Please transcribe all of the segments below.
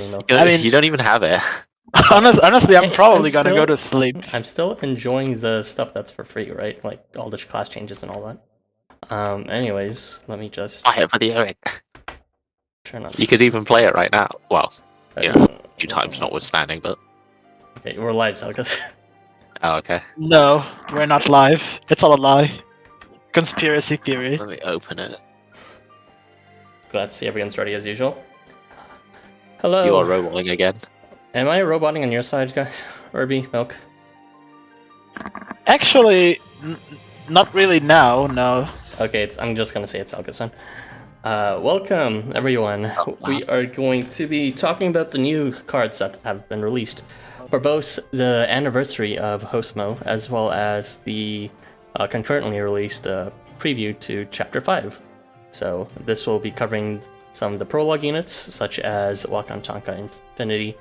You don't even have it. Honestly, I'm probably gonna go to sleep. I'm still enjoying the stuff that's for free, right? Like all the class changes and all that. Anyways, let me just I have the turn on. You could even play it right now. Well, a few times notwithstanding, but okay, we're live, Zalgus. Oh, okay. No, we're not live. It's all a lie. Conspiracy theory. Let me open it. Glad to see everyone's ready as usual. Hello. You are roboting again. Am I roboting on your side, guys? Erbie, Milk? Actually, not really now, no. Okay, I'm just gonna say it's Zalgus then. Welcome, everyone. Oh, wow. We are going to be talking about the new cards that have been released for both the anniversary of HOUSAMO as well as the concurrently released preview to Chapter 5. So this will be covering some of the prologue units, such as Wakan, Tanka Infinity,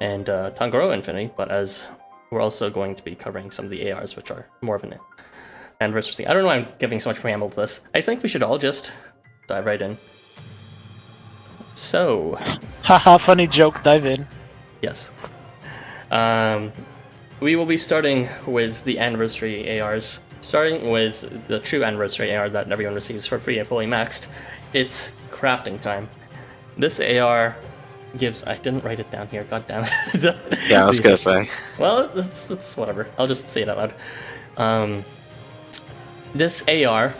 and Tangaroa Infinity, but as we're also going to be covering some of the ARs, which are more of an anniversary. I don't know why I'm giving so much preamble to this. I think we should all just dive right in. So... Haha, funny joke, dive in. Yes. We will be starting with the anniversary ARs. Starting with the true anniversary AR that everyone receives for free and fully maxed. It's crafting time. This AR gives... I didn't write it down here, god damn it. Yeah, I was gonna say. Well, it's whatever. I'll just say it out loud. This AR,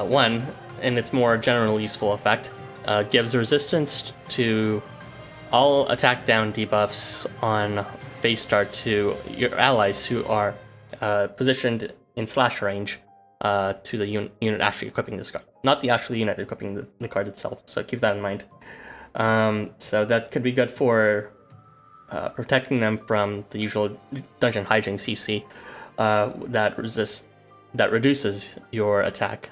one, in its more general useful effect, gives resistance to all attack down debuffs on base start to your allies who are positioned in slash range to the unit actually equipping this card. Not the actual unit equipping the card itself, so keep that in mind. So that could be good for protecting them from the usual dungeon hijinks you see that reduces your attack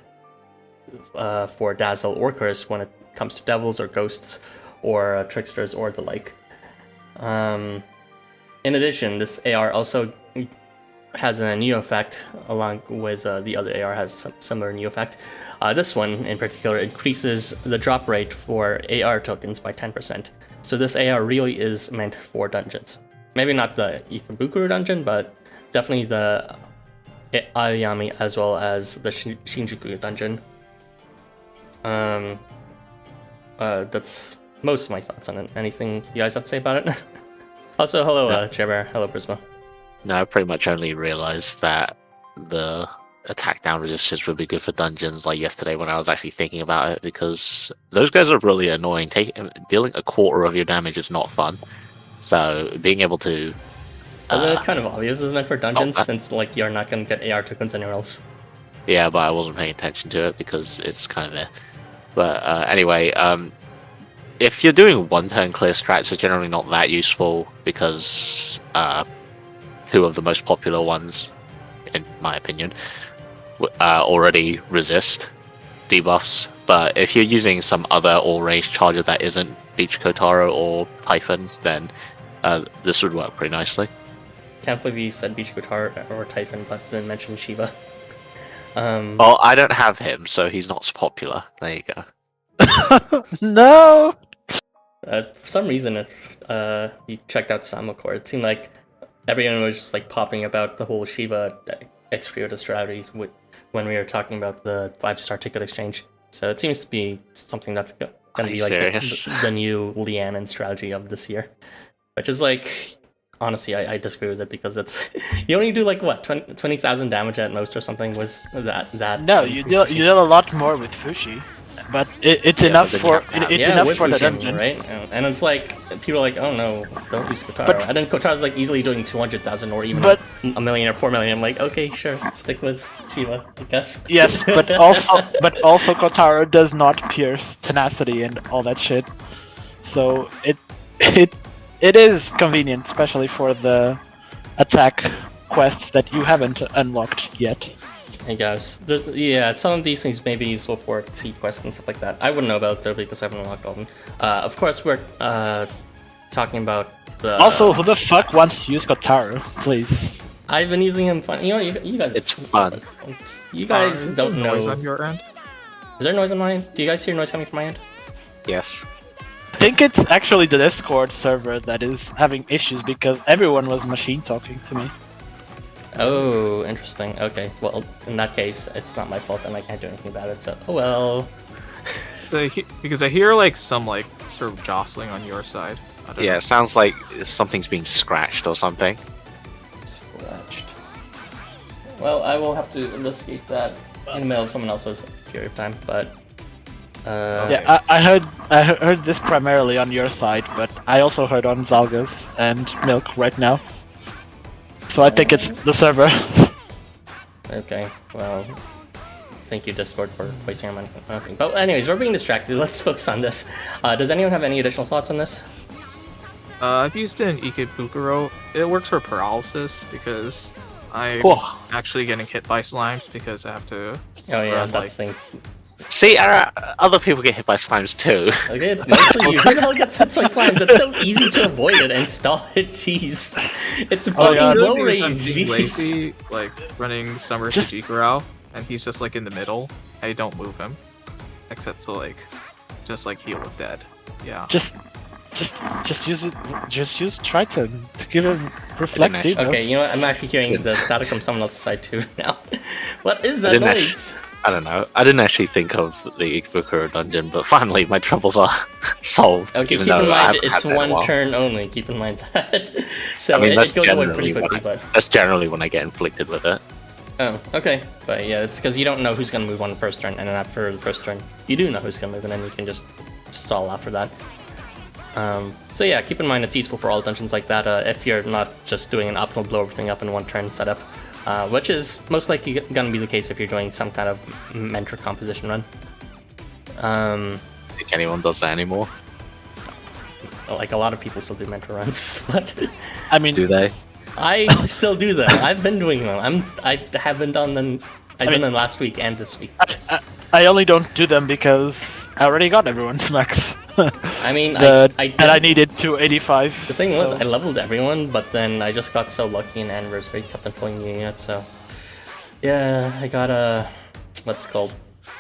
for Dazzle or Curse when it comes to devils or ghosts or tricksters or the like. In addition, this AR also has a new effect, along with the other AR has some similar new effect. This one in particular increases the drop rate for AR tokens by 10%. So this AR really is meant for dungeons. Maybe not the Ikebukuro dungeon, but definitely the Aoyami as well as the Shinjuku dungeon. That's most of my thoughts on it. Anything you guys have to say about it? Also, hello, Chairbear. Hello, Prisma. No, I pretty much only realized that the attack down resistance would be good for dungeons like yesterday when I was actually thinking about it, because those guys are really annoying. Dealing a quarter of your damage is not fun. So being able to... Isn't it kind of obvious it's meant for dungeons, since like you're not going to get AR tokens anywhere else? Yeah, but I wasn't paying attention to it because it's kind of there. But anyway, if you're doing one-turn clear strats, are generally not that useful because two of the most popular ones, in my opinion, already resist debuffs. But if you're using some other all-range charger that isn't Beach Kotaro or Typhon, then this would work pretty nicely. Can't believe you said Beach Kotaro or Typhon, but didn't mention Shiva. Well, I don't have him, so he's not so popular. There you go. No! For some reason, if you checked out Samocore, it seemed like everyone was just like popping about the whole Shiva Excreota strategy when we were talking about the 5-star ticket exchange. So it seems to be something that's going to be like the new Lianon strategy of this year. Which is like, honestly, I disagree with it because it's you only do like what 20,000 damage at most or something. Was that? No, you deal a lot more with Fushi. But it's enough for enough for the dungeons, right? And it's like people are like, oh no, don't use Kotaro. And then Kotaro's like easily doing 200,000 or even a million or 4 million. I'm like, okay, sure, stick with Shiva, I guess. Yes, but also Kotaro does not pierce tenacity and all that shit. So it is convenient, especially for the attack quests that you haven't unlocked yet. Hey guys, some of these things may be useful for seed quests and stuff like that. I wouldn't know about it though because I haven't unlocked all of them. Of course, we're talking about the... Also, who the fuck wants to use Kotaro, please? I've been using him fun. You know, you guys... It's fun. You guys don't know... Noise on your end? Is there noise on my end? Do you guys hear noise coming from my end? Yes. think it's actually the Discord server that is having issues because everyone was machine talking to me. Oh, interesting. Okay, well, in that case, it's not my fault and I can't do anything about it, so, oh well. Because I hear like some like sort of jostling on your side. I don't Yeah, know. it sounds like something's being scratched or something. Scratched. Well, I will have to investigate that in the middle of someone else's period of time, but... Yeah, I heard this primarily on your side, but I also heard on Zalgus and Milk right now. So I think it's the server. Okay, well, thank you Discord for wasting our money on nothing. But anyways, we're being distracted. Let's focus on this. Does anyone have any additional thoughts on this? I've used it in Ikebukuro. It works for paralysis because I'm actually getting hit by slimes because I have to. Oh yeah, run, that's the thing. See, other people get hit by slimes too. Okay, it's mostly you. Who the hell gets hit by slimes? It's so easy to avoid it and stall it. Jeez, it's fucking low Because I'm range. being Jeez. lazy, like running Summer Just- Sujikuro, and he's just like in the middle. I don't move him, except to like, just like heal with dead. Yeah. just use it. Just use Triton to give him reflect. actually- Okay, you know what? I'm actually hearing the static from someone else's side too now. What is that Didn't noise? I don't know. I didn't actually think of the Ikebukuro dungeon, but finally my troubles are solved. Okay, even keep in though I mind haven't it's had that in a one while. turn only. Keep in mind that. So I mean, that's it goes away pretty generally when quickly, but. that's generally when I get inflicted with it. Oh, okay. But yeah, it's because you don't know who's gonna move on the first turn, and then after the first turn, you do know who's gonna move, and then you can just stall after that. So yeah, keep in mind it's useful for all dungeons like that if you're not just doing an optimal blow everything up in one turn setup, which is most likely gonna be the case if you're doing some kind of mentor composition run. I think anyone does that anymore. Like a lot of people still do mentor runs, but I mean, Do they? I still do them. I've been doing them. I haven't done them. I've done them last week and this week. I only don't do them because I already got everyone to max. I mean, that I did- needed to 85. The thing was, so- I leveled everyone, but then I just got so lucky in Anniversary, kept on pulling the units, so... Yeah, I got what's it called?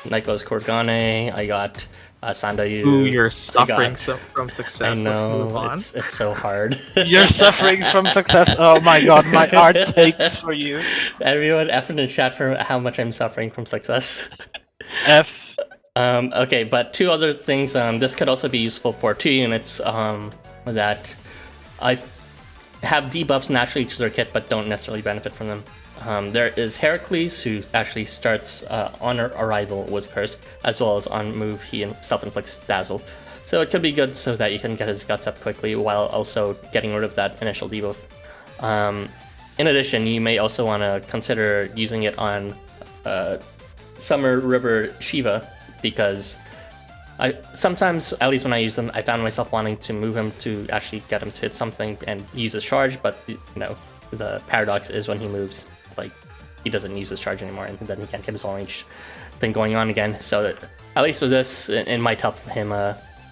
Nyko's Korgane, I got Sandayu. Ooh, you're suffering got- from I success. Let's move know, on. it's so hard. You're suffering from success. Oh my god, my heart aches for you. Everyone, F in the chat for how much I'm suffering from success. F. Okay, but two other things. This could also be useful for 2 units that I have debuffs naturally to their kit, but don't necessarily benefit from them. There is Heracles, who actually starts on arrival with Curse, as well as on move he self-inflicts Dazzle. So it could be good so that you can get his guts up quickly while also getting rid of that initial debuff. In addition, you may also want to consider using it on Summer River Shiva, because I sometimes, at least when I use them, I found myself wanting to move him to actually get him to hit something and use his charge, but you know, the paradox is when he moves, like, he doesn't use his charge anymore, and then he can't get his all range thing going on again. So that, at least with this, it might help him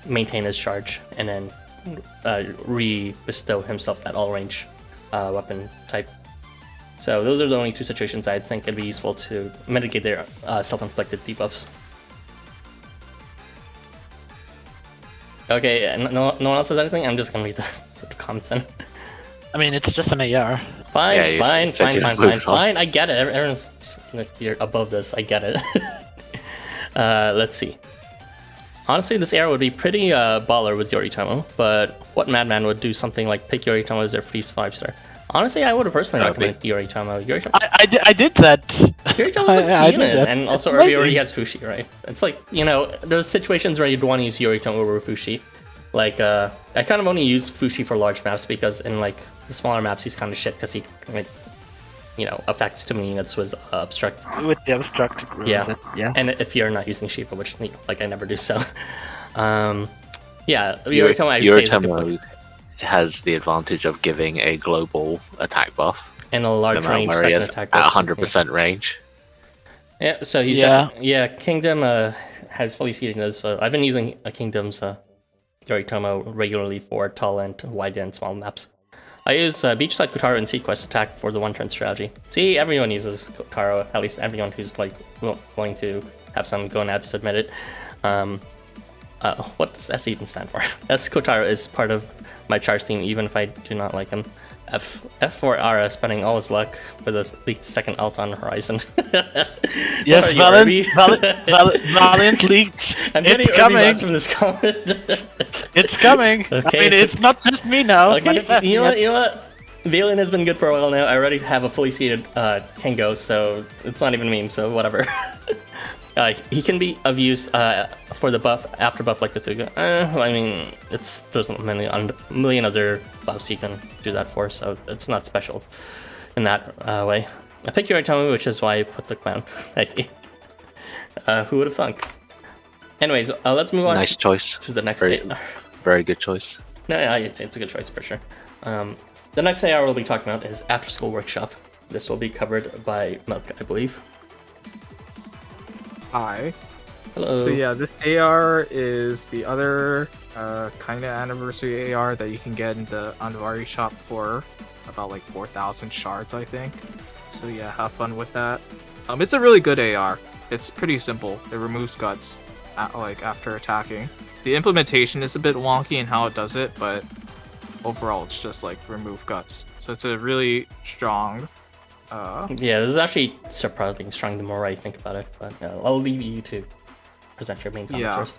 maintain his charge and then re-bestow himself that all range weapon type. So those are the only 2 situations I think it'd be useful to mitigate their self-inflicted debuffs. Okay, no one else says anything? I'm just gonna read the comments in. I mean, it's just an AR. Fine, Yeah, you fine, said fine, you fine, just fine, moved on. fine. I get it. Everyone's just, you're above this. I get it. Let's see. Honestly, this arrow would be pretty baller with Yoritomo, but what madman would do something like pick Yoritomo as their free 5-star? Honestly, I would have personally recommended Yoritomo. I did that. Yoritomo's I a did unit, that. and also It's Erbie already amazing. has Fushi, right? It's like, you know, there's situations where you'd want to use Yoritomo over Fushi. Like, I kind of only use Fushi for large maps because in, like, the smaller maps he's kind of shit because he, like, you know, affects too many units with obstruct. With the obstructed runes. Yeah. Yeah. And if you're not using Shiva, which, like, I never do, so. Yeah, Yoritomo, I would say, is a good point. Yoritomo has the advantage of giving a global attack buff. And a large No matter range where he second is attack. at buff. 100% range. Yeah, so he's Yeah. Kingdom has fully seeding those. So I've been using Kingdom's Yoritomo regularly for tall and wide and small maps. I use Beachside Kotaro and Sequest attack for the 1-turn strategy. See, everyone uses Kotaro, at least everyone who's like willing to have some gonads to admit it. What does S even stand for? S Kotaro is part of my charge team, even if I do not like him. F for Ara, spending all his luck with a leaked second ult on the horizon. Yes, Valiant leaked. I'm It's getting coming. from this comment. It's coming. Okay. I mean, it's not just me now. Okay, you know what? Valiant has been good for a while now. I already have a fully seated Kengo, so it's not even a meme, so whatever. He can be of use for the buff, after buff like Kasuga. I mean, there's a million other buffs you can do that for, so it's not special in that way. I picked Yoritomo, which is why I put the clown. I see. Who would have thunk? Anyways, let's move on. Nice choice. To the next Very good choice. No, yeah, it's a good choice for sure. The next AR we'll be talking about is Afterschool Workshop. This will be covered by Milk, I believe. Hi. Hello. So yeah, this AR is the other kind of anniversary AR that you can get in the Anniversary shop for about like 4,000 shards, I think. So yeah, have fun with that. It's a really good AR. It's pretty simple. It removes guts after attacking. The implementation is a bit wonky in how it does it, but overall it's just like remove guts. So it's a really strong. Yeah, this is actually surprisingly strong the more I think about it, but I'll leave you to present your main comments first.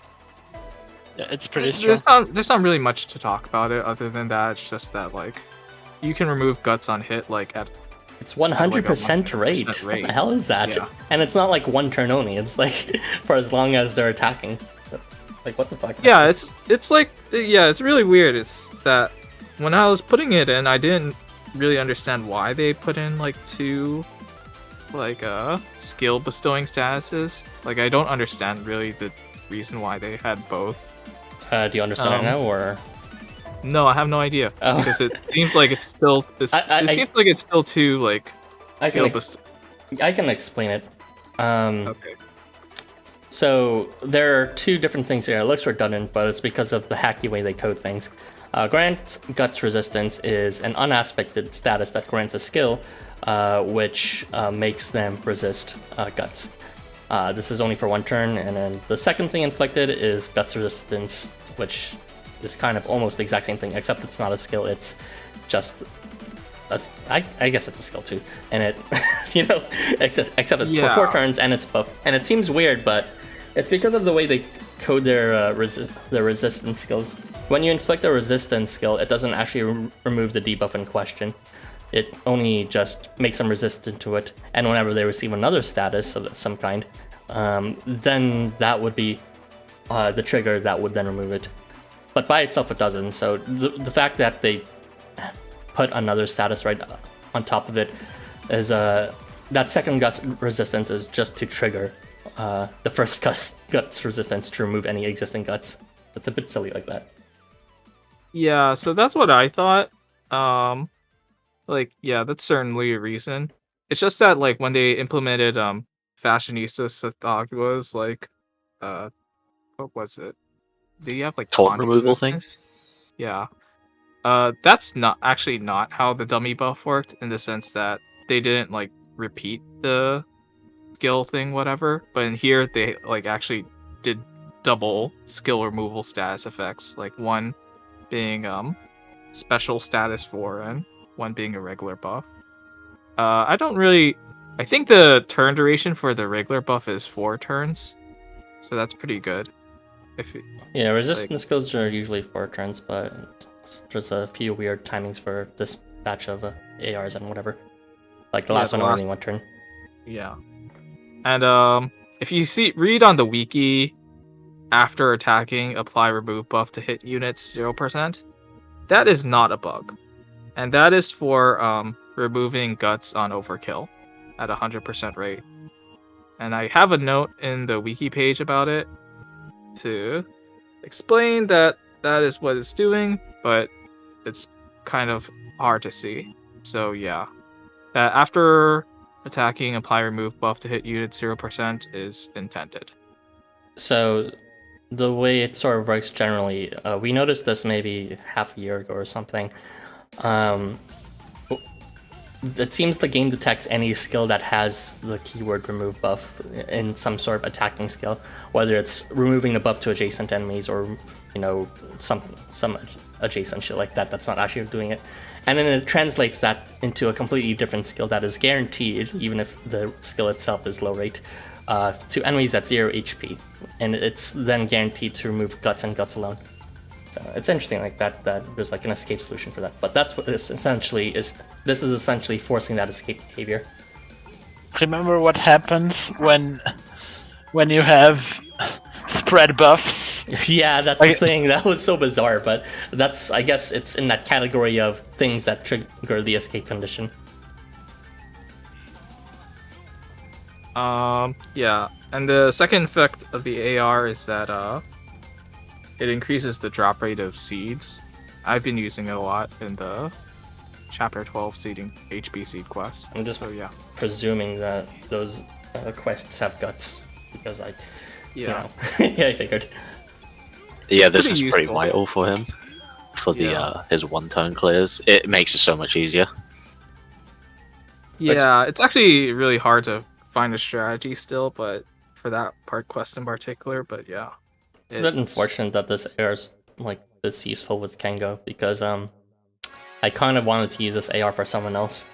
Yeah, it's pretty strong. There's not really much to talk about it other than that. It's just that like you can remove guts on hit like at it's 100% rate. What the hell is that? Yeah. And it's not like one turn only. It's like for as long as they're attacking. Like what the fuck? Yeah, it's like it's really weird. It's that when I was putting it in, I didn't really understand why they put in like two like skill bestowing statuses. Like I don't understand really the reason why they had both. Do you understand it now or? No, I have no idea because it seems like it's still. It seems like it's still too like. I can explain it. Okay. So there are two different things here. It looks redundant, but it's because of the hacky way they code things. Grant Guts Resistance is an unaspected status that grants a skill, which makes them resist Guts. This is only for one turn, and then the second thing inflicted is Guts Resistance, which is kind of almost the exact same thing, except it's not a skill. It's just I guess it's a skill too, and it except it's for 4 turns and it's buff. And it seems weird, but it's because of the way they code their resistance skills. When you inflict a resistance skill, it doesn't actually remove the debuff in question. It only just makes them resistant to it. And whenever they receive another status of some kind, then that would be the trigger that would then remove it. But by itself, it doesn't. So the fact that they put another status right on top of it is that second guts resistance is just to trigger the first guts resistance to remove any existing guts. It's a bit silly like that. Yeah, so that's what I thought. That's certainly a reason. It's just that like when they implemented Fashionista Sathagawa's like what was it? Do you have like taunt removal things? Yeah. That's not how the dummy buff worked, in the sense that they didn't like repeat the skill thing, whatever. But in here, they like actually did double skill removal status effects, like one being special status 4 and one being a regular buff. I think the turn duration for the regular buff is 4 turns, so that's pretty good. Resistance skills are usually 4 turns, but there's a few weird timings for this batch of ARs and whatever. Like the last one only 1 turn. Yeah. And if you read on the wiki, after attacking, apply remove buff to hit units 0%. That is not a bug. And that is for removing guts on overkill at 100% rate. And I have a note in the wiki page about it to explain that is what it's doing, but it's kind of hard to see. So yeah, that after attacking, apply remove buff to hit units 0% is intended. So the way it sort of works generally, we noticed this maybe half a year ago or something. it seems the game detects any skill that has the keyword remove buff in some sort of attacking skill, whether it's removing the buff to adjacent enemies or, you know, some adjacent shit like that that's not actually doing it. And then it translates that into a completely different skill that is guaranteed, even if the skill itself is low rate, to enemies at 0 HP. And it's then guaranteed to remove guts and guts alone. So it's interesting like that there's like an escape solution for that. But that's what this essentially is. This is essentially forcing that escape behavior. Remember what happens when you have spread buffs? Yeah, that's the thing. That was so bizarre, but that's, I guess it's in that category of things that trigger the escape condition. Yeah, and the second effect of the AR is that it increases the drop rate of seeds. I've been using it a lot in the Chapter 12 seeding HP seed quest. I'm just yeah, presuming that those quests have guts because I yeah, yeah, I figured. Yeah, this Pretty is pretty useful. vital for him for the his one-turn clears. It makes it so much easier. Yeah, it's actually really hard to find a strategy still, but for that quest in particular. But yeah, It's a bit unfortunate that this AR is like this useful with Kengo because I kind of wanted to use this AR for someone else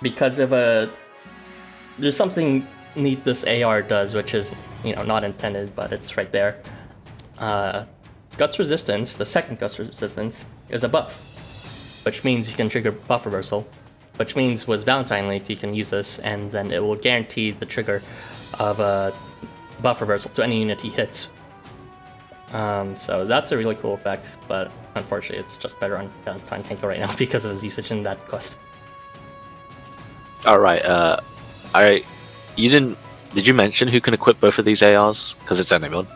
because of there's something neat this AR does, which is, you know, not intended, but it's right there. Guts resistance, the second guts resistance, is a buff, which means you can trigger buff reversal, which means with Valentine Link you can use this and then it will guarantee the trigger of a buff reversal to any unit he hits. So that's a really cool effect, but unfortunately it's just better on Valentine Tanka right now because of his usage in that quest. Alright, did you mention who can equip both of these ARs? Because it's anyone.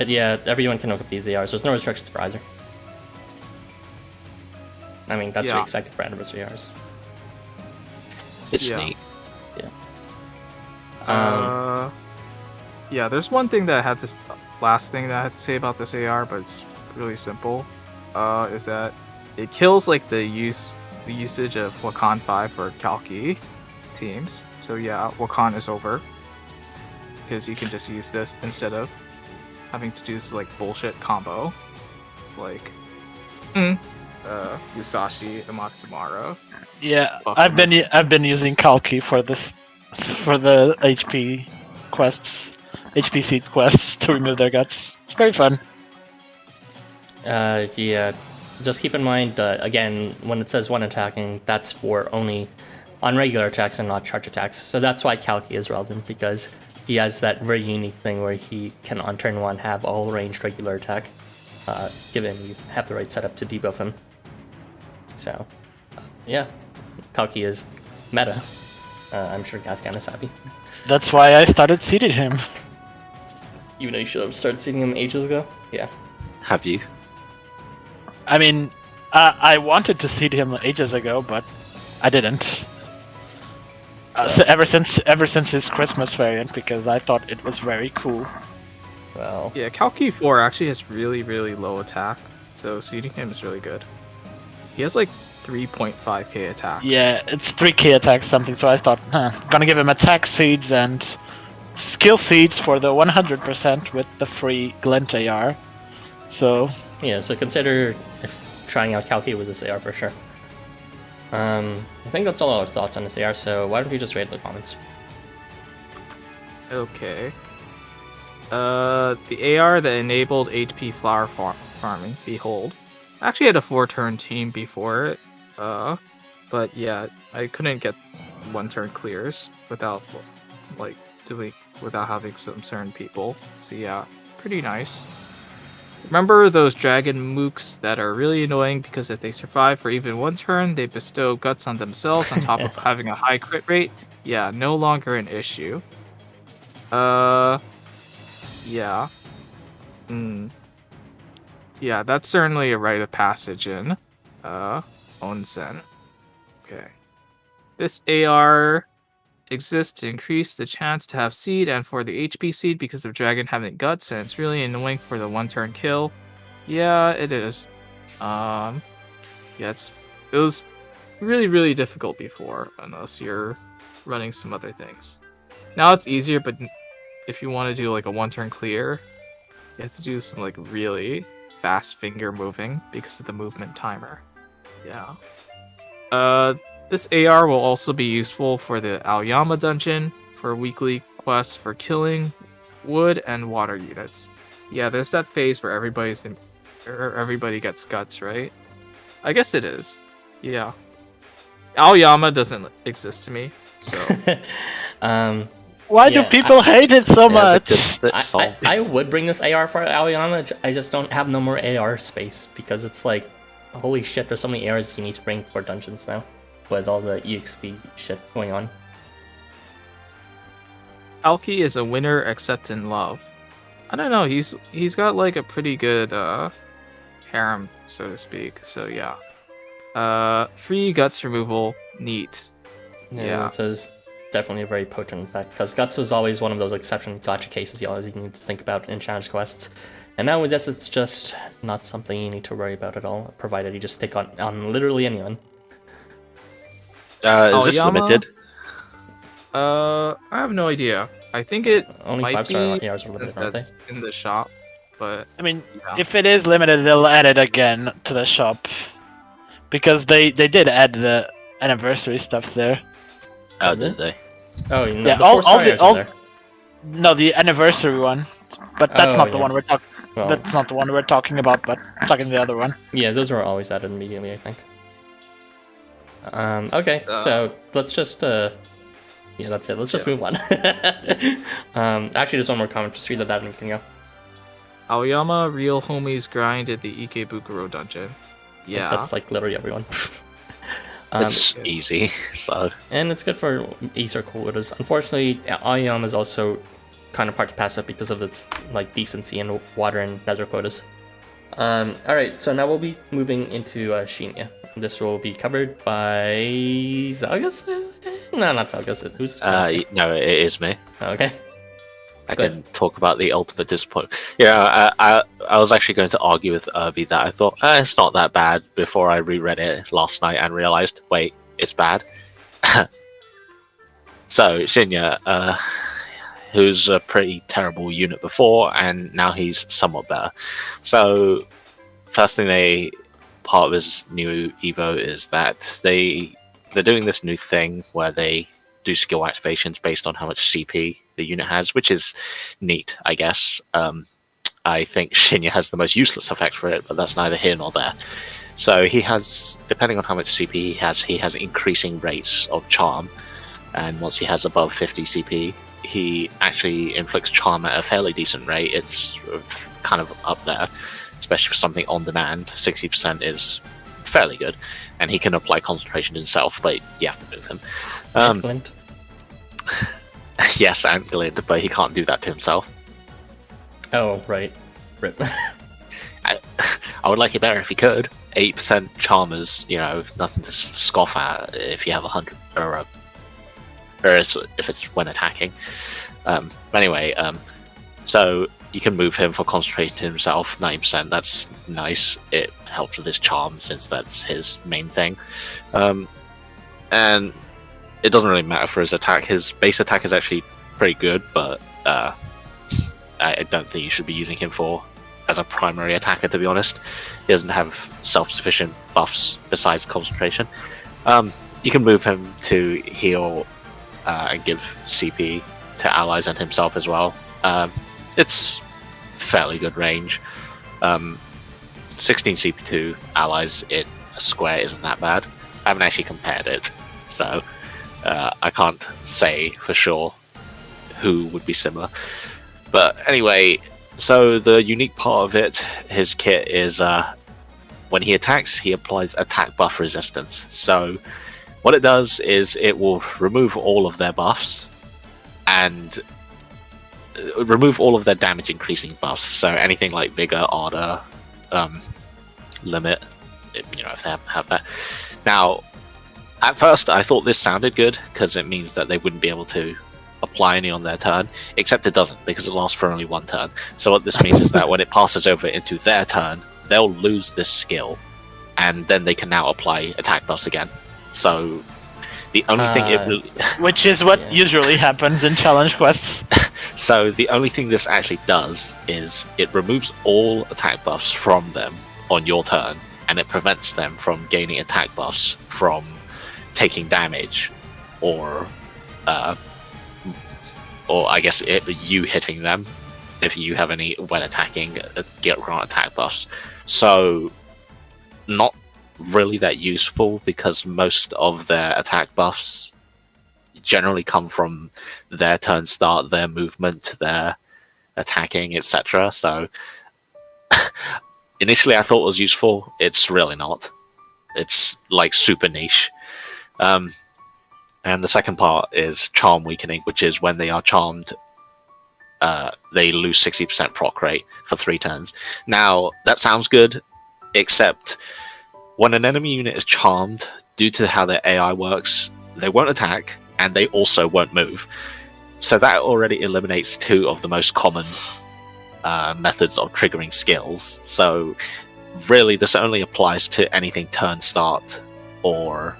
Yeah, everyone can equip these ARs. There's no restrictions for either. I mean, that's to be expected for anniversary ARs. It's Yeah. neat. Yeah, there's one thing that I had to last thing that I had to say about this AR, but it's really simple. Is that it kills like the usage of Wakan 5 for Kalki teams. So yeah, Wakan is over because you can just use this instead of having to do this like bullshit combo, like Musashi and Matsumara. Yeah, I've been using Kalki for the HP quests, HP seed quests to remove their guts. It's very fun. Yeah, just keep in mind, again, when it says one attacking, that's for only on regular attacks and not charge attacks. So that's why Kalki is relevant, because he has that very unique thing where he can on turn 1 have all ranged regular attack, given you have the right setup to debuff him. So, yeah, Kalki is meta. I'm sure Gascan is happy. That's why I started seeding him. Even though you should have started seeing him ages ago? Yeah. Have you? I mean, I wanted to seed him ages ago, but I didn't. So ever since his Christmas variant, because I thought it was very cool. Well, Yeah, Kalki 4 actually has really, really low attack, so seeding him is really good. He has like 3.5k attack. Yeah, it's 3k attack something, so I thought, gonna give him attack seeds and skill seeds for the 100% with the free Glint AR. So yeah, so consider trying out Kalki with this AR for sure. I think that's all our thoughts on this AR, so why don't you just rate the comments? Okay. The AR that enabled HP flower farming, Behold, actually had a 4-turn team before it. But yeah, I couldn't get 1-turn clears without without having some certain people. So yeah, pretty nice. Remember those dragon mooks that are really annoying because if they survive for even 1 turn, they bestow guts on themselves on top of having a high crit rate? Yeah, no longer an issue. Yeah. Yeah, that's certainly a rite of passage in Onsen. Okay. This AR exists to increase the chance to have seed and for the HP seed because of dragon having guts, and it's really annoying for the 1-turn kill. Yeah, it is. Yeah, it was really, really difficult before, unless you're running some other things. Now it's easier, but if you want to do like a one-turn clear, you have to do some like really fast finger moving because of the movement timer. Yeah. This AR will also be useful for the Aoyama dungeon, for weekly quests for killing wood and water units. Yeah, there's that phase where everybody gets guts, right? I guess it is. Yeah. Aoyama doesn't exist to me, so. Why do people hate it so much? I would bring this AR for Aoyama. I just don't have no more AR space because it's like, holy shit, there's so many ARs you need to bring for dungeons now with all the EXP shit going on. Alki is a winner except in love. I don't know, he's got like a pretty good harem, so to speak. So yeah. Free guts removal, neat. Yeah. So it's definitely a very potent effect because guts was always one of those exception gotcha cases you always need to think about in challenge quests. And now with this, it's just not something you need to worry about at all, provided you just stick on literally anyone. Is this limited? I have no idea. I think it only might 5-star be ARs are limited, aren't they? in the shop, but I mean, yeah. if it is limited, they'll add it again to the shop. Because they did add the anniversary stuff there. Oh, did they? Oh, no, yeah, no, the anniversary one. But that's not the one we're talking. Well, that's not the one we're talking about. But talking the other one. Yeah, those are always added immediately, I think. Okay, so let's just yeah, that's it. Let's just move on. Actually, there's one more comment. Just read that and we can go. Aoyama, real homies grind at the Ikebukuro dungeon. Yeah, that's like literally everyone. It's easy, so. And it's good for Acer quotas. Unfortunately, Aoyama is also kind of hard to pass up because of its like decency and water and nether quotas. Alright, so now we'll be moving into Shinya. This will be covered by Zalgus? No, not Zalgus. Who's no, it is me. Okay. I can talk about the ultimate disappointment. Yeah, I was actually going to argue with Erbie that I thought it's not that bad before I reread it last night and realized, wait, it's bad. So Shinya, who's a pretty terrible unit before, and now he's somewhat better. So first thing part of his new Evo is that they're doing this new thing where they do skill activations based on how much CP the unit has, which is neat, I guess. I think Shinya has the most useless effect for it, but that's neither here nor there. So he has, depending on how much CP he has increasing rates of charm, and once he has above 50 CP, he actually inflicts charm at a fairly decent rate. It's kind of up there, especially for something on demand. 60% is fairly good, and he can apply concentration himself, but you have to move him. Excellent. Yes, and Glint, but he can't do that to himself. Oh, right. Rip. I would like it better if he could. 8% charm is, nothing to scoff at if you have 100, or if it's when attacking. Anyway, so you can move him for concentration to himself, 9%. That's nice. It helps with his charm since that's his main thing. And it doesn't really matter for his attack. His base attack is actually pretty good, but I don't think you should be using him as a primary attacker, to be honest. He doesn't have self-sufficient buffs besides concentration. You can move him to heal and give CP to allies and himself as well. It's fairly good range. 16 CP to allies in a square isn't that bad. I haven't actually compared it, so I can't say for sure who would be similar. But anyway, so the unique part of it, his kit is when he attacks, he applies attack buff resistance. So what it does is it will remove all of their buffs and remove all of their damage increasing buffs. So anything like Vigor, Ardor, Limit, if they have that. Now, at first I thought this sounded good because it means that they wouldn't be able to apply any on their turn, except it doesn't because it lasts for only one turn. So what this means is that when it passes over into their turn, they'll lose this skill, and then they can now apply attack buffs again. So the only thing it really, Which is what Yeah. usually happens in challenge quests. so the only thing this actually does is it removes all attack buffs from them on your turn, and it prevents them from gaining attack buffs from taking damage, or I guess you hitting them if you have any when attacking get grant attack buffs. So not really that useful, because most of their attack buffs generally come from their turn start, their movement, their attacking, etc. So initially I thought it was useful. It's really not. It's like super niche. And the second part is charm weakening, which is when they are charmed, they lose 60% proc rate for 3 turns. Now, that sounds good, except when an enemy unit is charmed, due to how their AI works, they won't attack, and they also won't move. So that already eliminates 2 of the most common methods of triggering skills. So really, this only applies to anything turn start or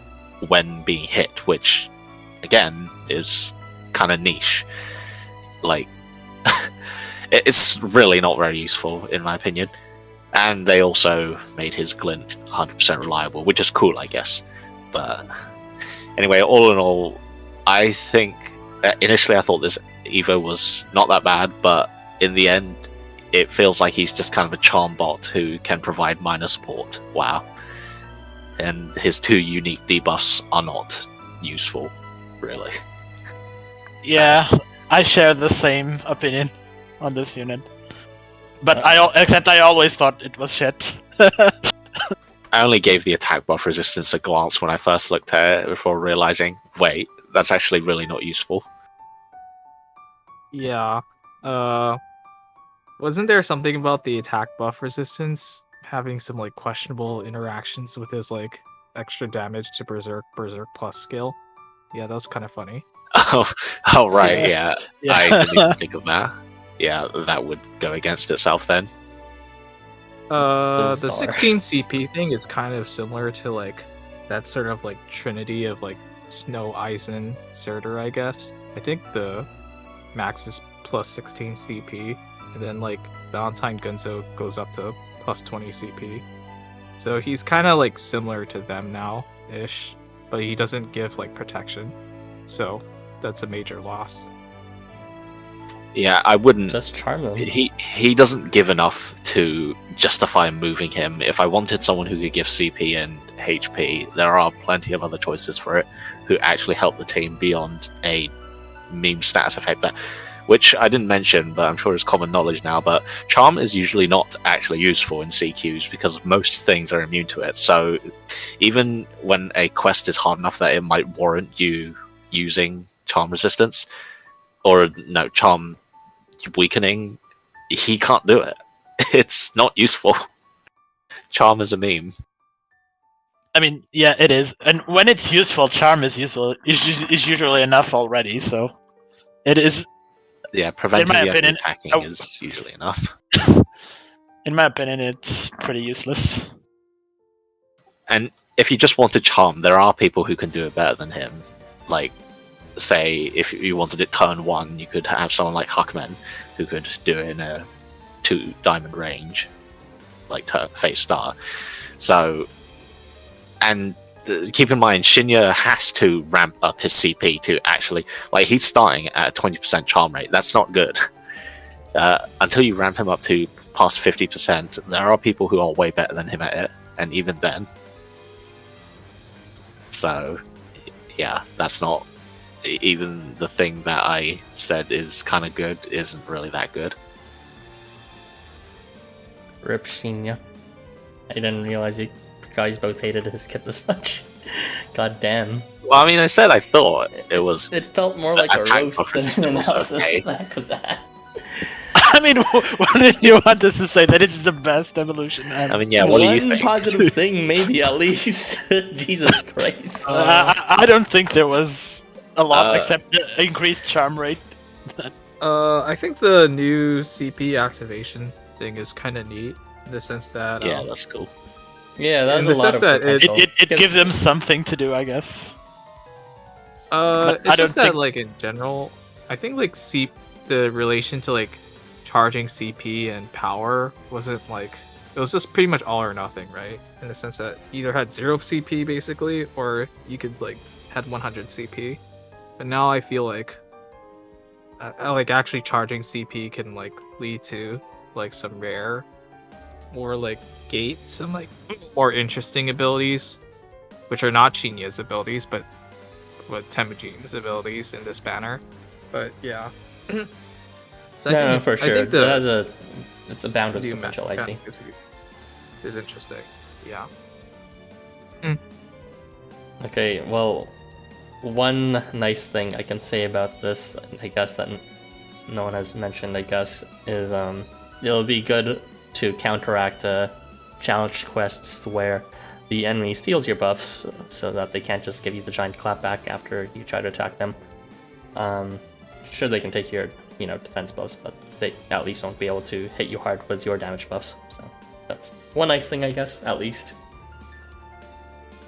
when being hit, which again is kind of niche. Like, it's really not very useful in my opinion. And they also made his glint 100% reliable, which is cool, I guess. But anyway, all in all, I think initially I thought this Evo was not that bad, but in the end it feels like he's just kind of a charm bot who can provide minor support. Wow. And his 2 unique debuffs are not useful, really. Yeah, I share the same opinion on this unit. But except I always thought it was shit. I only gave the attack buff resistance a glance when I first looked at it before realizing, wait, that's actually really not useful. Yeah. Wasn't there something about the attack buff resistance having some like questionable interactions with his like extra damage to Berserk plus skill? Yeah, that was kind of funny. Oh right, yeah. Yeah. I didn't even think of that. Yeah, that would go against itself then. The Bizarre. 16 CP thing is kind of similar to like that sort of like trinity of like Snow Eisen Surtur, I guess. I think the max is plus 16 CP, and then like Valentine Gunzo goes up to plus 20 CP. So he's kind of like similar to them now ish, but he doesn't give like protection. So that's a major loss. Yeah, I wouldn't. Just charm them. He doesn't give enough to justify moving him. If I wanted someone who could give CP and HP, there are plenty of other choices for it who actually help the team beyond a meme status effect, which I didn't mention, but I'm sure is common knowledge now. But charm is usually not actually useful in CQs because most things are immune to it. So even when a quest is hard enough that it might warrant you using charm resistance, or no, charm weakening, he can't do it. It's not useful. Charm is a meme. I mean, yeah, it is. And when it's useful, charm is useful. Is usually enough already, so it is. Yeah, preventing my the enemy opinion, attacking is usually enough. In my opinion, it's pretty useless. And if you just wanted charm, there are people who can do it better than him. Like, say, if you wanted it turn 1, you could have someone like Huckman who could do it in a 2 diamond range, like face start. So, and keep in mind, Shinya has to ramp up his CP to actually, like, he's starting at a 20% charm rate. That's not good. Until you ramp him up to past 50%, there are people who are way better than him at it, and even then. So, yeah, that's not. Even the thing that I said is kind of good isn't really that good. Rip Shinya. I didn't realize you guys both hated his kit this much. God damn. Well, I mean, I said I thought it was. It felt more like a attack roast buff than an resistance was analysis okay. of that was that. I mean, what did you want us to say? That it's the best evolution ever? I mean, yeah. What do you One think? positive thing, maybe at least. Jesus Christ. I don't think there was a lot except the increased charm rate. I think the new CP activation thing is kind of neat in the sense that Yeah, that's cool. Yeah, that's In a the lot sense of that potential. It gives them something to do, I guess. It's I don't just that think- like in general, I think like the relation to like charging CP and power wasn't like it was just pretty much all or nothing, right? In the sense that you either had 0 CP basically, or you could like had 100 CP. But now I feel like actually charging CP can like lead to like some rare or like gate some like more interesting abilities, which are not Shinya's abilities, but Temujin's abilities in this banner. But yeah. So No, for sure. I think it's a bound with the potential, I see. is interesting. Yeah. Okay, well, one nice thing I can say about this, I guess, that no one has mentioned, I guess, is it'll be good to counteract challenge quests where the enemy steals your buffs so that they can't just give you the giant clapback after you try to attack them. Sure, they can take your, defense buffs, but they at least won't be able to hit you hard with your damage buffs. So that's one nice thing, I guess, at least.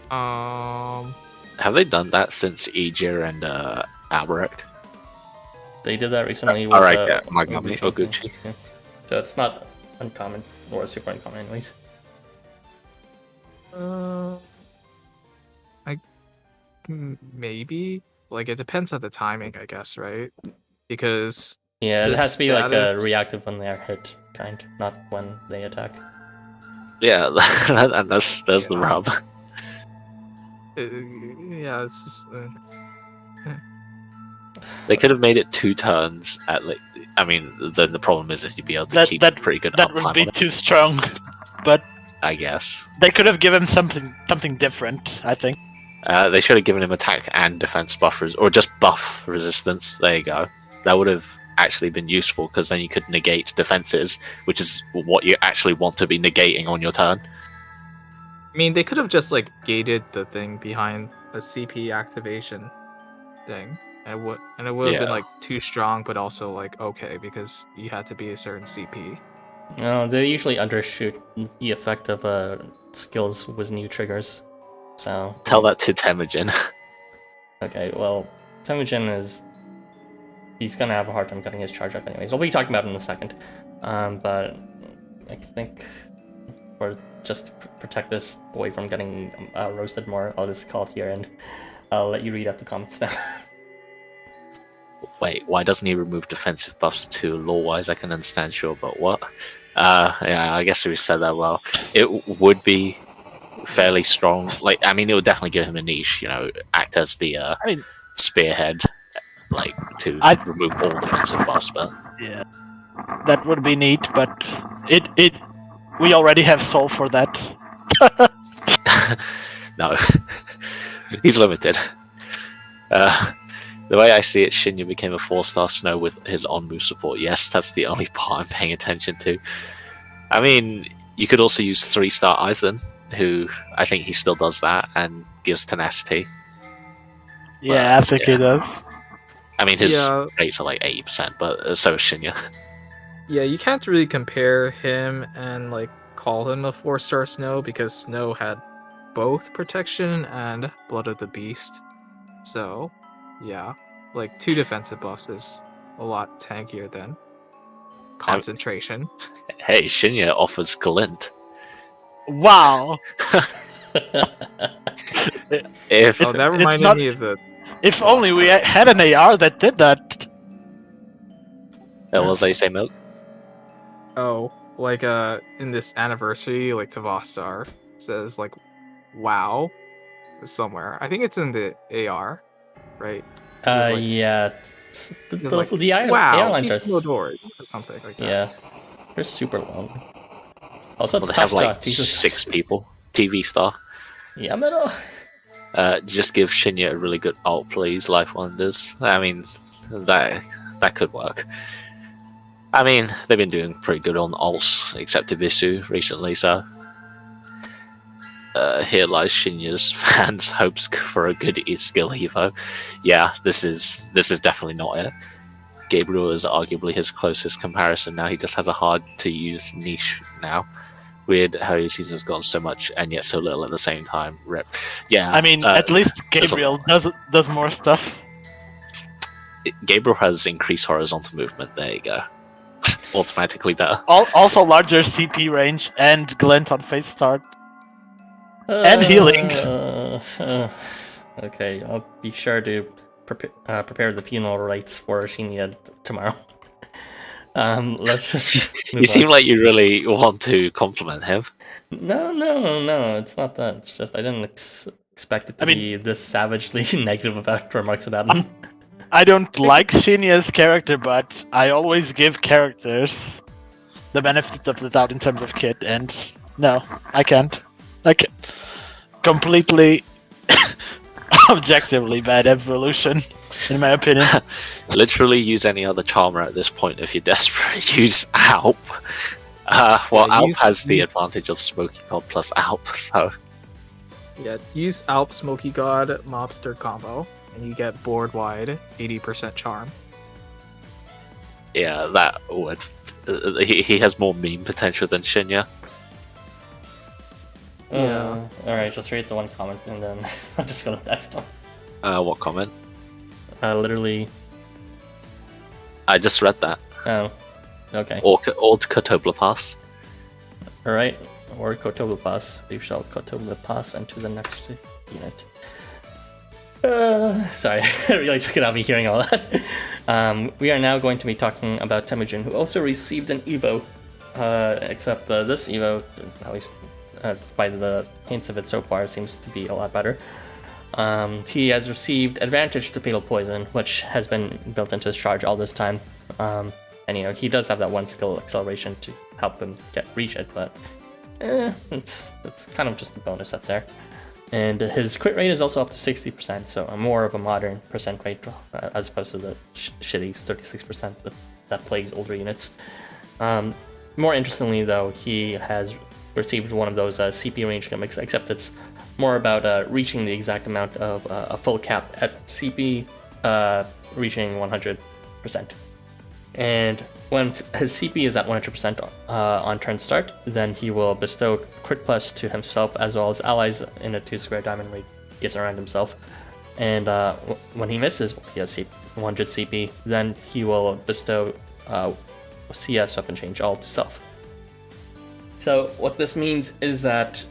Have they done that since Ejir and Alberic? They did that recently with Alright, yeah, Magami Oguchi. Yeah. So it's not uncommon, or super uncommon anyways. Maybe like it depends on the timing, I guess, right? Because Yeah, it the has to be like a status- reactive when they are hit, kind, not when they attack. Yeah, and that's the rub. yeah, it's just They could have made it 2 turns at like. I mean, then the problem is that you'd be able to keep pretty good That uptime would be on it, too strong. But I guess. they could have given something different, I think. They should have given him attack and defense buffers, or just buff resistance. There you go. That would have actually been useful because then you could negate defenses, which is what you actually want to be negating on your turn. I mean, they could have just like gated the thing behind a CP activation thing, and it would have Yeah. been like too strong, but also like okay because you had to be a certain CP. No, they usually undershoot the effect of skills with new triggers. So Tell that to Temujin. okay, well, Temujin he's gonna have a hard time getting his charge up anyways. We'll be talking about it in a second. But I think for just to protect this boy from getting roasted more, I'll just call it here and I'll let you read out the comments now. Wait, why doesn't he remove defensive buffs too? Lore-wise, I can understand, sure, but what? Yeah, I guess we said that well. It would be fairly strong. Like, I mean, it would definitely give him a niche, act as the spearhead, like, to remove all defensive buffs, but... Yeah, that would be neat, but we already have Soul for that. No. He's limited. The way I see it, Shinya became a 4-star Snow with his on-move support. Yes, that's the only part I'm paying attention to. I mean, you could also use 3-star Aizen, who I think he still does that and gives tenacity. Yeah, I think he does. I mean, his Yeah. rates are like 80%, but so is Shinya. Yeah, you can't really compare him and like call him a 4-star Snow because Snow had both protection and Blood of the Beast. So, yeah, like 2 defensive buffs is a lot tankier than concentration. Hey, Shinya offers glint. Wow. If Oh, that It's reminded not- me of the If only we had an AR that did that. what was I say, Milk? like in this anniversary, like Tavastar says like wow somewhere. I think it's in the AR, right? like- Yeah. It's like, The wow, airlines are... Ichidori, or something like that. Yeah. They're super long. Also, Well, it's they have tough like shot. Jesus. 6 people. TV star. Yeah, but... Just give Shinya a really good ult, please, LifeWonders. I mean, that could work. I mean, they've been doing pretty good on ults, except Ibisu recently, so... here lies Shinya's fans' hopes for a good skill Evo. Yeah, this is definitely not it. Gabriel is arguably his closest comparison now. He just has a hard-to-use niche now. Weird how his season's gone so much and yet so little at the same time. Rip. Yeah. I mean, at least Gabriel does more stuff. Gabriel has increased horizontal movement. There you go. Automatically better. Also larger CP range and glint on face start. And healing. Okay, I'll be sure to prepare the funeral rites for Shinya tomorrow. Let's just You seem like you really want to compliment him. No, it's not that. It's just I didn't expect it to be this savagely negative about remarks about him. I don't like Shinya's character, but I always give characters the benefit of the doubt in terms of kit, and no, I can't. Like, completely objectively bad evolution, in my opinion. Literally use any other charmer at this point if you're desperate. Use Alp. Alp has the advantage of Smoky God plus Alp, so... Yeah, use Alp, Smoky God, Mobster combo, and you get board wide 80% charm. Yeah, that would. He has more meme potential than Shinya. Yeah. Alright, just read the one comment and then I'm just gonna text him. What comment? Literally. I just read that. Oh. Okay. Old Kotoblapas. Alright. Or Kotoblapas. We shall Kotoblapas into the next unit. Sorry, I really took it out of me hearing all that. We are now going to be talking about Temujin, who also received an Evo. Except this Evo, at least by the hints of it so far, seems to be a lot better. He has received Advantage to Fatal Poison, which has been built into his charge all this time. And he does have that one skill acceleration to help him reach it, but it's kind of just a bonus that's there. And his crit rate is also up to 60%, so a more of a modern percent rate as opposed to the shitty 36% that plagues older units. More interestingly, though, he has received one of those CP range gimmicks, except it's more about reaching the exact amount of a full cap at CP reaching 100%. And when his CP is at 100% on turn start, then he will bestow crit plus to himself as well as allies in a 2-square diamond radius around himself. And when he misses, he has 100 CP, then he will bestow CS weapon change all to self. So what this means is that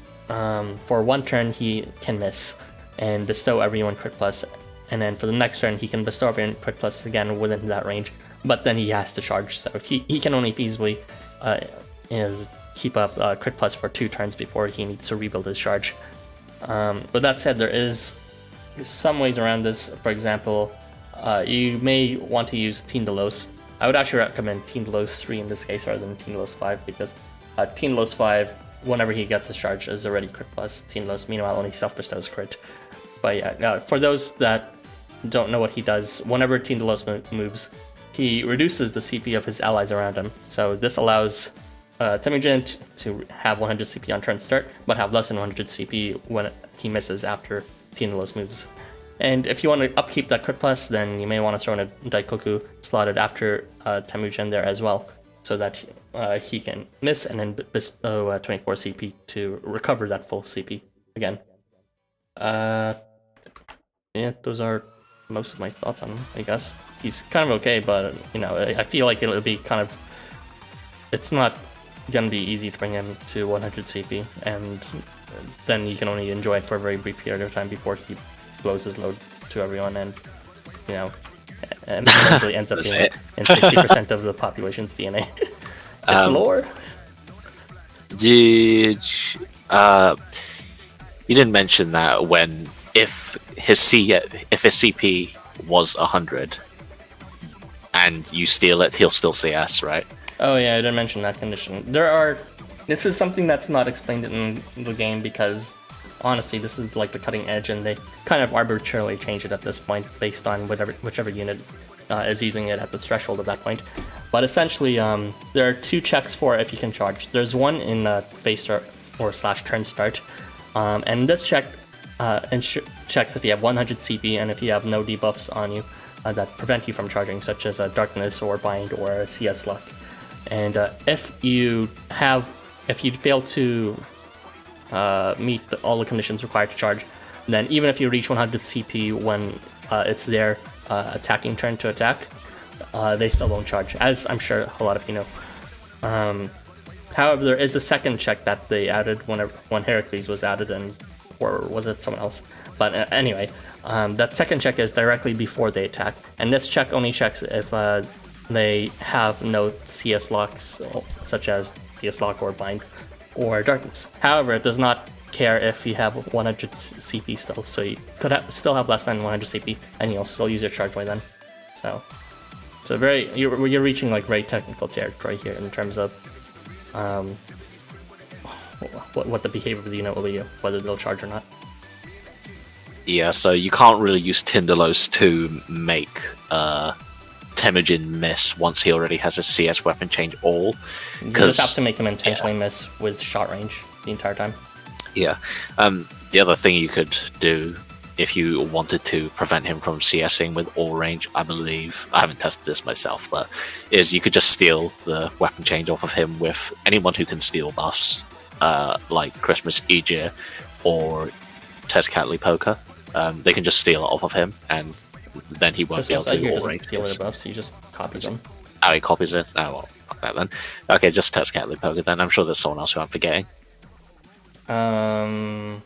for one turn he can miss and bestow everyone crit plus, and then for the next turn he can bestow everyone crit plus again within that range. But then he has to charge, so he can only feasibly keep up crit plus for 2 turns before he needs to rebuild his charge. But that said, there is some ways around this. For example, you may want to use Teen Delos. I would actually recommend Teen Delos 3 in this case rather than Teen Delos 5, because Teen Delos 5, whenever he gets his charge, is already crit plus. Teen Delos, meanwhile, only self-bestows crit. But yeah, for those that don't know what he does, whenever Teen Delos moves, he reduces the CP of his allies around him. So this allows Temujin to have 100 CP on turn start, but have less than 100 CP when he misses after Teen Delos moves. And if you want to upkeep that crit plus, then you may want to throw in a Daikoku slotted after Temujin there as well, so that he can miss and then bestow 24 CP to recover that full CP again. Yeah, those are most of my thoughts on him, I guess. He's kind of okay, but I feel like it'll be kind of... It's not gonna be easy to bring him to 100 CP, and then you can only enjoy it for a very brief period of time before he blows his load to everyone, and and eventually ends up being in 60% of the population's DNA. It's lore. You didn't mention that if his CP was 100 and you steal it, he'll still CS, right? Oh yeah, I didn't mention that condition. This is something that's not explained in the game because honestly, this is like the cutting edge, and they kind of arbitrarily change it at this point based on whichever unit is using it at the threshold at that point. But essentially, there are 2 checks for if you can charge. There's one in phase start or / turn start, and this check checks if you have 100 CP and if you have no debuffs on you that prevent you from charging, such as darkness or bind or CS luck. And if you have if you fail to meet all the conditions required to charge, then even if you reach 100 CP when it's their attacking turn to attack, they still won't charge, as I'm sure a lot of you know. However, there is a second check that they added when Heracles was added, or was it someone else? But anyway, that second check is directly before they attack, and this check only checks if they have no CS locks, such as CS lock or bind or darkness. However, it does not care if you have 100 CP still, so you could still have less than 100 CP, and you'll still use your charge by then. So you're reaching like very technical territory here in terms of what the behavior of the unit will be, whether they'll charge or not. Yeah, so you can't really use Tindalos to make Temujin miss once he already has a CS weapon change all. You just have to make him intentionally miss with shot range the entire time. Yeah. The other thing you could do if you wanted to prevent him from CSing with all range, I believe, I haven't tested this myself, but is you could just steal the weapon change off of him with anyone who can steal buffs, like Christmas Aegir or Tezcatli Poker. They can just steal it off of him, and then he won't be able to do all range. Steal their buffs, he just copies them. Oh, he copies it? Oh, well, fuck that then. Okay, just Tezcatli Poker then. I'm sure there's someone else who I'm forgetting. No,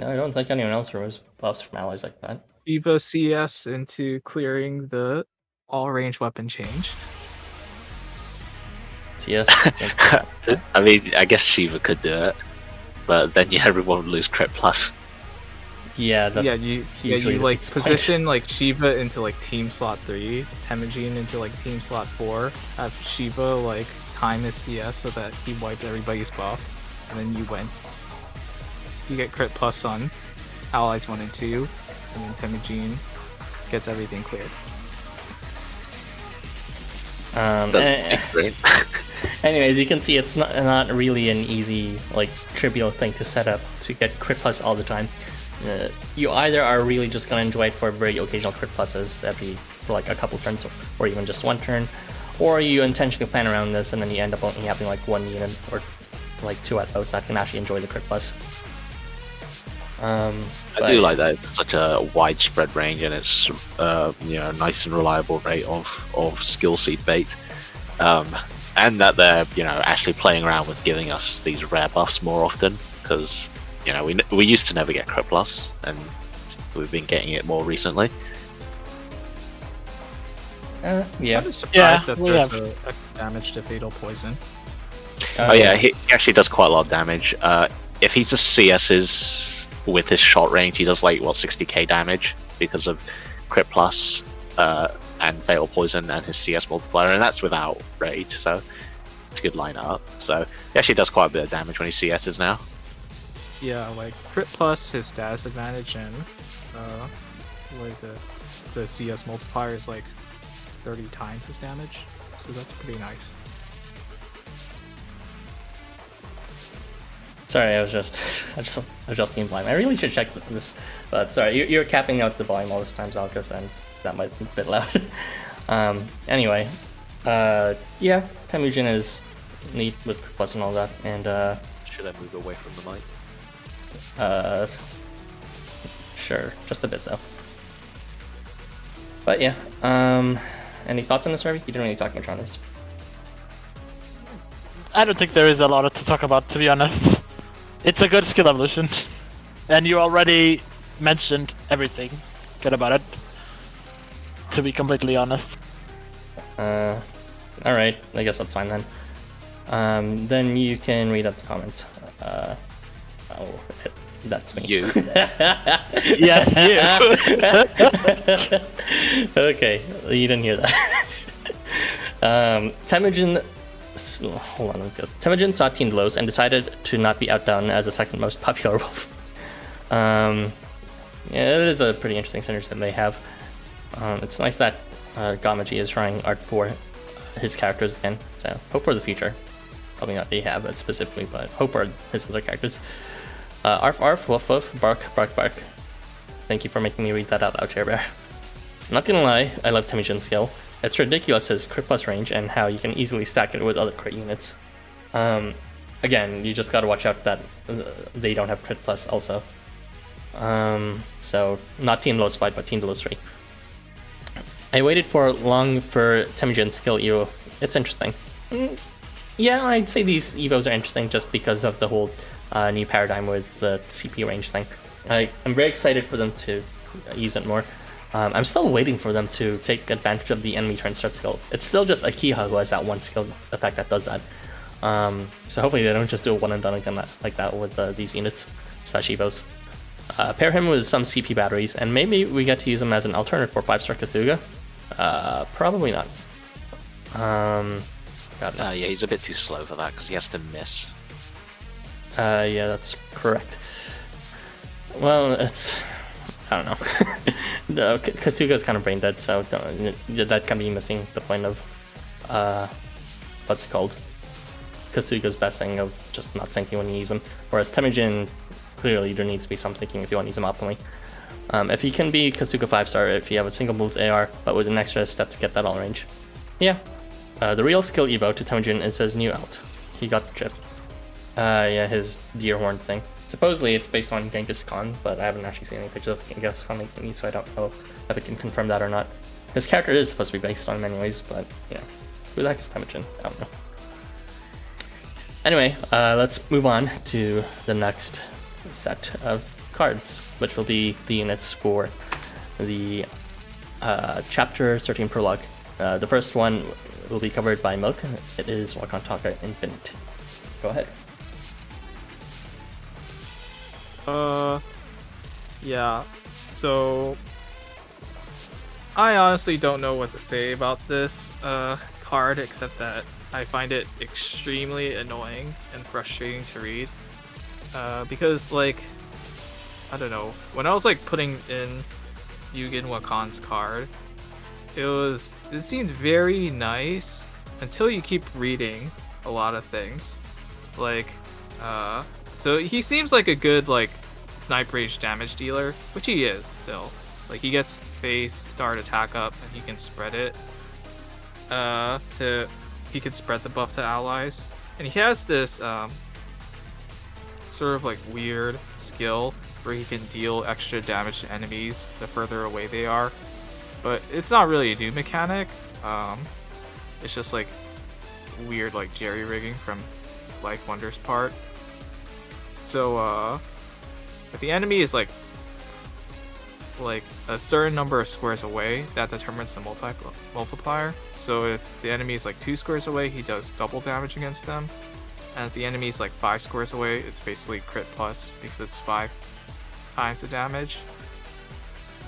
I don't think anyone else removes buffs from allies like that. Shiva CS into clearing the all-range weapon change. CS. I mean, I guess Shiva could do it, but then everyone would lose crit plus. Yeah, you like position like Shiva into like team slot 3, Temujin into like team slot 4, have Shiva like time his CS so that he wiped everybody's buff, and then you get crit plus on allies 1 and 2, and then Temujin gets everything cleared. Anyways, you can see it's not really an easy, like, trivial thing to set up to get crit plus all the time. You either are really just gonna enjoy it for very occasional crit pluses for like a couple turns, or even just one turn, or you intentionally plan around this and then you end up only having like one unit or like 2 at most that can actually enjoy the crit plus. I do like that it's such a widespread range, and it's nice and reliable rate of skill seed bait, and that they're actually playing around with giving us these rare buffs more often, because we used to never get crit plus, and we've been getting it more recently. Yeah. I'm surprised that there's a damage to fatal poison. He actually does quite a lot of damage. If he just CS's with his shot range, he does like 60k damage because of crit plus and fatal poison and his CS multiplier, and that's without rage, so it's a good line up. So he actually does quite a bit of damage when he CS's now. Yeah, like crit plus his status advantage, and what is it? The CS multiplier is like 30 times his damage, so that's pretty nice. Sorry, I was just being blind. I really should check this, but sorry, you're capping out the volume all this time, Zalgus, and that might be a bit loud. Anyway, yeah, Temujin is neat with plus and all that, and should I move away from the mic? Sure, just a bit though. But yeah, any thoughts on this, Erbie? You didn't really talk much on this. I don't think there is a lot to talk about, to be honest. It's a good skill evolution, and you already mentioned everything good about it, to be completely honest. Alright, I guess that's fine then. Then you can read out the comments. That's me. You. Yes, you. Okay, you didn't hear that. Temujin. Hold on, Temujin saw Tindalos and decided to not be outdone as the second most popular wolf. Yeah, it is a pretty interesting synergy that they have. It's nice that Gamaji is trying art for his characters again, so hope for the future. Probably not they have it specifically, but hope for his other characters. Arf arf, woof woof, bark bark bark. Thank you for making me read that out loud, Chair Bear. I'm not gonna lie, I love Temujin's skill. It's ridiculous his crit plus range and how you can easily stack it with other crit units. Again, you just gotta watch out that they don't have crit plus also. So not Team Low's fight, but Team Low's 3. I waited for long for Temujin's skill Evo. It's interesting. Yeah, I'd say these Evos are interesting just because of the whole new paradigm with the CP range thing. I'm very excited for them to use it more. I'm still waiting for them to take advantage of the enemy turn start skill. It's still just Akiha who has that one skill effect that does that. So hopefully they don't just do a one and done again like that with these units / Evos. Pair him with some CP batteries, and maybe we get to use him as an alternate for 5-star Kasuga. Probably not. Yeah, he's a bit too slow for that because he has to miss. Yeah, that's correct. Well, it's... I don't know. Kasuga is kind of brain dead, so that can be missing the point of what's it called? Kasuga's best thing of just not thinking when you use him. Whereas Temujin, clearly there needs to be some thinking if you want to use him optimally. If he can be Kasuga 5-star, if you have a single moves AR, but with an extra step to get that all range. Yeah. The real skill Evo to Temujin is his new alt. He got the chip. Yeah, his deer horn thing. Supposedly it's based on Genghis Khan, but I haven't actually seen any pictures of Genghis Khan lately, so I don't know if I can confirm that or not. His character is supposed to be based on him anyways, but yeah. Who the heck is Temujin? I don't know. Anyway, let's move on to the next set of cards, which will be the units for the Chapter 13 Prologue. The first one will be covered by Milk. It is Wakan Tanka Infinite. Go ahead. Yeah. So, I honestly don't know what to say about this card, except that I find it extremely annoying and frustrating to read. Because, like, I don't know, when I was, like, putting in Mugen Wakan's card, it seemed very nice until you keep reading a lot of things. Like, so he seems like a good, like, snipe range damage dealer, which he is still. Like, he gets face, start, attack up, and he can spread it. He can spread the buff to allies. And he has this, sort of, like, weird skill where he can deal extra damage to enemies the further away they are. But it's not really a new mechanic. It's just, like, weird, like, jerry-rigging from LifeWonders part. So, if the enemy is like a certain number of squares away, that determines the multiplier. So if the enemy is like 2 squares away, he does double damage against them. And if the enemy is like 5 squares away, it's basically crit plus because it's 5 times the damage.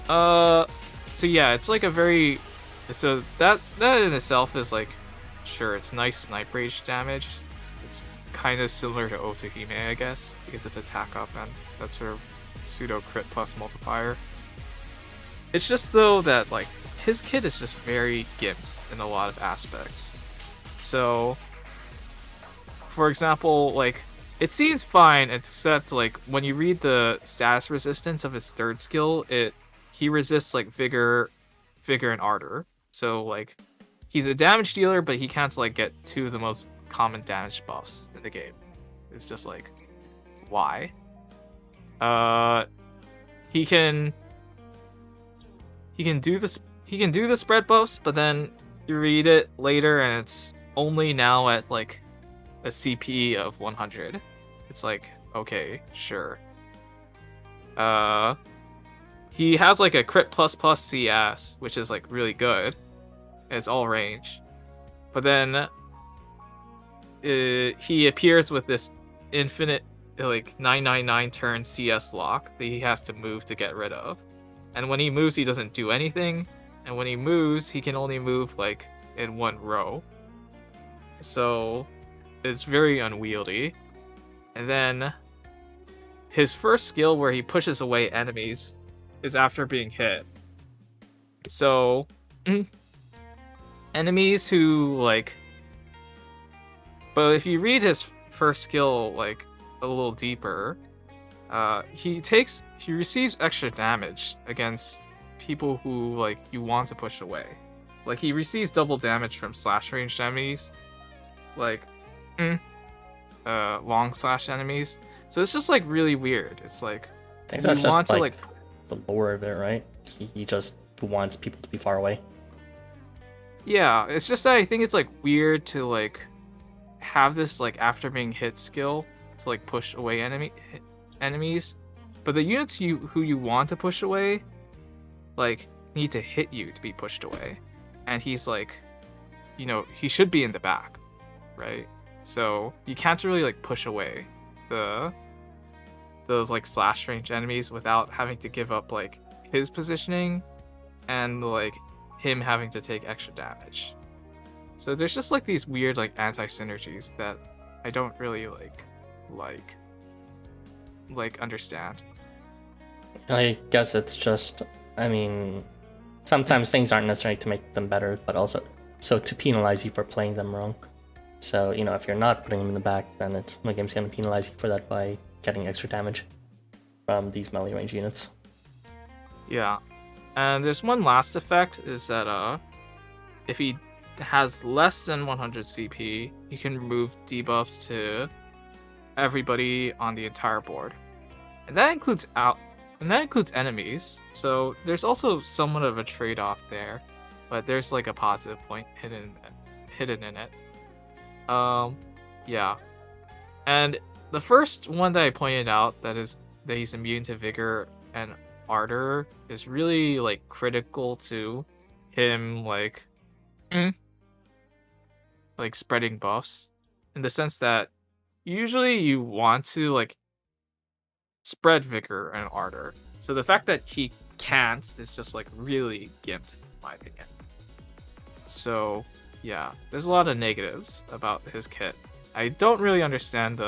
So yeah, it's like a very... So that in itself is like, sure, it's nice snipe rage damage. It's kind of similar to Otohime, I guess, because it's attack up and that's her pseudo crit plus multiplier. It's just though that like his kit is just very gimped in a lot of aspects. So, for example, like it seems fine except like when you read the status resistance of his third skill, he resists like vigor, and ardor. So like he's a damage dealer, but he can't like get 2 of the most common damage buffs in the game. It's just like, why? He can do the spread buffs, but then you read it later and it's only now at like a CP of 100. It's like, okay, sure. He has like a crit plus CS, which is like really good. And it's all range. But then he appears with this infinite like 999 turn CS lock that he has to move to get rid of. And when he moves, he doesn't do anything. And when he moves, he can only move like in 1 row. So it's very unwieldy. And then his first skill where he pushes away enemies is after being hit. So enemies who like... But if you read his first skill like a little deeper, he receives extra damage against people who like you want to push away. Like he receives double damage from slash ranged enemies. Like long slash enemies. So it's just like really weird. It's like I think you that's want just to like the lore of it, right? He just wants people to be far away. yeah, it's just that I think it's like weird to like have this like after being hit skill to like push away enemies, but the units who you want to push away like need to hit you to be pushed away, and he's like, you know, he should be in the back, right? So you can't really like push away those like slash range enemies without having to give up like his positioning and like him having to take extra damage. So there's just like these weird like anti-synergies that I don't really like understand. I guess it's just, I mean, sometimes things aren't necessarily to make them better, but also so to penalize you for playing them wrong. So, you know, if you're not putting them in the back, then the game's going to penalize you for that by getting extra damage from these melee range units. Yeah. And there's one last effect is that if he has less than 100 CP, you can remove debuffs to everybody on the entire board. And that includes enemies. So there's also somewhat of a trade-off there, but there's like a positive point hidden in it. Yeah. And the first one that I pointed out that he's immune to vigor and ardor is really like critical to him like spreading buffs, in the sense that usually you want to like spread vigor and ardor. So the fact that he can't is just like really gimped, in my opinion. So yeah, there's a lot of negatives about his kit. I don't really understand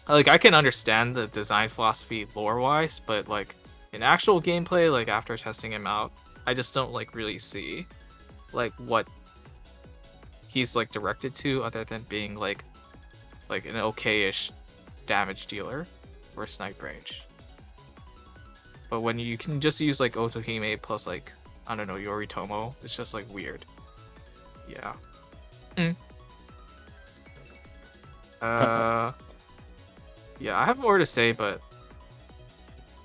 I can understand the design philosophy lore-wise, but like in actual gameplay, like after testing him out, I just don't like really see like what he's like directed to, other than being like an okay-ish damage dealer for snipe range. But when you can just use like Otohime plus like, I don't know, Yoritomo, it's just like weird. Yeah. Yeah, I have more to say, but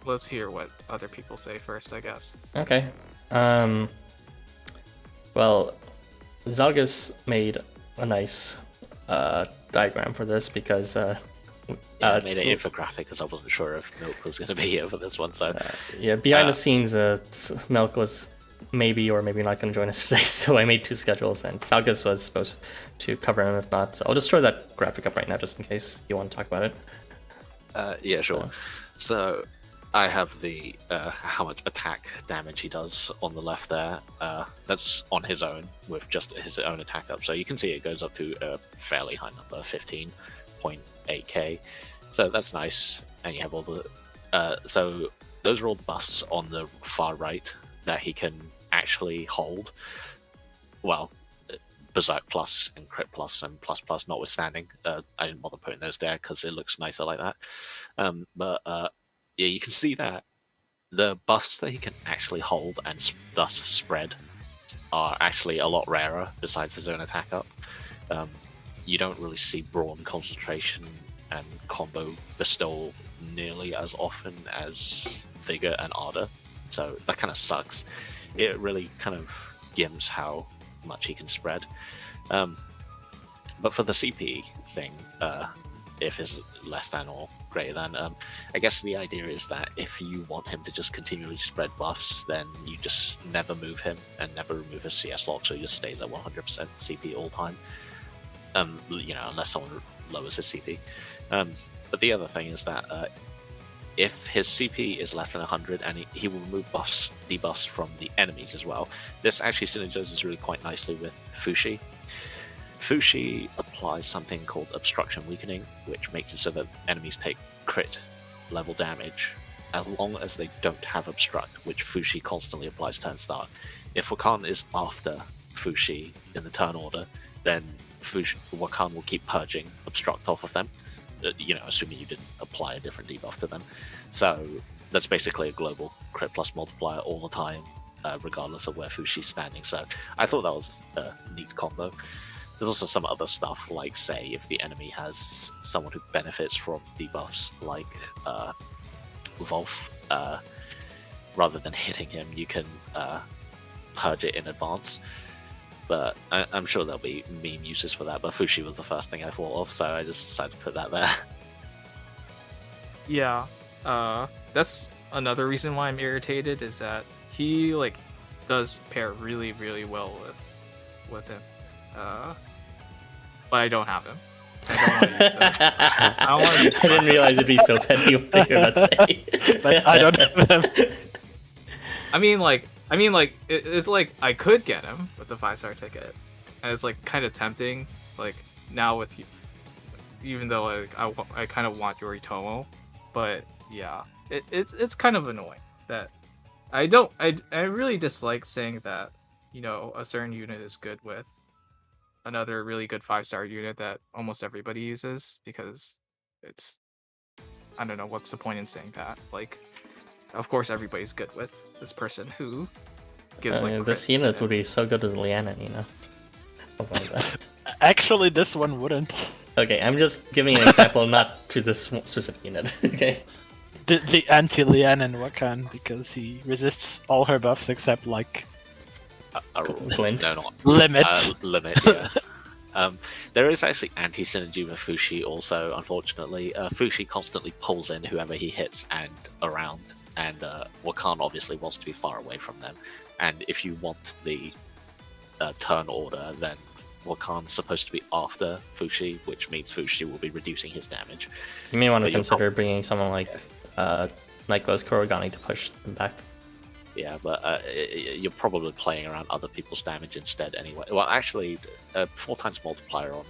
let's hear what other people say first, I guess. Okay. Well, Zalgus made a nice diagram for this because I made an infographic because I wasn't sure if Milk was going to be here for this one. So yeah, behind the scenes, Milk was maybe or maybe not going to join us today, so I made two schedules, and Zalgus was supposed to cover him if not. So I'll just throw that graphic up right now just in case you want to talk about it. Yeah, sure. So I have the how much attack damage he does on the left there. That's on his own, with just his own attack up. So you can see it goes up to a fairly high number, 15.8k. So that's nice. And you have all the... so those are all the buffs on the far right that he can actually hold. Well, Berserk Plus and Crit Plus and Plus Plus notwithstanding. I didn't bother putting those there because it looks nicer like that. But yeah, you can see that the buffs that he can actually hold and thus spread are actually a lot rarer besides his own attack up. You don't really see Brawn, Concentration, and Combo Bestowal nearly as often as Vigor and Ardor. So that kind of sucks. It really kind of gims how much he can spread. But for the CP thing, if it's less than or greater than, I guess the idea is that if you want him to just continually spread buffs, then you just never move him and never remove his CS lock, so he just stays at 100% CP all time. You know, unless someone lowers his CP. But the other thing is that if his CP is less than 100, and he will remove debuffs from the enemies as well. This actually synergizes really quite nicely with Fushi. Fushi applies something called Obstruction Weakening, which makes it so that enemies take crit level damage as long as they don't have Obstruct, which Fushi constantly applies turn start. If Wakan is after Fushi in the turn order, then Wakan will keep purging Obstruct off of them. You know, assuming you didn't apply a different debuff to them. So that's basically a global crit plus multiplier all the time, regardless of where Fushi's standing. So I thought that was a neat combo. there's also some other stuff, like say if the enemy has someone who benefits from debuffs, like Wolf, rather than hitting him, you can purge it in advance. But I'm sure there'll be meme uses for that. But Fushi was the first thing I thought of, so I just decided to put that there. Yeah, that's another reason why I'm irritated, is that he like does pair really, really well with him. But I don't have him. I don't want to use them. I didn't realize it'd be so petty what you're about to say. But I don't have them. I mean, it's like I could get him with the 5-star ticket, and it's like kind of tempting. Like now with you, even though like, I kind of want Yoritomo, but yeah, it's kind of annoying that I really dislike saying that, you know, a certain unit is good with another really good 5-star unit that almost everybody uses, because it's, I don't know, what's the point in saying that? Like, of course everybody's good with this person who gives like this unit would be so good as Lianen, you know. Something like that. Actually, this one wouldn't. Okay, I'm just giving an example, not to this specific unit. Okay. The anti-Lianen Wakan, because he resists all her buffs except like Glint. No, not limit. Limit. Yeah. There is actually anti-Sinajima Fushi also, unfortunately. Fushi constantly pulls in whoever he hits and around, and Wakan obviously wants to be far away from them. And if you want the turn order, then Wakan's supposed to be after Fushi, which means Fushi will be reducing his damage. You may want to consider bringing someone like those Kurogane to push them back. Yeah, but you're probably playing around other people's damage instead anyway. Well, actually, 4 times multiplier on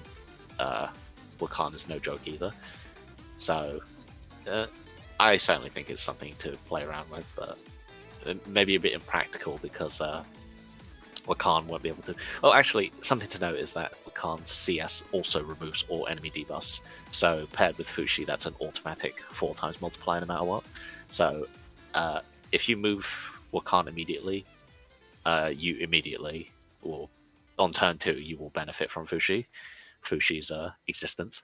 Wakan is no joke either. So, I certainly think it's something to play around with, but maybe a bit impractical because Wakan won't be able to. Oh, actually, something to note is that Wakan's CS also removes all enemy debuffs. So, paired with Fushi, that's an automatic 4 times multiplier no matter what. So, if you move Wakan immediately, you immediately will, on turn 2, you will benefit from Fushi's existence.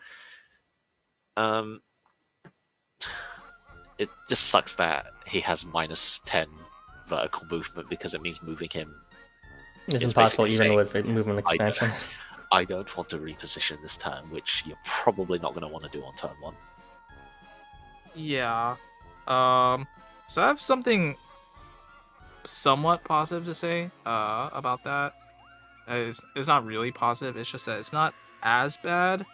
It just sucks that he has minus 10 vertical movement, because it means moving him It's is impossible basically even saying, with the movement expansion. I don't want to reposition this turn, which you're probably not going to want to do on turn 1. Yeah. So I have something somewhat positive to say about that. It's not really positive, it's just that it's not as bad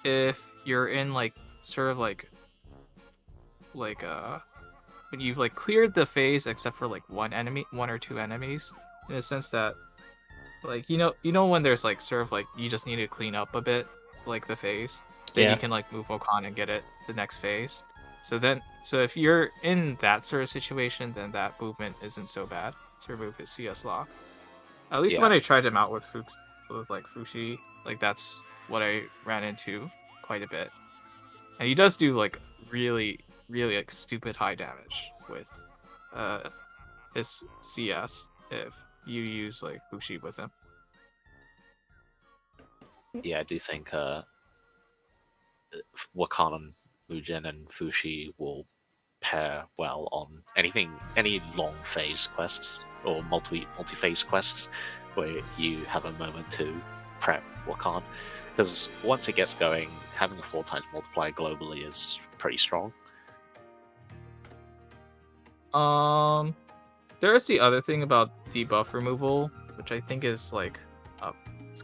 if you're in like sort of like when you've like cleared the phase except for like one or two enemies, in the sense that like you know when there's like sort of like you just need to clean up a bit like the phase, then you can like move Wakan and get it the next phase. So if you're in that sort of situation, then that movement isn't so bad to remove his CS lock. At least when I tried him out with like Fushi, like that's what I ran into quite a bit. And he does do like really, really like stupid high damage with his CS if you use like Fushi with him. Yeah, I do think Wakan, Mugen, and Fushi will pair well on any long phase quests or multi-phase quests where you have a moment to prep Wakan, because once it gets going, having a 4 times multiplier globally is pretty strong. There's the other thing about debuff removal, which I think is like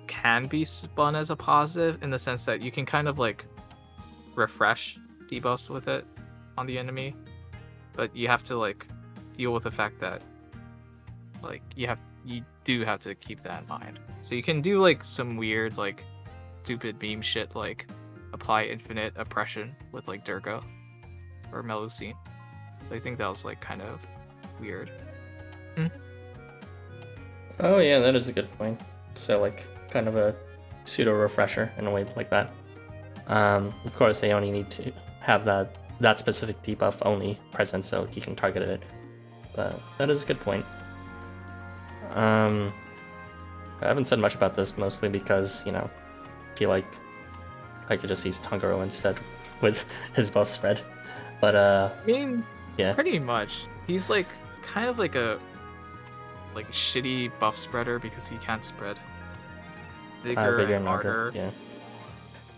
can be spun as a positive, in the sense that you can kind of like refresh debuffs with it on the enemy, but you have to like deal with the fact that like you do have to keep that in mind. So you can do like some weird like stupid beam shit, like apply infinite oppression with like Durga or Melusine. I think that was like kind of weird. Oh yeah, that is a good point. So like kind of a pseudo refresher in a way like that. Of course, they only need to have that specific debuff only present, so you can target it. But that is a good point. I haven't said much about this, mostly because, I feel like I could just use Tangaroa instead with his buff spread. But, I mean, yeah. pretty much. He's like kind of like a shitty buff spreader because he can't spread. Bigger and harder. Yeah.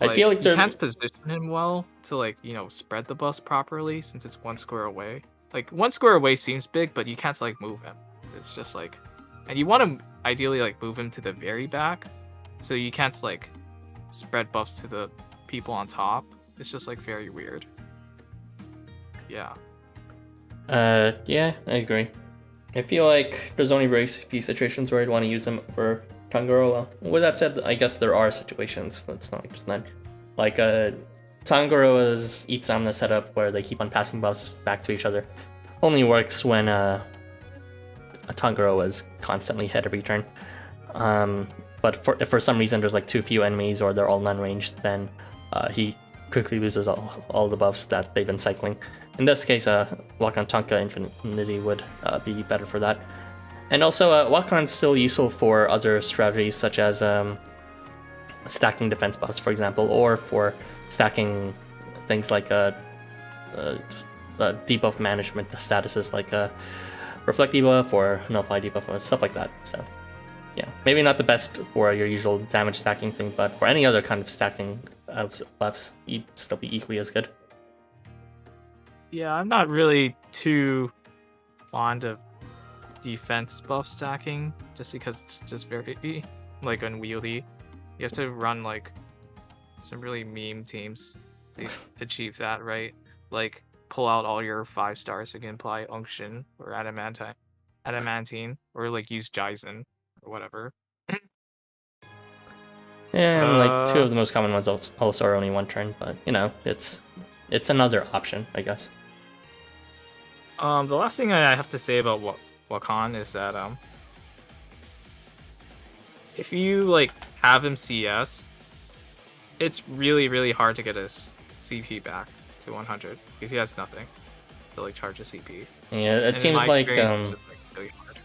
Like, I feel like you can't position him well to spread the buffs properly since it's 1 square away. Like 1 square away seems big, but you can't move him. It's just and you want to ideally move him to the very back, so you can't spread buffs to the people on top. It's just very weird. Yeah. Yeah, I agree. I feel like there's only very few situations where I'd want to use him for Tangaroa. With that said, I guess there are situations. It's not like there's none. Like Tangaroa's HOUSAMO setup where they keep on passing buffs back to each other only works when a Tangaroa is constantly hit every turn. But if for some reason there's too few enemies or they're all non-ranged, then he quickly loses all the buffs that they've been cycling. In this case, Wakan Tanka Infinity would be better for that. And also, Wakan's still useful for other strategies, such as stacking defense buffs, for example, or for stacking things like debuff management statuses, like Reflect debuff or Nullify debuff, or stuff like that. So, yeah, maybe not the best for your usual damage stacking thing, but for any other kind of stacking of buffs, you'd still be equally as good. Yeah, I'm not really too fond of defense buff stacking, just because it's just very unwieldy. You have to run some really meme teams to achieve that, right? Pull out all your 5 stars, you can apply Unction or Adamantine, or use Jaizen or whatever. Yeah, and 2 of the most common ones also are only 1 turn, but it's another option, I guess. The last thing I have to say about Wakan is that if you have him CS, it's really, really hard to get his CP back to 100 because he has nothing to charge a CP. Yeah, it seems like it's really hard.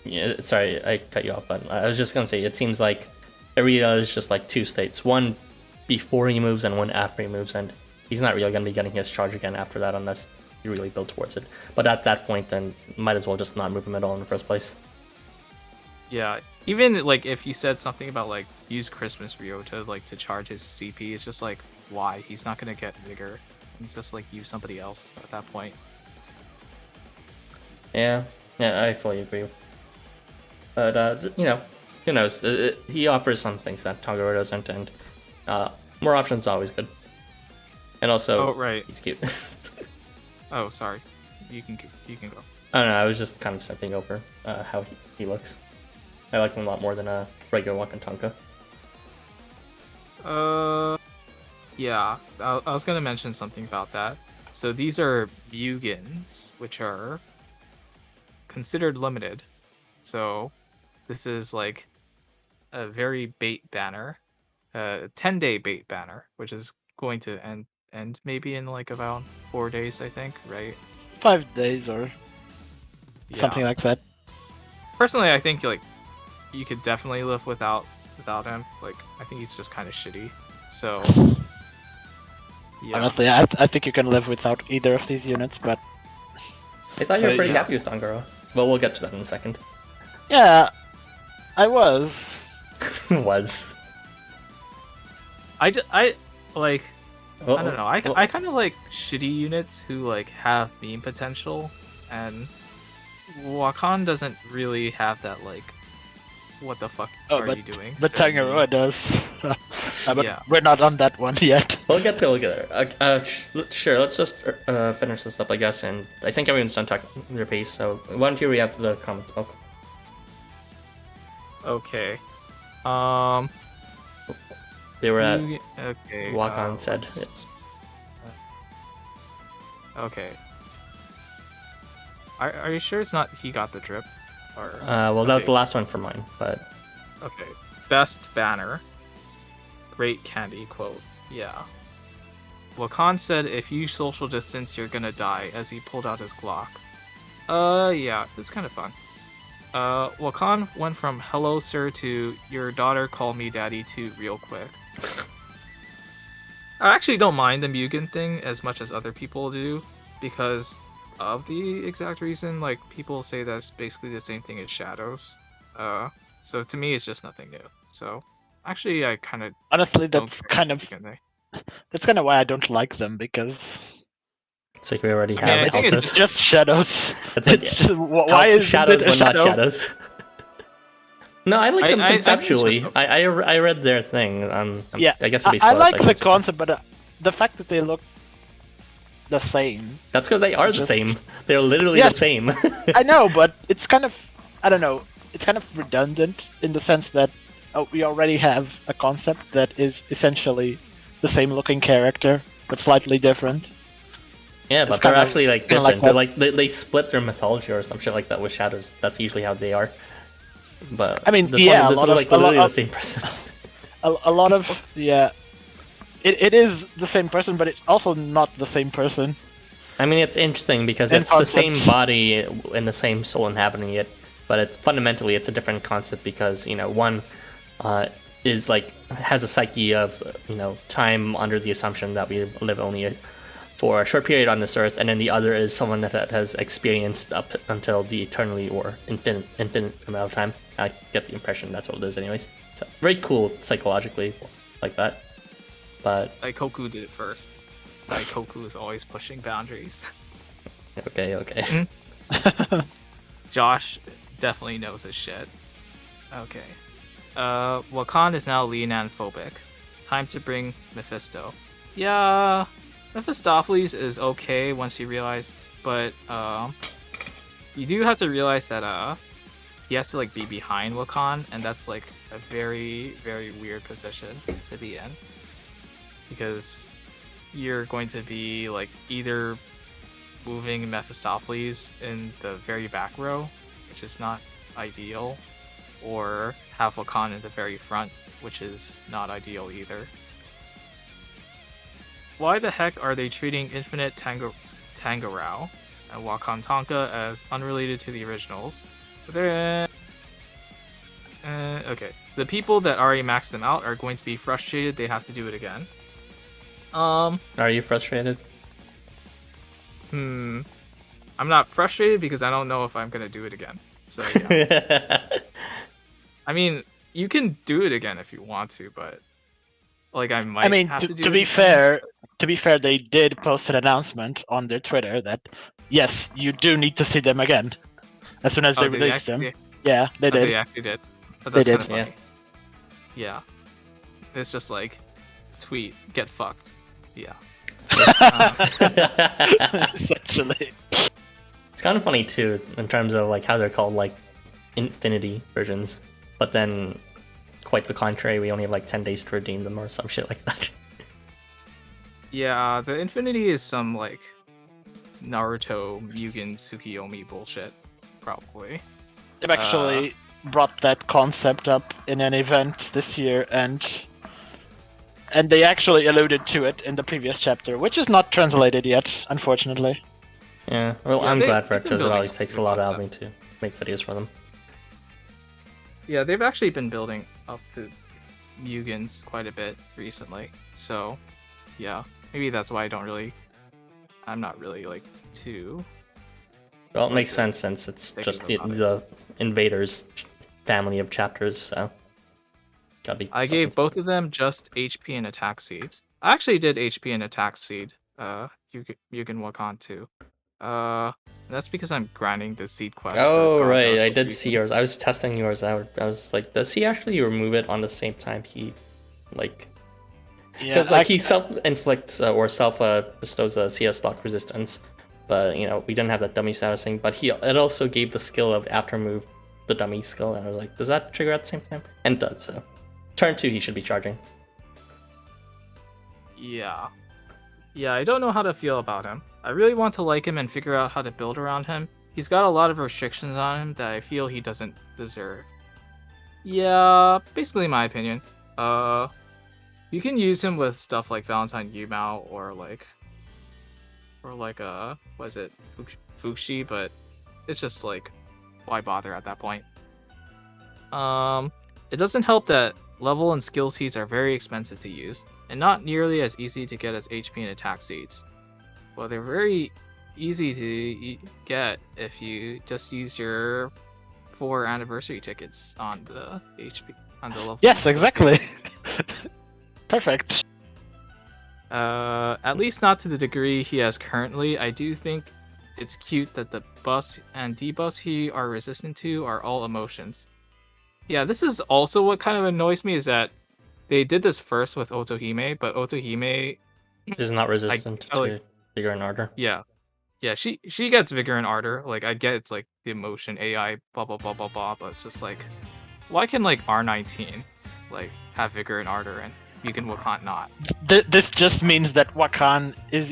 Yeah, sorry, I cut you off, but I was just gonna say it seems like Erbie is just 2 states, one before he moves and one after he moves, and he's not really gonna be getting his charge again after that unless you really build towards it. But at that point, then might as well just not move him at all in the first place. Yeah, even if you said something about use Christmas Rio to charge his CP, it's just why? He's not gonna get bigger. He's just use somebody else at that point. Yeah, I fully agree. But who knows? He offers some things that Tangaroa doesn't, and more options is always good. And also, right, he's cute. Oh, sorry. You can go. I don't know. I was just kind of stepping over how he looks. I like him a lot more than a regular Wakan Tanka. Yeah. I was gonna mention something about that. So these are Mugens, which are considered limited. So this is a very bait banner, 10-day bait banner, which is going to end maybe in about 4 days, I think, right? 5 days or something like that. Personally, I think you could definitely live without him. I think he's just kind of shitty. So yeah. Honestly, I think you can live without either of these units, but I thought you were pretty happy with Tangaroa. Well, we'll get to that in a second. Yeah, I was. Was. I don't know. I kind of like shitty units who have meme potential, and Wakan doesn't really have that what the fuck are you doing? But Tangaroa does. But yeah. We're not on that one yet. We'll get there. Sure, let's just finish this up, I guess, and I think everyone's done talking their piece, so why don't you read out the comments, Milk? Okay. They were at okay. Wakan said. Okay. Are you sure it's not he got the drip? Or Well, that was the last one for mine, but okay. Best banner. Great candy quote. Yeah. Wakan said, "If you social distance, you're gonna die," as he pulled out his Glock. Yeah, it's kind of fun. Wakan went from "Hello, sir" to "Your daughter called me daddy" to real quick. I actually don't mind the Mugen thing as much as other people do, because of the exact reason. Like, people say that's basically the same thing as shadows. So to me, it's just nothing new. So actually, I kind of Honestly, that's kind of why I don't like them, because It's like we already I have mean, I think it's Alphas. just shadows. It's like Why is shadows it a but not shadow? shadows? No, I like them I think it's conceptually. just- I read their thing. Yeah, I guess it'll be I spoiled, like the guess. concept, but the fact that they look the same. That's because they are it's the just- same. They're literally Yes. the same. I know, but it's kind of, I don't know, it's kind of redundant in the sense that we already have a concept that is essentially the same looking character, but slightly different. Yeah, It's but they're kinda- actually like kinda like different. that. they split their mythology or some shit like that with shadows. That's usually how they are. But I mean, this yeah, one, a this lot is of- like a lot literally the of- same person. A lot of, yeah. It is the same person, but it's also not the same person. I mean, it's interesting because In it's the same concept. body and the same soul inhabiting it, but it's fundamentally it's a different concept because one is like has a psyche of time under the assumption that we live only for a short period on this earth, and then the other is someone that has experienced up until the eternally or infinite amount of time. I get the impression that's what it is, anyways. So very cool psychologically, like that. But Daikoku did it first. Daikoku is always pushing boundaries. okay. Josh definitely knows his shit. Okay. Wakan is now Leonan-phobic. Time to bring Mephisto. Yeah, Mephistopheles is okay once you realize, but you do have to realize that he has to like be behind Wakan, and that's like a very, very weird position to be in. Because you're going to be like either moving Mephistopheles in the very back row, which is not ideal, or have Wakan in the very front, which is not ideal either. Why the heck are they treating Infinite Tangaroa and Wakan Tanka as unrelated to the originals? Okay. The people that already maxed them out are going to be frustrated they have to do it again. Are you frustrated? I'm not frustrated because I don't know if I'm gonna do it again. So yeah. I mean, you can do it again if you want to, but like I might. I mean, have to, do to it be again. fair, they did post an announcement on their Twitter that yes, you do need to see them again as soon as Oh, they did released them. actually- Yeah, they Oh, did. They actually did. But They that's did. kinda funny. Yeah. It's just like, tweet, get fucked. Yeah. Essentially. It's kind of funny too, in terms of like how they're called like infinity versions, but then quite the contrary, we only have like 10 days to redeem them or some shit like that. Yeah, the Infinity is some like Naruto Mugen Tsukiyomi bullshit, probably. They've actually brought that concept up in an event this year, and they actually alluded to it in the previous chapter, which is not translated yet, unfortunately. Yeah, well, Yeah, I'm they- glad for it they've been because it building always up takes to a lot it. out of me to make videos for them. Yeah, they've actually been building up to Mugens quite a bit recently. So, yeah, maybe that's why I'm not really like too. Well, it makes to sense since it's think just about it. the Invaders family of chapters, so gotta be. I gave both of them just HP and attack seeds. I actually did HP and attack seed. Mugen Wakan too. That's because I'm grinding the seed quest. for Oh God right, knows I what did reason. see yours. I was testing yours out. I was like, does he actually remove it on the same time he, like, Yeah, because like he self-inflicts or self-bestows a CS lock resistance, but we didn't have that dummy status thing. But it also gave the skill of after move, the dummy skill, and I was like, does that trigger at the same time? And it does. So, turn 2 he should be charging. Yeah. Yeah, I don't know how to feel about him. I really want to like him and figure out how to build around him. He's got a lot of restrictions on him that I feel he doesn't deserve. Yeah, basically my opinion. You can use him with stuff like Valentine Yumao or like what is it, Fuxi, but it's just like why bother at that point? It doesn't help that level and skill seeds are very expensive to use, and not nearly as easy to get as HP and attack seeds. Well, they're very easy to get if you just use your 4 anniversary tickets on the HP on the level. Yes, exactly. Perfect. At least not to the degree he has currently. I do think it's cute that the buffs and debuffs he are resistant to are all emotions. Yeah, this is also what kind of annoys me is that they did this first with Otohime, but Otohime Is not resistant to Vigor and Ardor. Yeah, she gets Vigor and Ardor. Like, I get it's like the emotion AI blah blah blah blah blah, but it's just like, why can like R19 like have Vigor and Ardor and Mugen Wakan not? This just means that Wakan is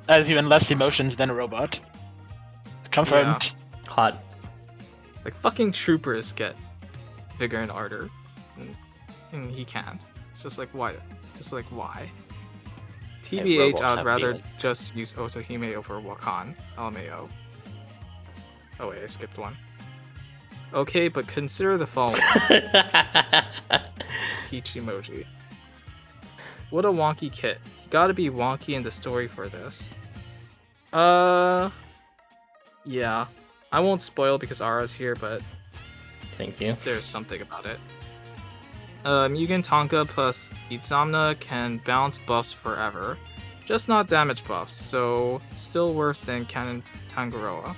has even less emotions than a robot. Confirmed. Hot. Like, fucking troopers get Vigor and Ardor, and he can't. It's just like, why? Just like, why? TBH, robots I'd have rather feelings. just use Otohime over Wakan. LMAO. Oh wait, I skipped one. Okay, but consider the following. Peach emoji. What a wonky kit. You gotta be wonky in the story for this. Yeah. I won't spoil because Ara's here, but Thank you. there's something about it. Mugen Tanka plus Itzamna can bounce buffs forever, just not damage buffs, so still worse than Canon Tangaroa.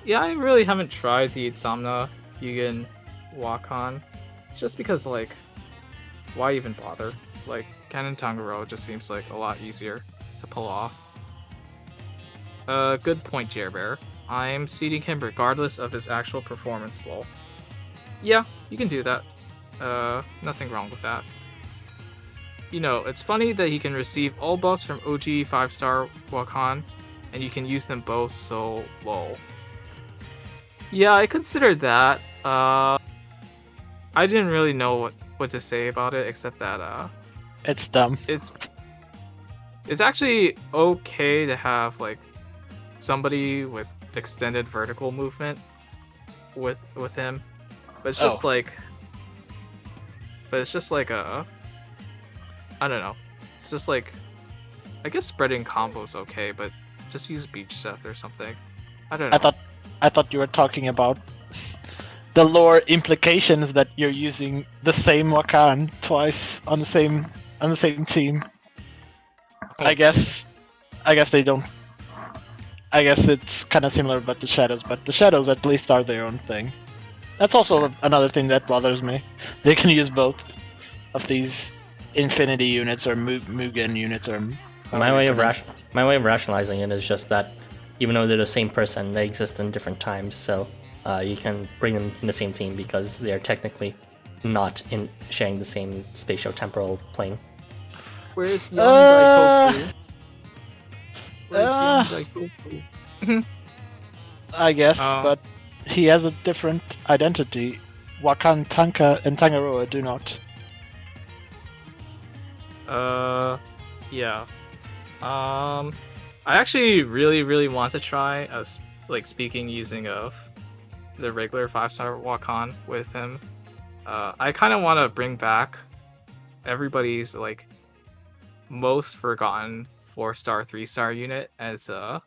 Yeah, I really haven't tried the Itzamna Mugen Wakan, just because, like, why even bother? Like, Canon Tangaroa just seems like a lot easier to pull off. Good point, Jerbear. I'm seeding him regardless of his actual performance lol. Yeah, you can do that. Nothing wrong with that. You know, it's funny that he can receive all buffs from OG 5-star Wakan, and you can use them both, so lol. Yeah, I considered that. I didn't really know what to say about it, except that, It's dumb. it's actually okay to have, like, somebody with extended vertical movement with him, but it's just like, I don't know. It's just like, I guess spreading combos okay, but just use Beach Seth or something. I don't know. I thought you were talking about the lore implications that you're using the same Wakan twice on the same team. I guess they don't. I guess it's kind of similar about the shadows, but the shadows at least are their own thing. That's also another thing that bothers me. They can use both of these Infinity units or Mugen units or. My way of rationalizing it is just that even though they're the same person, they exist in different times. So you can bring them in the same team because they are technically not in sharing the same spatio-temporal plane. Where's Young Daikoku? Where's Young Daikoku? I guess, but he has a different identity. Wakan, Tanka, and Tangaroa do not. Yeah. I actually really want to try speaking using of the regular 5-star Wakan with him. I kind of want to bring back everybody's like most forgotten 4-star 3-star unit as a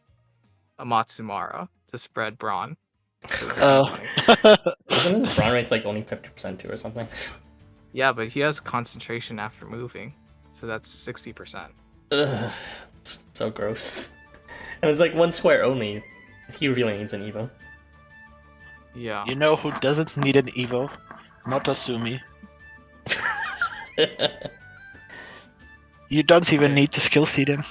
Matsumara to spread brawn. Isn't his brawn rate's like only 50% too or something? Yeah, but he has concentration after moving, so that's 60%. Ugh, it's so gross. And it's like one square only. He really needs an Evo. Yeah. You know who doesn't need an Evo? Motosumi. You don't even need to skill seed him.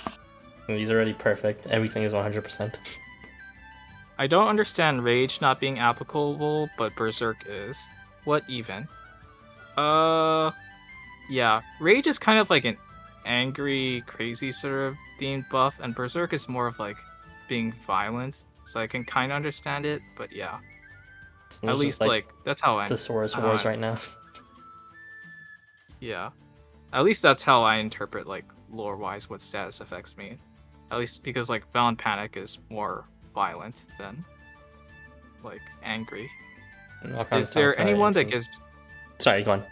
He's already perfect. Everything is 100%. I don't understand Rage not being applicable, but Berserk is. What even? Yeah. Rage is kind of like an angry, crazy sort of themed buff, and Berserk is more of like being violent, so I can kind of understand it, but yeah. At least, like, that's how I... The Saurus Wars right now. Yeah. At least that's how I interpret, like, lore-wise what status affects me. At least because, like, Valen Panic is more violent than like angry. Wakan, Is there Tanka, anyone that and- gives? Sorry, go on.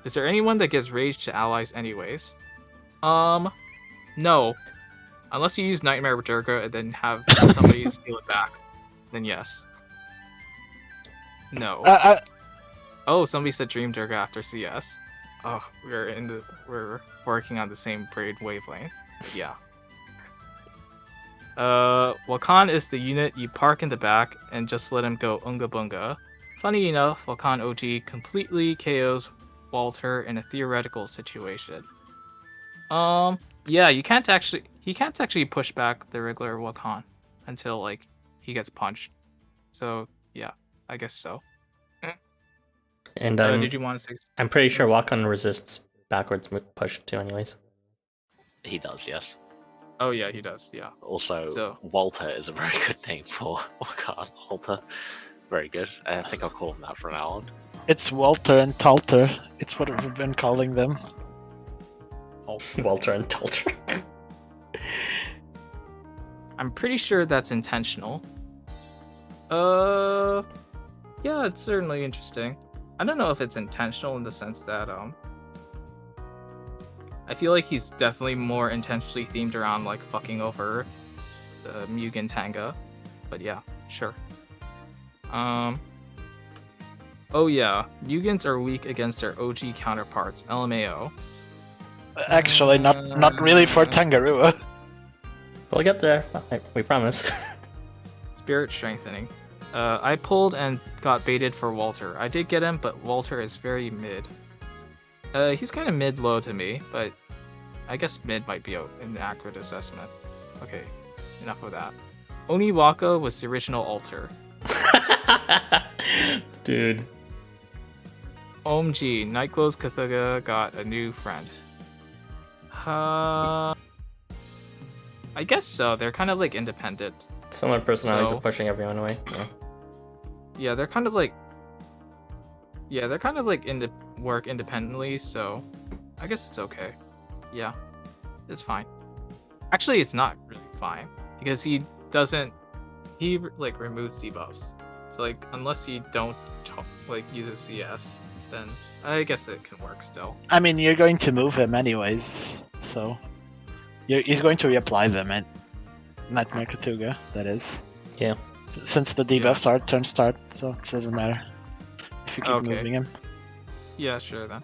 Is there anyone that gives rage to allies anyways? No. Unless you use Nightmare Durga and then have somebody steal it back, then yes. No. Oh, somebody said Dream Durga after CS. Oh, we're working on the same braid wavelength. But yeah. Wakan is the unit you park in the back and just let him go unga bunga. Funny enough, Wakan OG completely KOs Walter in a theoretical situation. Yeah, he can't actually push back the regular Wakan until like he gets punched. So yeah, I guess so. And Did you want to say? I'm pretty sure Wakan resists backwards push too, anyways. He does, yes. Oh yeah, he does. Yeah. Also, So- Walter is a very good name for Wakan. Walter, very good. I think I'll call him that from now on. It's Walter and Talter. It's what we've been calling them. Walter and Talter. I'm pretty sure that's intentional. Yeah, it's certainly interesting. I don't know if it's intentional in the sense that I feel like he's definitely more intentionally themed around like fucking over the Mugen Tanga. But yeah, sure. Oh yeah, Mugens are weak against their OG counterparts, LMAO. Actually, not really for Tangaroa. We'll get there. We promise. Spirit strengthening. I pulled and got baited for Walter. I did get him, but Walter is very mid. He's kind of mid-low to me, but I guess mid might be an accurate assessment. Okay, enough of that. Oniwaka was the original altar. Dude. OMG, Nightglow's Kathuga got a new friend. I guess so. They're kind of like independent. Similar personalities So- of pushing everyone away. Yeah. Yeah, they're kind of like work independently, so I guess it's okay. Yeah, it's fine. Actually, it's not really fine because he like removes debuffs. So like unless you don't like use a CS, then I guess it can work still. I mean, you're going to move him anyways, so he's going to reapply them at Nightmare Katuga, that is. Yeah. Since the debuffs are turn start, so it doesn't matter if you keep Okay. moving him. Yeah, sure then.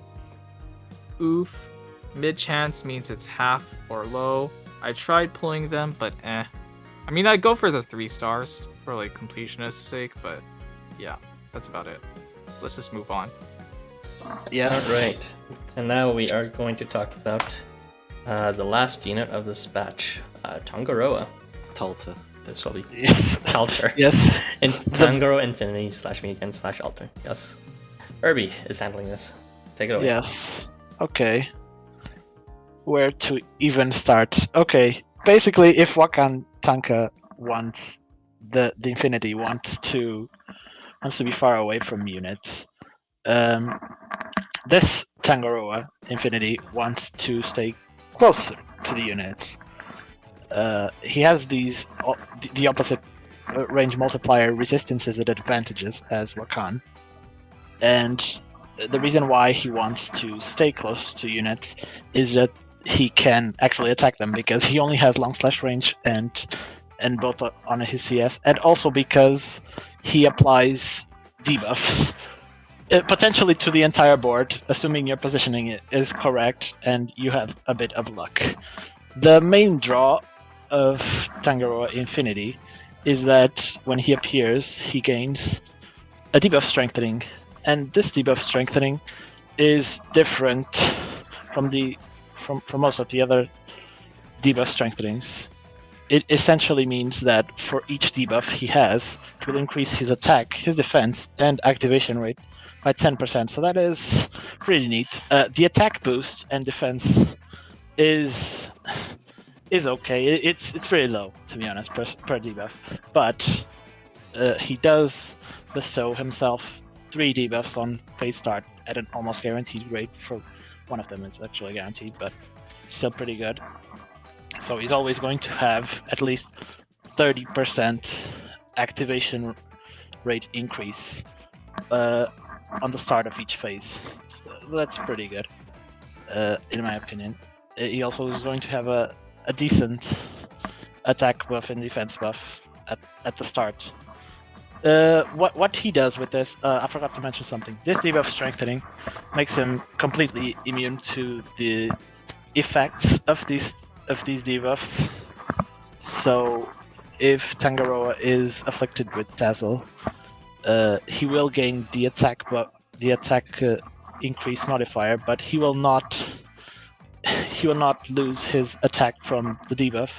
Oof. Mid chance means it's half or low. I tried pulling them, but eh. I mean, I'd go for the 3 stars for like completionist's sake, but yeah, that's about it. Let's just move on. Yes. Alright. And now we are going to talk about the last unit of this batch, Tangaroa. Talter. This will be Yes. Alter. Yes. In Tangaroa Infinity /Mugen /Alter. Yes. Erbie is handling this. Take it away. Yes. Okay. Where to even start? Okay. Basically, if Wakan Tanka wants the Infinity wants to be far away from units, this Tangaroa Infinity wants to stay closer to the units. He has the opposite range multiplier resistances and advantages as Wakan, and the reason why he wants to stay close to units is that he can actually attack them because he only has long slash range and both on his CS, and also because he applies debuffs potentially to the entire board, assuming your positioning is correct and you have a bit of luck. The main draw of Tangaroa Infinity is that when he appears, he gains a debuff strengthening, and this debuff strengthening is different from most of the other debuff strengthenings. It essentially means that for each debuff he has, he will increase his attack, his defense, and activation rate by 10%. So that is pretty neat. The attack boost and defense is okay. It's pretty low, to be honest, per debuff. But he does bestow himself 3 debuffs on phase start at an almost guaranteed rate. For one of them, it's actually guaranteed, but still pretty good. So he's always going to have at least 30% activation rate increase on the start of each phase. So that's pretty good, in my opinion. He also is going to have a decent attack buff and defense buff at the start. What he does with this, I forgot to mention something. This debuff strengthening makes him completely immune to the effects of these debuffs. So if Tangaroa is afflicted with Dazzle, he will gain the attack increase modifier, but he will not lose his attack from the debuff.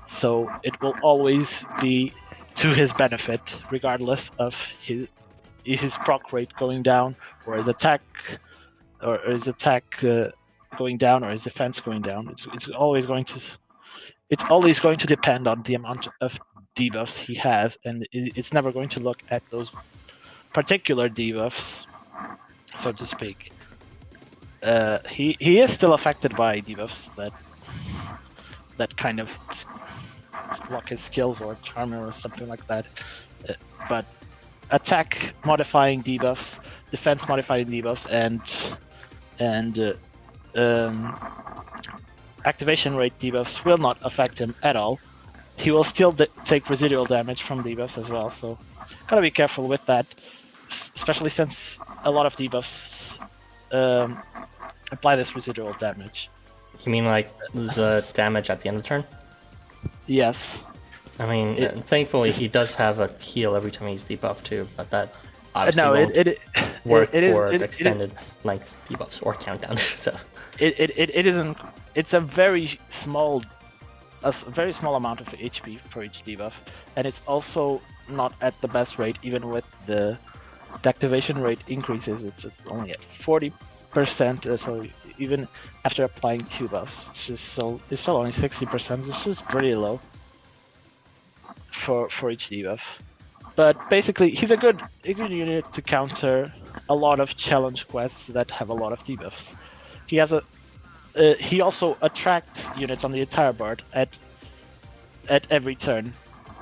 So it will always be to his benefit, regardless of his proc rate going down, or his attack going down, or his defense going down. It's always going to depend on the amount of debuffs he has, and it's never going to look at those particular debuffs, so to speak. He is still affected by debuffs that kind of block his skills or armor or something like that. But attack modifying debuffs, defense modifying debuffs, and activation rate debuffs will not affect him at all. He will still take residual damage from debuffs as well, so gotta be careful with that, especially since a lot of debuffs apply this residual damage. You mean like the damage at the end of the turn? Yes. I mean, thankfully he does have a heal every time he's debuffed too, but that obviously won't work for extended length debuffs or countdown. So it isn't. It's a very small amount of HP for each debuff, and it's also not at the best rate. Even with the activation rate increases, it's only at 40%. So even after applying 2 buffs, it's still only 60%, which is pretty low for each debuff. But basically, he's a good unit to counter a lot of challenge quests that have a lot of debuffs. He also attracts units on the entire board at every turn.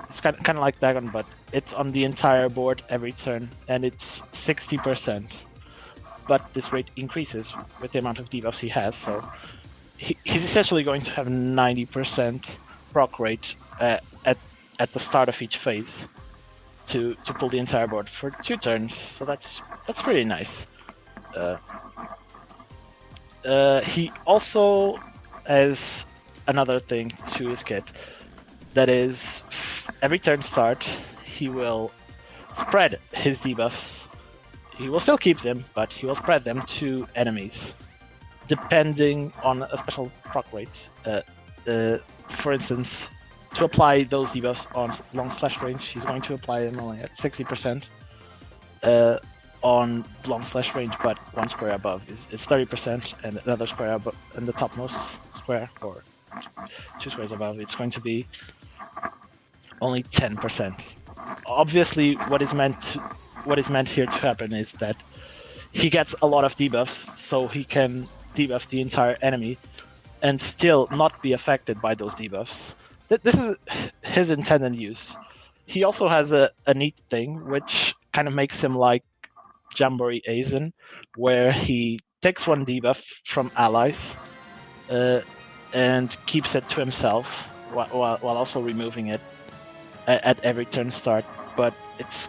It's kind of like Dagon, but it's on the entire board every turn, and it's 60%. But this rate increases with the amount of debuffs he has, so he's essentially going to have 90% proc rate at the start of each phase to pull the entire board for 2 turns. So that's pretty nice. He also has another thing to his kit, that is, every turn start he will spread his debuffs. He will still keep them, but he will spread them to enemies, depending on a special proc rate. For instance, to apply those debuffs on long slash range, he's going to apply them only at 60%. On long slash range, but 1 square above is 30%, and another square above, and the topmost square, or 2 squares above, it's going to be only 10%. Obviously, what is meant here to happen is that he gets a lot of debuffs, so he can debuff the entire enemy and still not be affected by those debuffs. This is his intended use. He also has a neat thing, which kind of makes him like Jamboree Aizen, where he takes 1 debuff from allies and keeps it to himself while also removing it at every turn start. But it's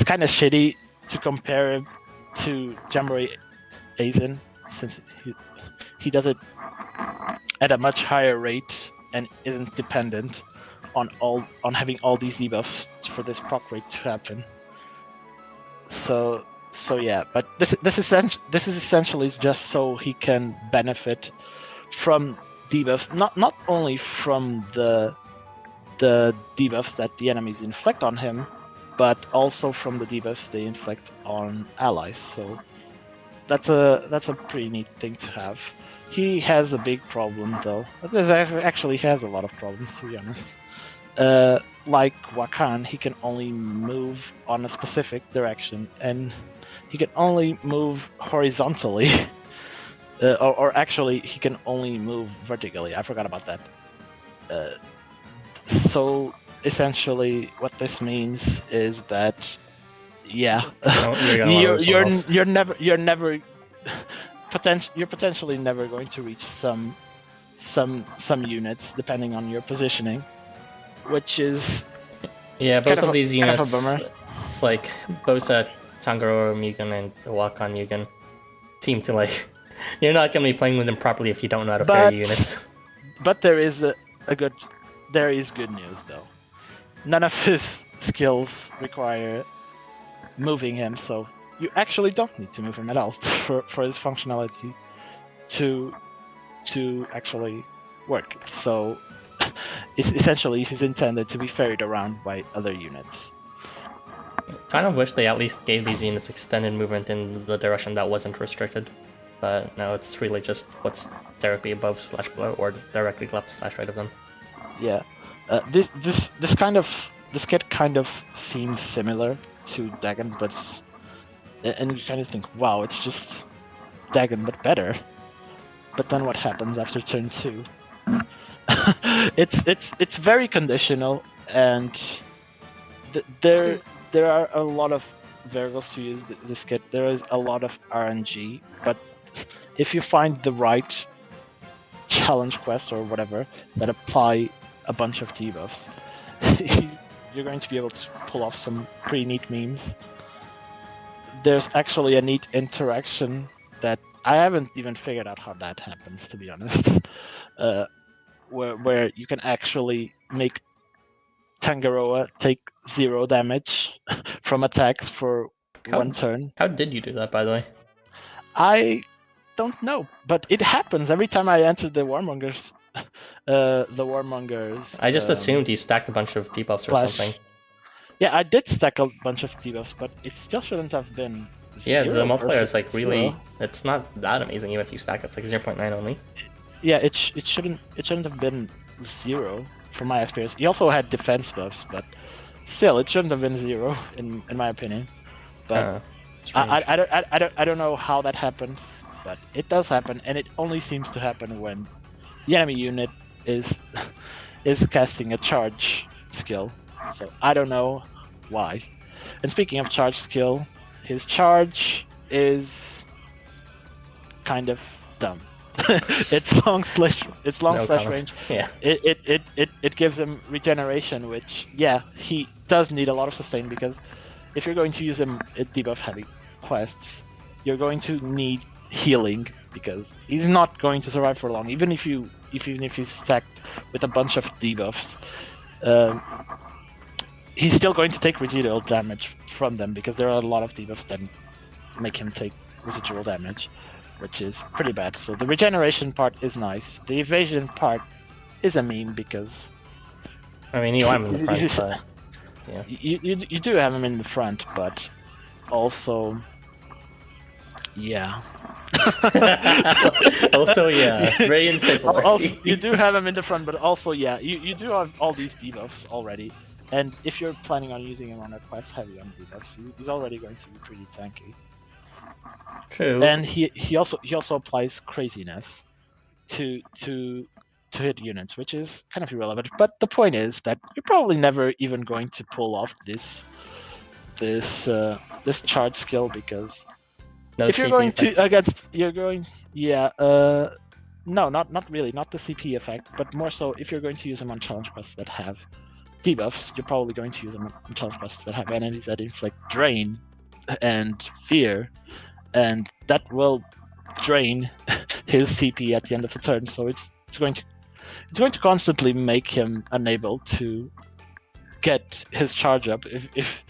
kind of shitty to compare him to Jamboree Aizen, since he does it at a much higher rate and isn't dependent on having all these debuffs for this proc rate to happen. So yeah, but this is essentially just so he can benefit from debuffs, not only from the debuffs that the enemies inflict on him, but also from the debuffs they inflict on allies. So that's a pretty neat thing to have. He has a big problem though. There's actually has a lot of problems, to be honest. Like Wakan, he can only move on a specific direction, and he can only move horizontally. Or actually, he can only move vertically. I forgot about that. So essentially what this means is that, yeah, you're potentially never going to reach some units depending on your positioning, which is both of these units. Kind of a bummer. It's like both Tangaroa Mugen and Wakan Mugen seem to like. You're not going to be playing with them properly if you don't know how to pair units. But there is good news though. None of his skills require moving him, so you actually don't need to move him at all for his functionality to actually work. So essentially he's intended to be ferried around by other units. Kind of wish they at least gave these units extended movement in the direction that wasn't restricted. But no, it's really just what's directly above / below or directly left / right of them. Yeah. This kit kind of seems similar to Dagon, but and you kind of think, wow, it's just Dagon but better. But then what happens after turn 2? It's very conditional, and there are a lot of variables to use this kit. There is a lot of RNG, but if you find the right challenge quest or whatever that apply a bunch of debuffs, you're going to be able to pull off some pretty neat memes. There's actually a neat interaction that I haven't even figured out how that happens, to be honest, where you can actually make Tangaroa take 0 damage from attacks for 1 turn. How did you do that, by the way? I don't know, but it happens every time I enter the Warmongers. I just assumed you stacked a bunch of debuffs or something. Yeah, I did stack a bunch of debuffs, but it still shouldn't have been. Yeah, the multiplier is like really. It's not that amazing even if you stack. It's like 0.9 only. Yeah, it shouldn't have been 0 from my experience. You also had defense buffs, but still, it shouldn't have been 0 in my opinion. But I don't know how that happens, but it does happen, and it only seems to happen when the enemy unit is casting a charge skill. So I don't know why. And speaking of charge skill, his charge is kind of dumb. It's long slash range. Yeah. It gives him regeneration, which he does need a lot of sustain, because if you're going to use him at debuff heavy quests, you're going to need healing, because he's not going to survive for long. Even if he's stacked with a bunch of debuffs, he's still going to take residual damage from them, because there are a lot of debuffs that make him take residual damage, which is pretty bad. So the regeneration part is nice. The evasion part is a meme, because I mean, you have him in the front, but yeah. You do have him in the front, but also very insightful. You do have him in the front, but also you do have all these debuffs already, and if you're planning on using him on a quest heavy on debuffs, he's already going to be pretty tanky. True. And he also applies craziness to hit units, which is kind of irrelevant. But the point is that you're probably never even going to pull off this charge skill, because if you're going to against, you're going, no, not really, not the CP effect, but more so if you're going to use them on challenge quests that have debuffs, you're probably going to use them on challenge quests that have enemies that inflict drain and fear, and that will drain his CP at the end of the turn. So it's going to constantly make him unable to get his charge up if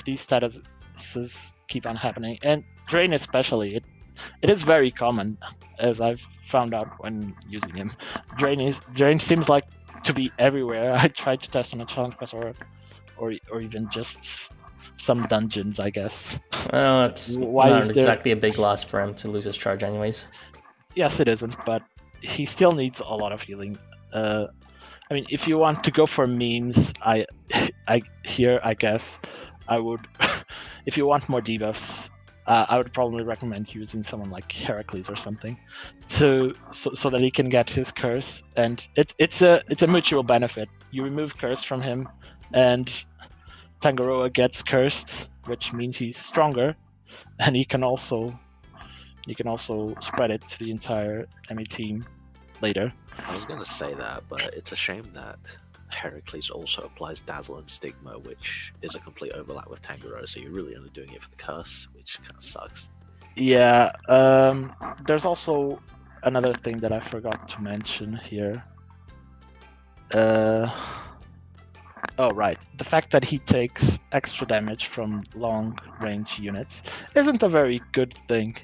these statuses keep on happening. And drain especially, it is very common, as I've found out when using him. Drain seems like to be everywhere. I tried to test on a challenge quest or even just some dungeons, I guess. Well, it's not exactly a big loss for him to lose his charge anyways. Yes, it isn't, but he still needs a lot of healing. I mean, if you want to go for memes, I guess I would. If you want more debuffs, I would probably recommend using someone like Heracles or something, so that he can get his curse. And it's a mutual benefit. You remove curse from him, and Tangaroa gets cursed, which means he's stronger, and he can also spread it to the entire enemy team later. I was going to say that, but it's a shame that Heracles also applies Dazzle and Stigma, which is a complete overlap with Tangaroa, so you're really only doing it for the curse, which kind of sucks. Yeah, there's also another thing that I forgot to mention here. Oh, right. The fact that he takes extra damage from long-range units isn't a very good thing,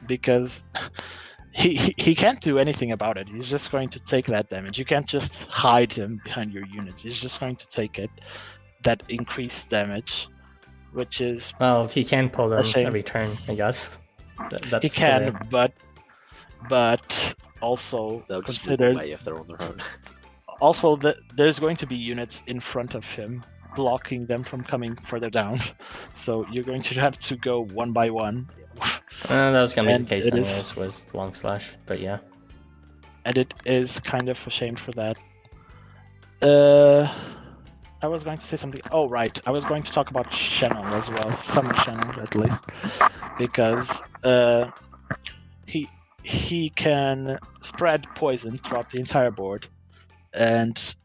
because he can't do anything about it. He's just going to take that damage. You can't just hide him behind your units. He's just going to take it, that increased damage, which is... Well, he can pull them every turn, I guess. He can, but also They'll just consider... move away if they're on their own. Also, there's going to be units in front of him, blocking them from coming further down. So you're going to have to go one by one. That was going to be And the case it is- anyways with Long Slash, but yeah. And it is kind of a shame for that. I was going to say something. Oh, right. I was going to talk about Shannon as well. Some of Shannon, at least. Because he can spread poison throughout the entire board. And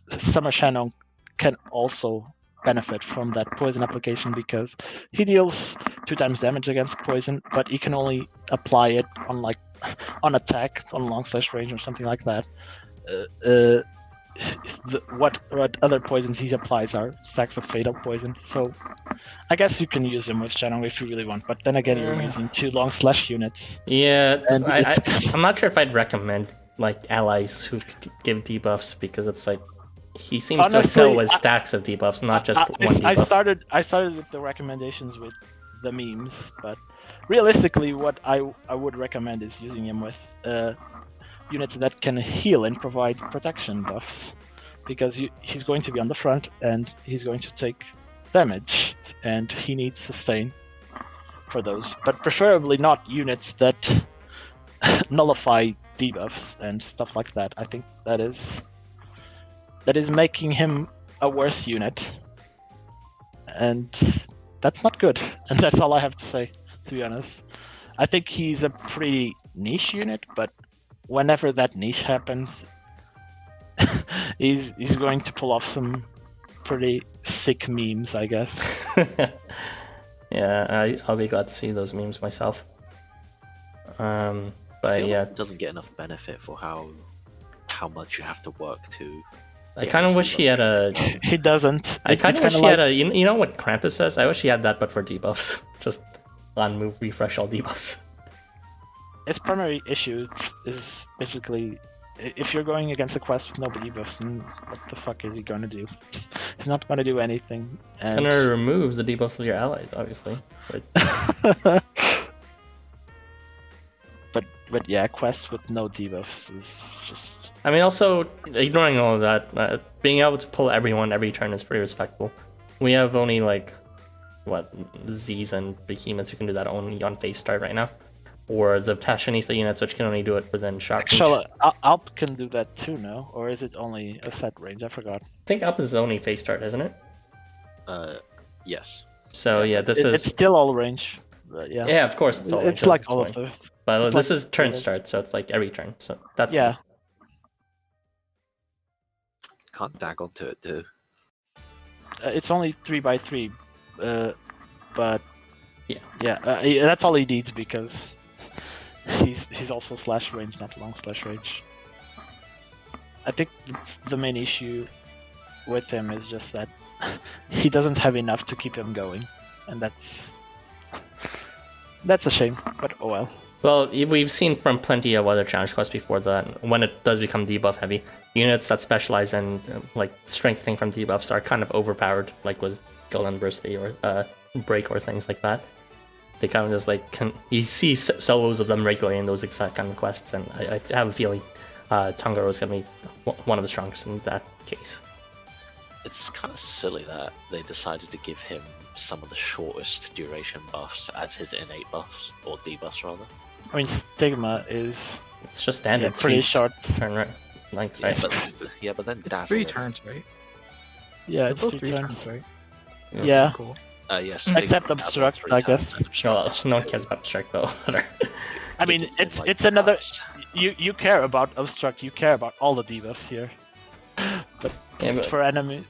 Summer Shannon can also benefit from that poison application because he deals 2 times damage against poison, but he can only apply it on attack, on long slash range or something like that. What other poisons he applies are stacks of fatal poison. So I guess you can use him with Shannon if you really want, but then again you're using 2 long slash units. Yeah, And I'm not sure if I'd recommend allies who give debuffs, because it's he seems to Honestly, excel with stacks of debuffs, not just one debuff. I started with the recommendations with the memes, but realistically, what I would recommend is using him with units that can heal and provide protection buffs, because he's going to be on the front and he's going to take damage, and he needs sustain for those. But preferably not units that nullify debuffs and stuff like that. I think that is making him a worse unit, and that's not good. And that's all I have to say, to be honest. I think he's a pretty niche unit, but whenever that niche happens, he's going to pull off some pretty sick memes, I guess. Yeah, I'll be glad to see those memes myself. I But feel yeah, like it doesn't get enough benefit for how much you have to work to. I kind of wish he had a. He doesn't. I kind It's of wish kinda he had a. You know what Krampus says? I wish he had that, but for debuffs. Just on move, refresh all debuffs. His primary issue is basically, if you're going against a quest with no debuffs, then what the fuck is he gonna do? He's not gonna do anything. It's gonna remove the debuffs of your allies, obviously. But but yeah, quests with no debuffs is just... I mean, also ignoring all of that, being able to pull everyone every turn is pretty respectable. We have only Z's and Behemoths who can do that only on phase start right now, or the Fashionista units which can only do it within shot reach. Actually, Alp can do that too, no? Or is it only a set range? I forgot. I think Up is only phase start, isn't it? Yes. So yeah, It's still all range. But yeah. Yeah, of course it's all. It's range, like that's all of fine. those. But it's this like is turn range. start, so it's like every turn. So that's Yeah. Can't dag onto it too. It's only 3x3, but Yeah. that's all he needs because he's also slash range, not long slash range. I think the main issue with him is just that he doesn't have enough to keep him going, and that's a shame. But oh well. Well, we've seen from plenty of other challenge quests before that when it does become debuff heavy, units that specialize in strengthening from debuffs are kind of overpowered, like with Guild University or Break or things like that. They kind of just you see solos of them regularly in those exact kind of quests, and I have a feeling Tangaroa is going to be one of the strongest in that case. It's kind of silly that they decided to give him some of the shortest duration buffs as his innate buffs, or debuffs rather. I mean, Stigma is It's just standard pretty 3 short. turn length, right? But then It's Dazzle. 3 turns, right? Yeah, They're it's both 3 3 turns. turns, right? Yeah. Cool. Yes. Except Stigma obstruct, dazzles 3 I guess. times and No, obstruct no one cares about Strike though. I mean, Like, it's another. cards. You care about obstruct. You care about all the debuffs here. But Yeah, but for enemies,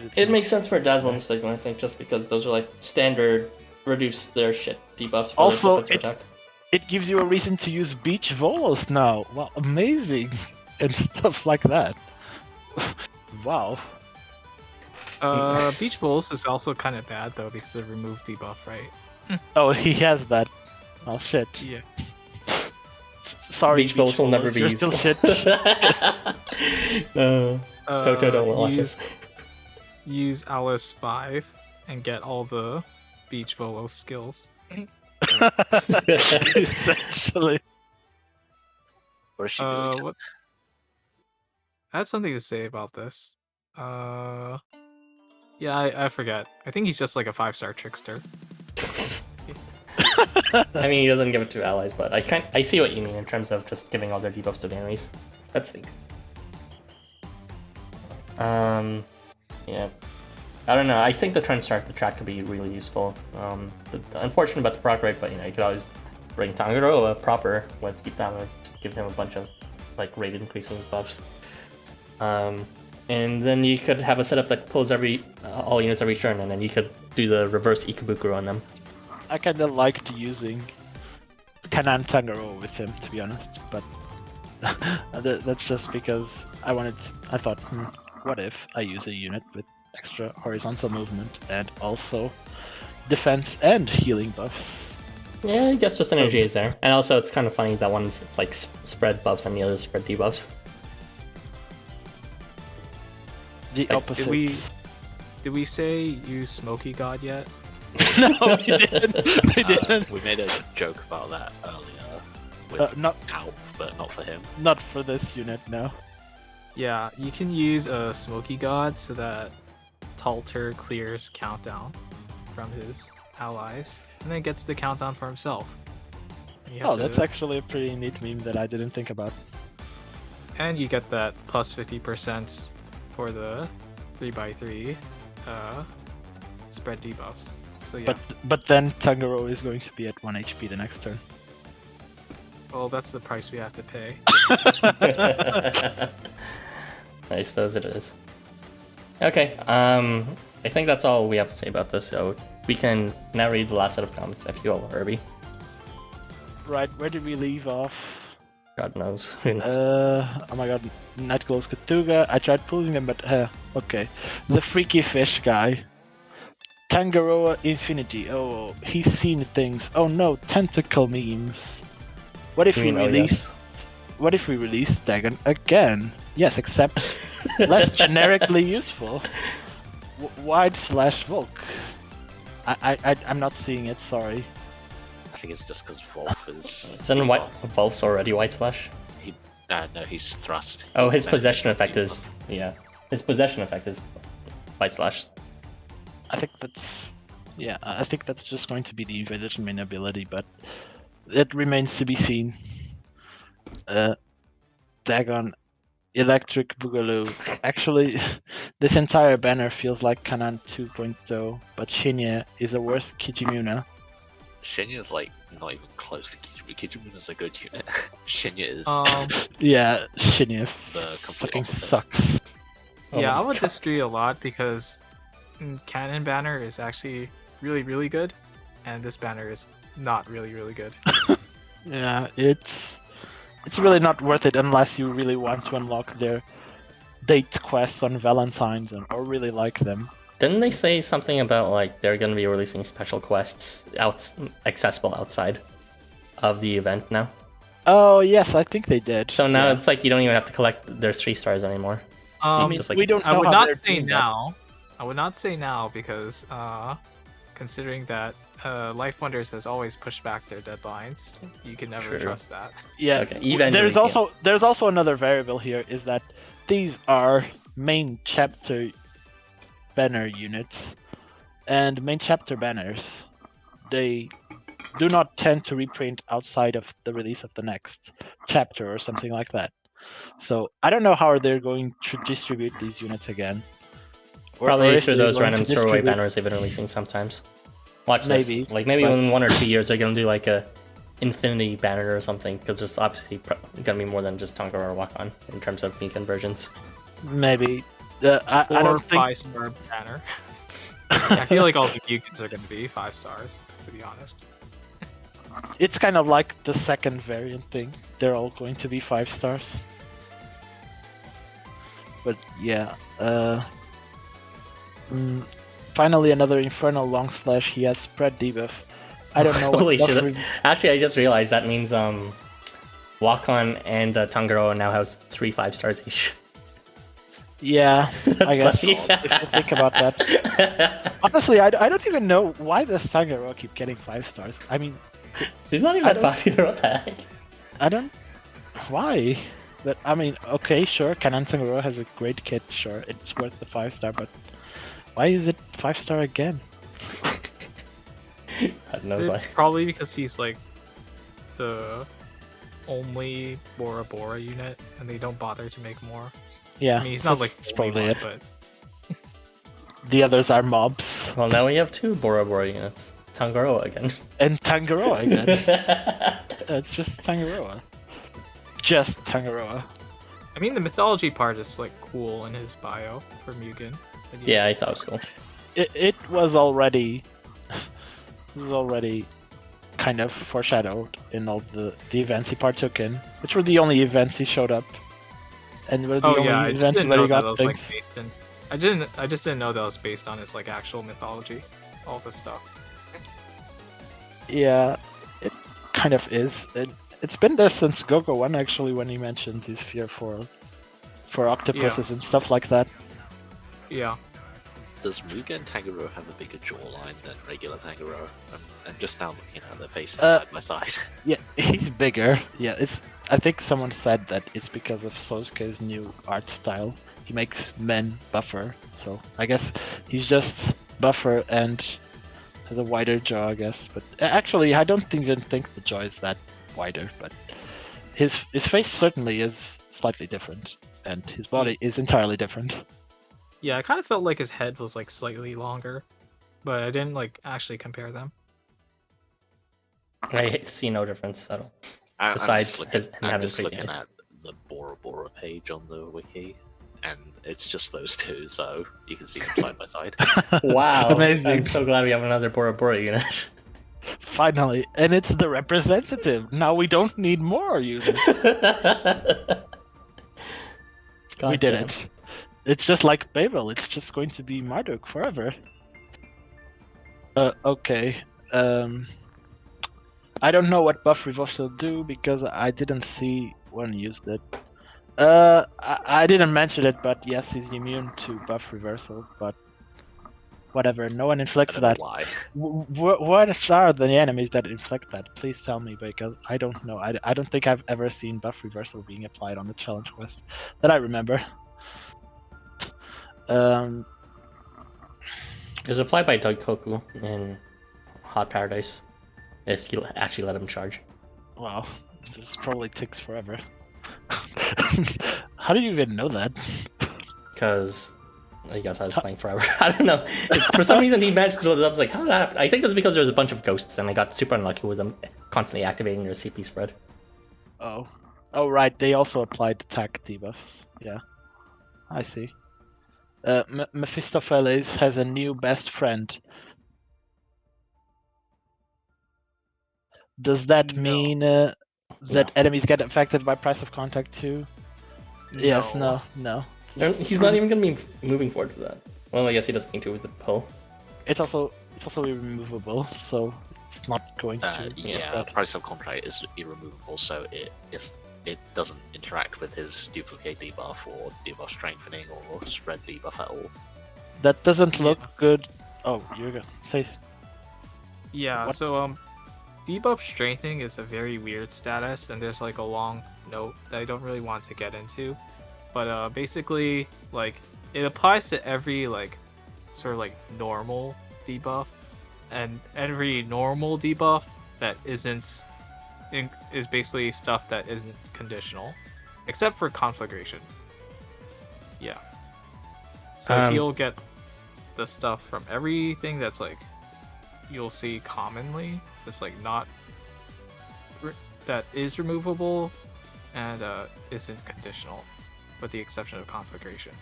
it's it not. makes sense for Dazzle and Stigma, I think, just because those are like standard reduce their shit debuffs for Also, their defensive attack. It gives you a reason to use beach volos now. Wow, amazing, and stuff like that. Wow. Beach Bowls is also kind of bad though because it removed debuff, right? Oh, he has that. Oh shit. Yeah. Sorry, Beach Balls will never Balls, be you're used. still shit. No. Toto don't watch use, it. use Alice 5 and get all the Beach Volo skills. Essentially. What is she doing? What? I had something to say about this. Yeah, I forget. I think he's just like a 5-star trickster. I mean, he doesn't give it to allies, but I see what you mean in terms of just giving all their debuffs to the enemies. That's the. Yeah. I don't know. I think the turn start the track could be really useful. The unfortunate about the proc rate, but you could always bring Tangaroa proper with Keep Down to give him a bunch of like rate increasing buffs. And then you could have a setup that pulls all units every turn, and then you could do the reverse Ikebukuro on them. I kinda liked using Kanan Tangaroa with him, to be honest, but that's just because I thought, what if I use a unit with extra horizontal movement and also defense and healing buffs? Yeah, I guess just energy is there. And also it's kind of funny that one's like spread buffs and the other's spread debuffs. The Like, opposite. Did we say use Smoky God yet? No, we didn't. We didn't. We made a joke about that earlier. With Not Alf, but not for him. not for this unit, no. Yeah, you can use a Smoky God so that Talter clears countdown from his allies, and then gets the countdown for himself. And you have Oh, to- that's actually a pretty neat meme that I didn't think about. And you get that plus 50% for the 3x3 spread debuffs. So yeah, But then Tangaroa is going to be at 1 HP the next turn. well, that's the price we have to pay. I suppose it is. Okay, I think that's all we have to say about this, so we can now read the last set of comments if you will, Erbie. Right, where did we leave off? God knows. Oh my god, Nightglow's Katuga. I tried pulling them, but okay. The freaky fish guy. Tangaroa Infinity. Oh, he's seen things. Oh no, tentacle memes. What if we release? What if we release Dagon again? Yes, except less generically useful. Wide/Volk. I'm not seeing it. Sorry. I think it's just because Wolf is. Isn't Wolf's already White Slash? No, he's thrust. Oh, his possession effect is his possession effect is White Slash. I think that's just going to be the Invasion main ability, but it remains to be seen. Dagon, Electric Boogaloo. Actually, this entire banner feels like Kanan 2.0, but Shinya is a worse Kijimuna. Shinya's like not even close to Kijimu. Kijimuna's a good unit. Shinya is Yeah, Shinya the fucking complete opposite. sucks. Oh Yeah, my I would God. disagree a lot because Cannon Banner is actually really, really good, and this banner is not really, really good. Yeah, it's really not worth it unless you really want to unlock their date quests on Valentine's or really like them. Didn't they say something about like they're gonna be releasing special quests accessible outside of the event now? Oh yes, I think they did. So now Yeah. it's like you don't even have to collect their 3 stars anymore. Just like- we don't I know would how not they're say doing that. now. I would not say now because considering that LifeWonders has always pushed back their deadlines, you can never True. trust that. Yeah, Okay, eventually there's also another variable here is that these are main chapter banner units, and main chapter banners, they do not tend to reprint outside of the release of the next chapter or something like that. So I don't know how they're going to distribute these units again. Probably if through they're those going to random throwaway distribute- banners they've been releasing sometimes. Watch Maybe, this. Like maybe but- in 1 or 2 years they're gonna do like a infinity banner or something, because there's obviously gonna be more than just Tangaroa or Wakan in terms of Mugen versions. Maybe. I Or don't think. 5-star banner. I feel like all the Mugans are going to be 5 stars, to be honest. It's kind of like the second variant thing. They're all going to be 5 stars. But yeah. Finally, another Infernal Long Slash. He has spread debuff. I don't know what Holy buff shit! re- Actually, I just realized that means Wakan and Tangaroa now have 3 5-stars each. Yeah, I guess. funny. If you think about that. Honestly, I don't even know why does Tangaroa keep getting 5 stars. I mean, He's not even I that don't- popular. What the heck? I don't. Why? But I mean, okay, sure. Kanan Tangaroa has a great kit. Sure, it's worth the 5-star. But why is it 5-star again? God knows why. Probably because he's like the only Bora Bora unit, and they don't bother to make more. Yeah, I mean, he's not like that's the only probably one, it. but The others are mobs Well, now we have 2 Bora Bora units. Tangaroa again. and Tangaroa again. It's just Tangaroa. Just Tangaroa. I mean, the mythology part is like cool in his bio for Mugen. Like, Yeah, I thought it was cool. It was already. It was already kind of foreshadowed in all the events he partook in, which were the only events he showed up, and were the Oh only yeah, I just events didn't where know he that got was like things. based in. I just didn't know that was based on his like actual mythology, all this stuff. Yeah, it kind of is. It's been there since Gogo 1 actually, when he mentioned his fear for octopuses and stuff like that. Yeah. Does Mugen Tangaroa have a bigger jawline than regular Tangaroa? I'm just now looking at their faces Uh, side by side. Yeah, he's bigger. Yeah, I think someone said that it's because of Sosuke's new art style. He makes men buffer, so I guess he's just buffer and has a wider jaw, I guess. But actually, I don't even think the jaw is that wider. But his face certainly is slightly different, and his body is entirely different. Yeah, I kind of felt like his head was like slightly longer, but I didn't like actually compare them. I see no difference at all. I'm Besides just looking, him I'm having just crazy looking eyes. at the Bora Bora page on the wiki, and it's just those two, so you can see them side by side. Wow. Amazing. I'm so glad we have another Bora Bora unit. Finally, and it's the representative. Now we don't need more units. We did Goddamn. it. It's just like Babel. It's just going to be Marduk forever. Okay. I don't know what buff reversal will do because I didn't see when he used it. I didn't mention it, but yes, he's immune to buff reversal. But whatever. No one I inflicts don't know that. why. What are the enemies that inflict that? Please tell me, because I don't know. I don't think I've ever seen buff reversal being applied on the challenge quest that I remember. It was applied by Daikoku in Hot Paradise. If you actually let him charge. Wow, this probably takes forever. How do you even know that? Because I guess I was playing forever. I don't know. For some reason he managed to build it up. I was like, how did that happen? I think it was because there was a bunch of ghosts and I got super unlucky with them constantly activating their CP spread. Oh, right. They also applied attack debuffs. Yeah, I see. Mephistopheles has a new best friend. Does that No. mean that No. enemies get affected by price of contact too? Yes, no. He's not even going to be moving forward with that. Well, I guess he doesn't need to with the pull. It's also removable, so it's not going to. Yeah, price of contract is irremovable, so it doesn't interact with his duplicate debuff or debuff strengthening or spread debuff at all. That doesn't look good. Oh, you're gonna say. Yeah, What? so debuff strengthening is a very weird status, and there's like a long note that I don't really want to get into. But basically, like, it applies to every like sort of like normal debuff, and every normal debuff that isn't is basically stuff that isn't conditional, except for conflagration. Yeah. So he'll get the stuff from everything that's like you'll see commonly, that's like not that is removable and isn't conditional, with the exception of conflagration.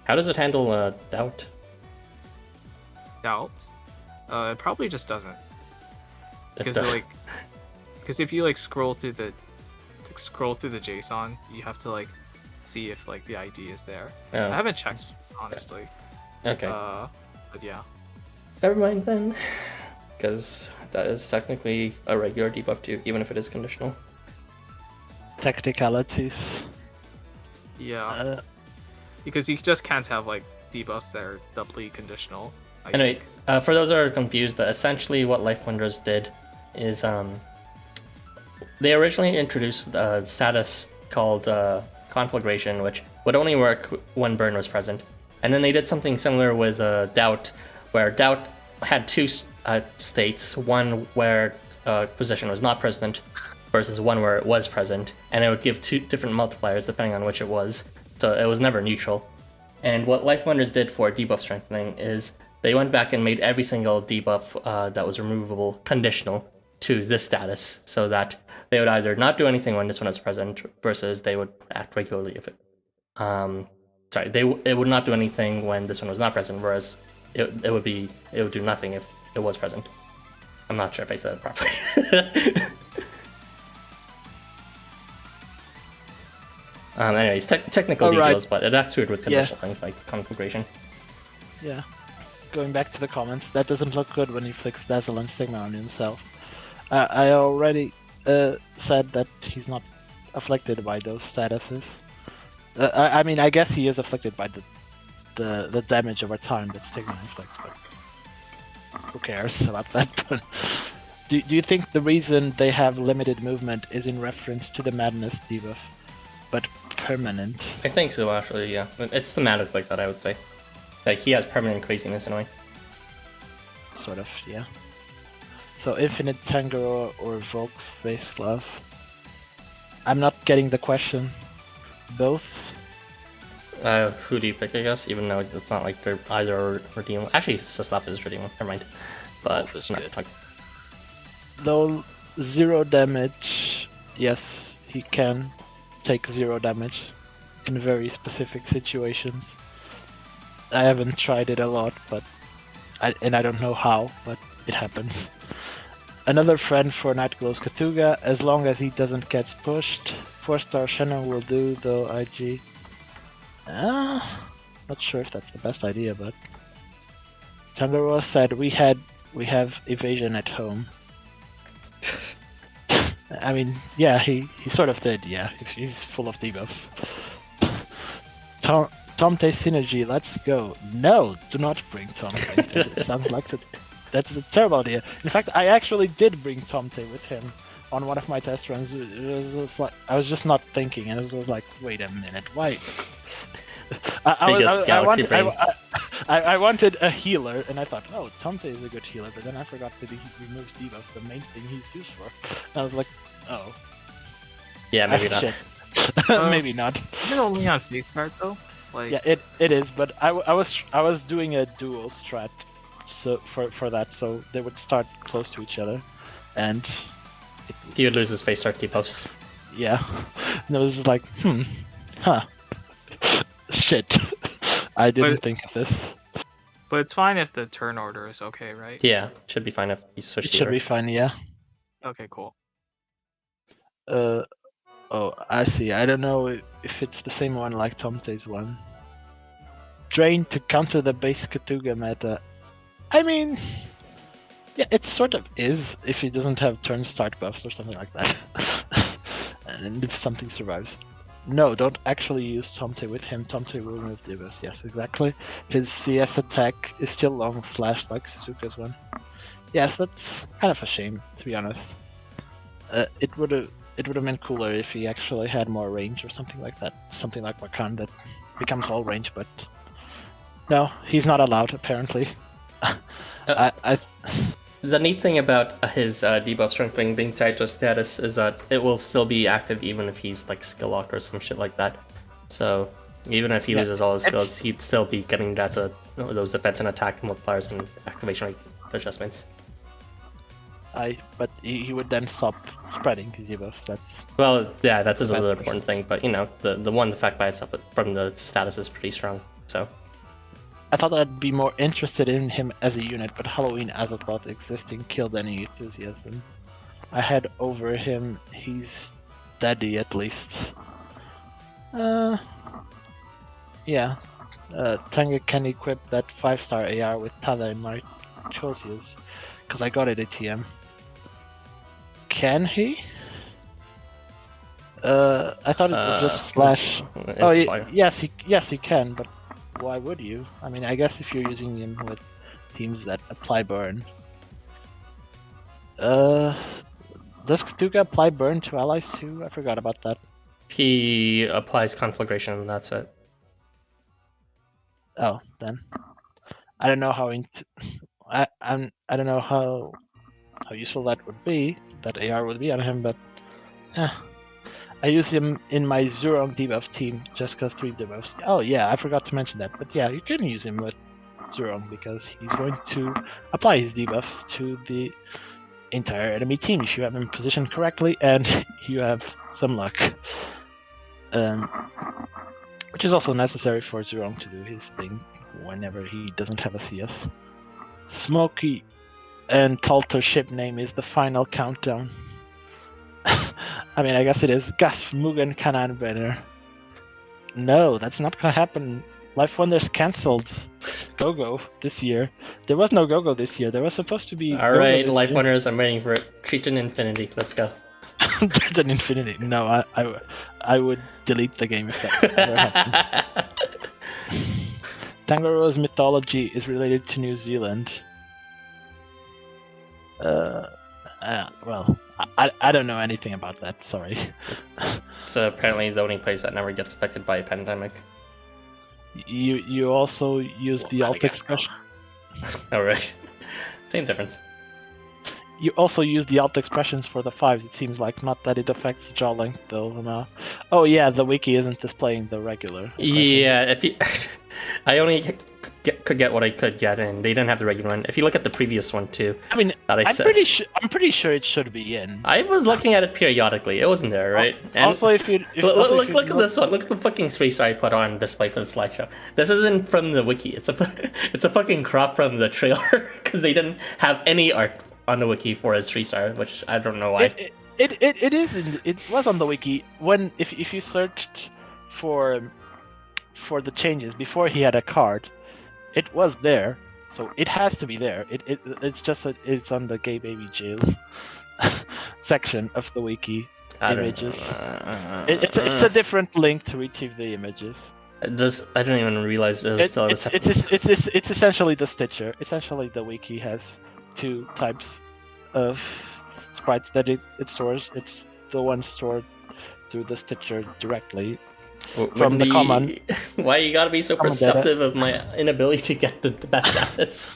How does it handle doubt? Doubt? It probably just doesn't. Because does. like, because if you like scroll through the JSON, you have to like see if like the ID is there. Oh. I haven't checked honestly. Okay. But yeah. Never mind then, because that is technically a regular debuff too, even if it is conditional. Technicalities. Yeah. Because you just can't have like debuffs that are doubly conditional. Anyway, for those that are confused, essentially what LifeWonders did is they originally introduced a status called conflagration, which would only work when burn was present. And then they did something similar with doubt, where doubt had two states, one where position was not present versus one where it was present, and it would give two different multipliers depending on which it was, so it was never neutral. And what LifeWonders did for debuff strengthening is they went back and made every single debuff that was removable conditional to this status, so that they would either not do anything when this one is present versus they would act regularly if it it would not do anything when this one was not present, whereas it would do nothing if it was present. I'm not sure if I said it properly. Anyways, technical details, but it acts weird with conditional things like conflagration. Yeah. Going back to the comments, that doesn't look good when he flicks Dazzle and Stigma on himself. I already said that he's not afflicted by those statuses. I mean, I guess he is afflicted by the damage over time that Stigma inflicts, but who cares about that? But do you think the reason they have limited movement is in reference to the Madness debuff, but permanent? I think so, actually, yeah. It's thematic like that, I would say. Like, he has permanent craziness in a way. Sort of, yeah. So Infinite Tangaroa or Volk Face Love? I'm not getting the question. Both? Who do you pick, I guess? Even though it's not like they're either redeemable. Actually, Stuff is redeemable, never mind. But Wolf is not good. Though 0 damage, yes, he can take 0 damage in very specific situations. I haven't tried it a lot, but I don't know how, but it happens. Another friend for Nightglow's Katuga, as long as he doesn't get pushed. 4-star Shannon will do, though IG. Not sure if that's the best idea, but Tangaroa said we have evasion at home. I mean, yeah, he sort of did, yeah. He's full of debuffs. Tomte Synergy, let's go. No, do not bring Tomte. That sounds like that's a terrible idea. In fact, I actually did bring Tomte with him on one of my test runs. It was like I was just not thinking, and it was like, wait a minute, why? I wanted a healer, and I thought, oh, Tomte is a good healer, but then I forgot that he removes debuffs, the main thing he's used for. And I was like, oh. Yeah, maybe not. Shit. Maybe not. Is it only on face card though? Like, yeah, it is, but I was doing a dual strat, so for that, so they would start close to each other, and he would lose his face start debuffs. Yeah, and it was just like, shit, I didn't think of this. But it's fine if the turn order is okay, right? Yeah, it should be fine if you switch. It should be fine, yeah. Okay, cool. Oh, I see. I don't know if it's the same one like Tomte's one. Drain to counter the base Katuga meta. I mean, yeah, it sort of is if he doesn't have turn start buffs or something like that. And if something survives. No, don't actually use Tomte with him. Tomte will remove debuffs. Yes, exactly. His CS attack is still long slash like Suzuka's one. Yes, that's kind of a shame, to be honest. It would have been cooler if he actually had more range or something like that. Something like Wakan that becomes all range, but no, he's not allowed apparently. The neat thing about his debuff strengthening being tied to a status is that it will still be active even if he's like skill locked or some shit like that. So Even if he loses all his it's- skills, he'd still be getting those defense and attack multipliers and activation rate adjustments. But he would then stop spreading his debuffs. That's Well, yeah, that's another important thing. But the one effect by itself from the status is pretty strong. So I thought I'd be more interested in him as a unit, but Halloween Azeroth existing killed any enthusiasm I had over him. He's steady at least. Yeah. Tanka can equip that 5-star AR with Tada in my choices, because I got it at TM. Can he? I thought it was just slash. Oh, yes, he can, but why would you? I mean, I guess if you're using him with teams that apply burn. Does Stuka apply burn to allies too? I forgot about that. he applies conflagration, and that's it. Oh, then I don't know how I don't know how useful that would be. That AR would be on him, but I use him in my Zurong debuff team just because 3 debuffs. Oh yeah, I forgot to mention that. But yeah, you can use him with Zurong because he's going to apply his debuffs to the entire enemy team if you have him positioned correctly and you have some luck. Which is also necessary for Zurong to do his thing whenever he doesn't have a CS. Smokey and Talter ship name is the final countdown. I mean, I guess it is. Gas Mugen Kanan banner. No, that's not gonna happen. LifeWonders cancelled GoGo this year. There was no GoGo this year. There was supposed to be. Alright, LifeWonders, I'm waiting for it. Treat an infinity. Let's go. There's an infinity. No, I would delete the game if that ever happened. Tangaroa's mythology is related to New Zealand. Well, I don't know anything about that. Sorry. It's apparently the only place that never gets affected by a pandemic. You also use the alt expression. Alright. Same difference. You also use the alt expressions for the 5s. It seems like not that it affects jaw length though. No. Oh yeah, the wiki isn't displaying the regular expressions. Yeah, if you, I only could get what I could get, and they didn't have the regular one. If you look at the previous one too, I mean, I'm pretty sure it should be in. I was looking at it periodically. It wasn't there, right? And also, if you look at this one. Look at the fucking 3-star I put on display for the slideshow. This isn't from the wiki. It's a fucking crop from the trailer because they didn't have any art on the wiki for his 3-star, which I don't know why. It was on the wiki when if you searched for the changes before he had a card, it was there, so it has to be there. It's just that it's on the gay baby jail section of the wiki images. It's a different link to retrieve the images. I didn't even realize it was still a separate. It's essentially the Stitcher. Essentially, the wiki has 2 types of sprites that it stores. It's the one stored through the Stitcher directly from the common. Why you gotta be so perceptive of my inability to get the best assets?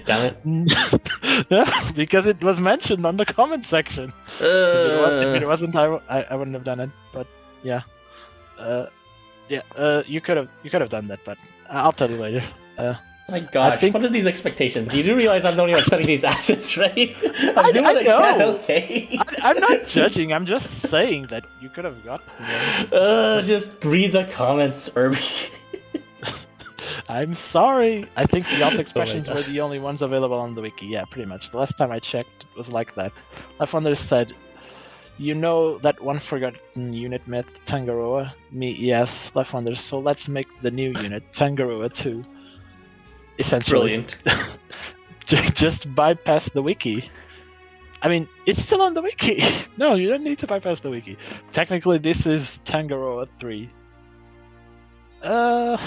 Damn it. Because it was mentioned on the comment section. If it wasn't, I wouldn't have done it. But yeah, you could have done that, but I'll tell you later. My gosh, what are these expectations? You do realize I'm the only one setting these assets, right? I know. Okay. I'm not judging. I'm just saying that you could have gotten them. Just read the comments, Erbie. I'm sorry. I think the alt expressions were the only ones available on the wiki. Yeah, pretty much. The last time I checked, it was like that. LifeWonders said, "You know that one forgotten unit myth, Tangaroa?" Me, yes, LifeWonders. So let's make the new unit, Tangaroa 2. Essentially. Brilliant. Just bypass the wiki. I mean, it's still on the wiki. No, you don't need to bypass the wiki. Technically, this is Tangaroa 3. Yeah,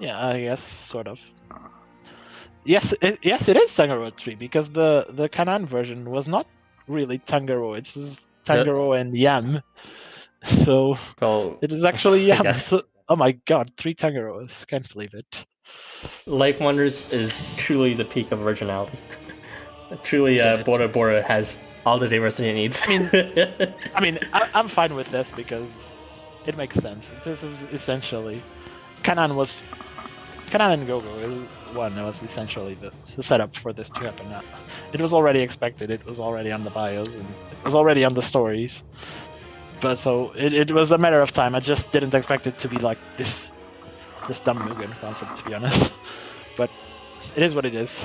I guess sort of. Yes, it is Tangaroa 3 because the Kanan version was not really Tangaroa. It's just Tangaroa and Yam. So it is actually Yam. So, oh my god, 3 Tangaroas. Can't believe it. LifeWonders is truly the peak of originality. Truly, Bora Bora has all the diversity it needs. I mean, I'm fine with this because it makes sense. This is essentially Kanan and Gogo one was essentially the setup for this to happen. It was already expected. It was already on the bios and it was already on the stories. But so it was a matter of time. I just didn't expect it to be like this dumb Mugen concept, to be honest. But it is what it is.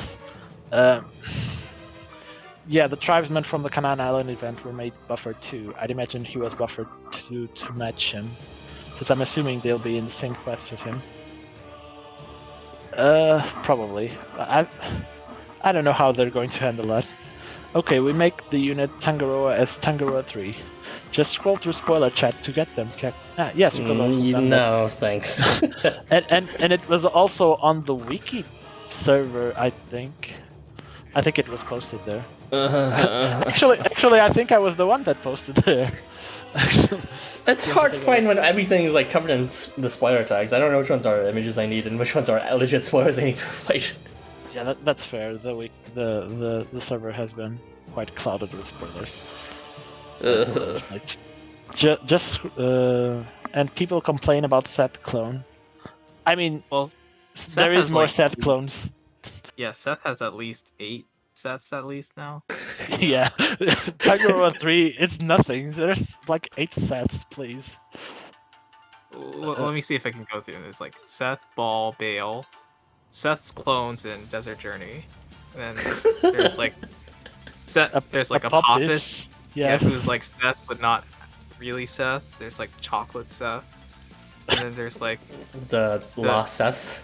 Yeah, the tribesmen from the Kanan Island event were made buffered too. I'd imagine he was buffered to match him, since I'm assuming they'll be in the same quest as him. Probably. I don't know how they're going to handle that. Okay, we make the unit Tangaroa as Tangaroa 3. Just scroll through spoiler chat to get them. Yes, we could also done that. No, thanks. and it was also on the wiki server, I think. I think it was posted there. Actually, I think I was the one that posted there. It's hard to find when everything is like covered in the spoiler tags. I don't know which ones are images I need and which ones are legit spoilers I need to fight. Yeah, that's fair. The server has been quite clouded with spoilers. And people complain about Seth clone. I mean, Well, there is more like, Seth clones. Yeah, Seth has at least 8 sets at least now. Yeah, Tangaroa 3, it's nothing. There's like 8 sets, please. Let me see if I can go through this. Like Seth, Ball, Bale, Seth's clones in Desert Journey, and then there's like there's like a Apophis, Yes. who's like Seth but not really Seth. There's like Chocolate Seth, and then there's like The lost Seth.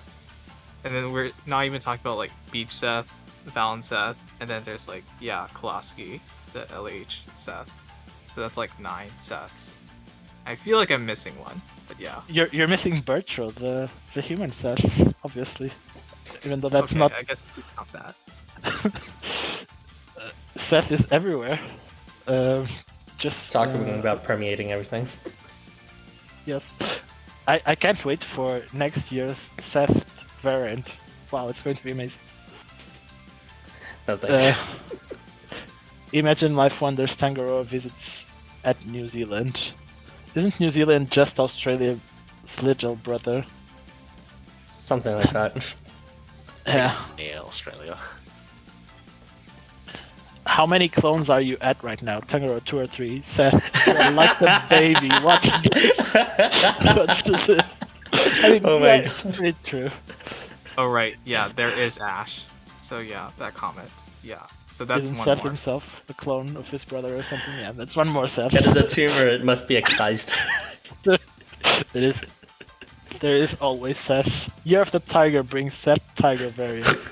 and then we're not even talking about like Beach Seth, Valen Seth, and then there's like Kolaski, the LH Seth. So that's like 9 sets. I feel like I'm missing one, but yeah. You're missing Bertro, the human Seth, obviously. Even though that's Okay, not. I guess we count that. Seth is everywhere. Just Talking about permeating everything. yes. I can't wait for next year's Seth variant. Wow, it's going to be amazing. No thanks. Imagine LifeWonders Tangaroa visits at New Zealand. Isn't New Zealand just Australia's little brother? Something like that. Yeah. Near Australia. How many clones are you at right now? Tangaroa 2 or 3? Seth, you're like the baby. Watch this. Watch this. I mean, Oh my yeah, God. it's pretty true. Oh right, yeah, there is Ash. So yeah, that comment. Yeah. So that's Isn't one Seth more. himself a clone of his brother or something? Yeah, that's one more Seth. It is a tumor, it must be excised. It is. There is always Seth. Year of the Tiger brings Seth Tiger variants.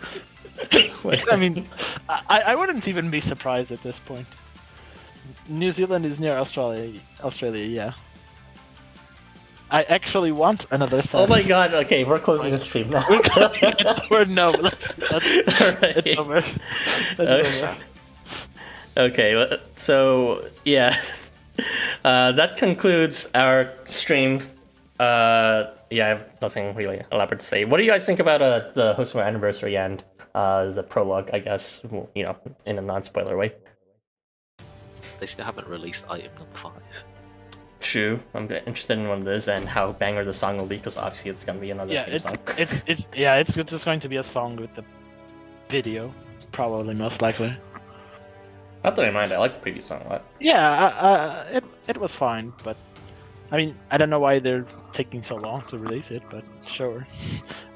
I mean, I wouldn't even be surprised at this point. New Zealand is near Australia. Australia, yeah. I actually want another Seth. Oh my god, okay, we're closing the stream now. It's over. No, Alright. it's over. It's over. Okay, so yeah, that concludes our stream. Yeah, I have nothing really elaborate to say. What do you guys think about the HOUSAMO Anniversary and the prologue, I guess, you know, in a non-spoiler way? They still haven't released item number 5. True, I'm interested in what it is and how banger the song will be, because obviously it's gonna be another Yeah, theme song. it's just going to be a song with the video, probably most likely. Not that I mind, I like the previous song a lot. Yeah, it was fine, but I mean, I don't know why they're taking so long to release it, but sure.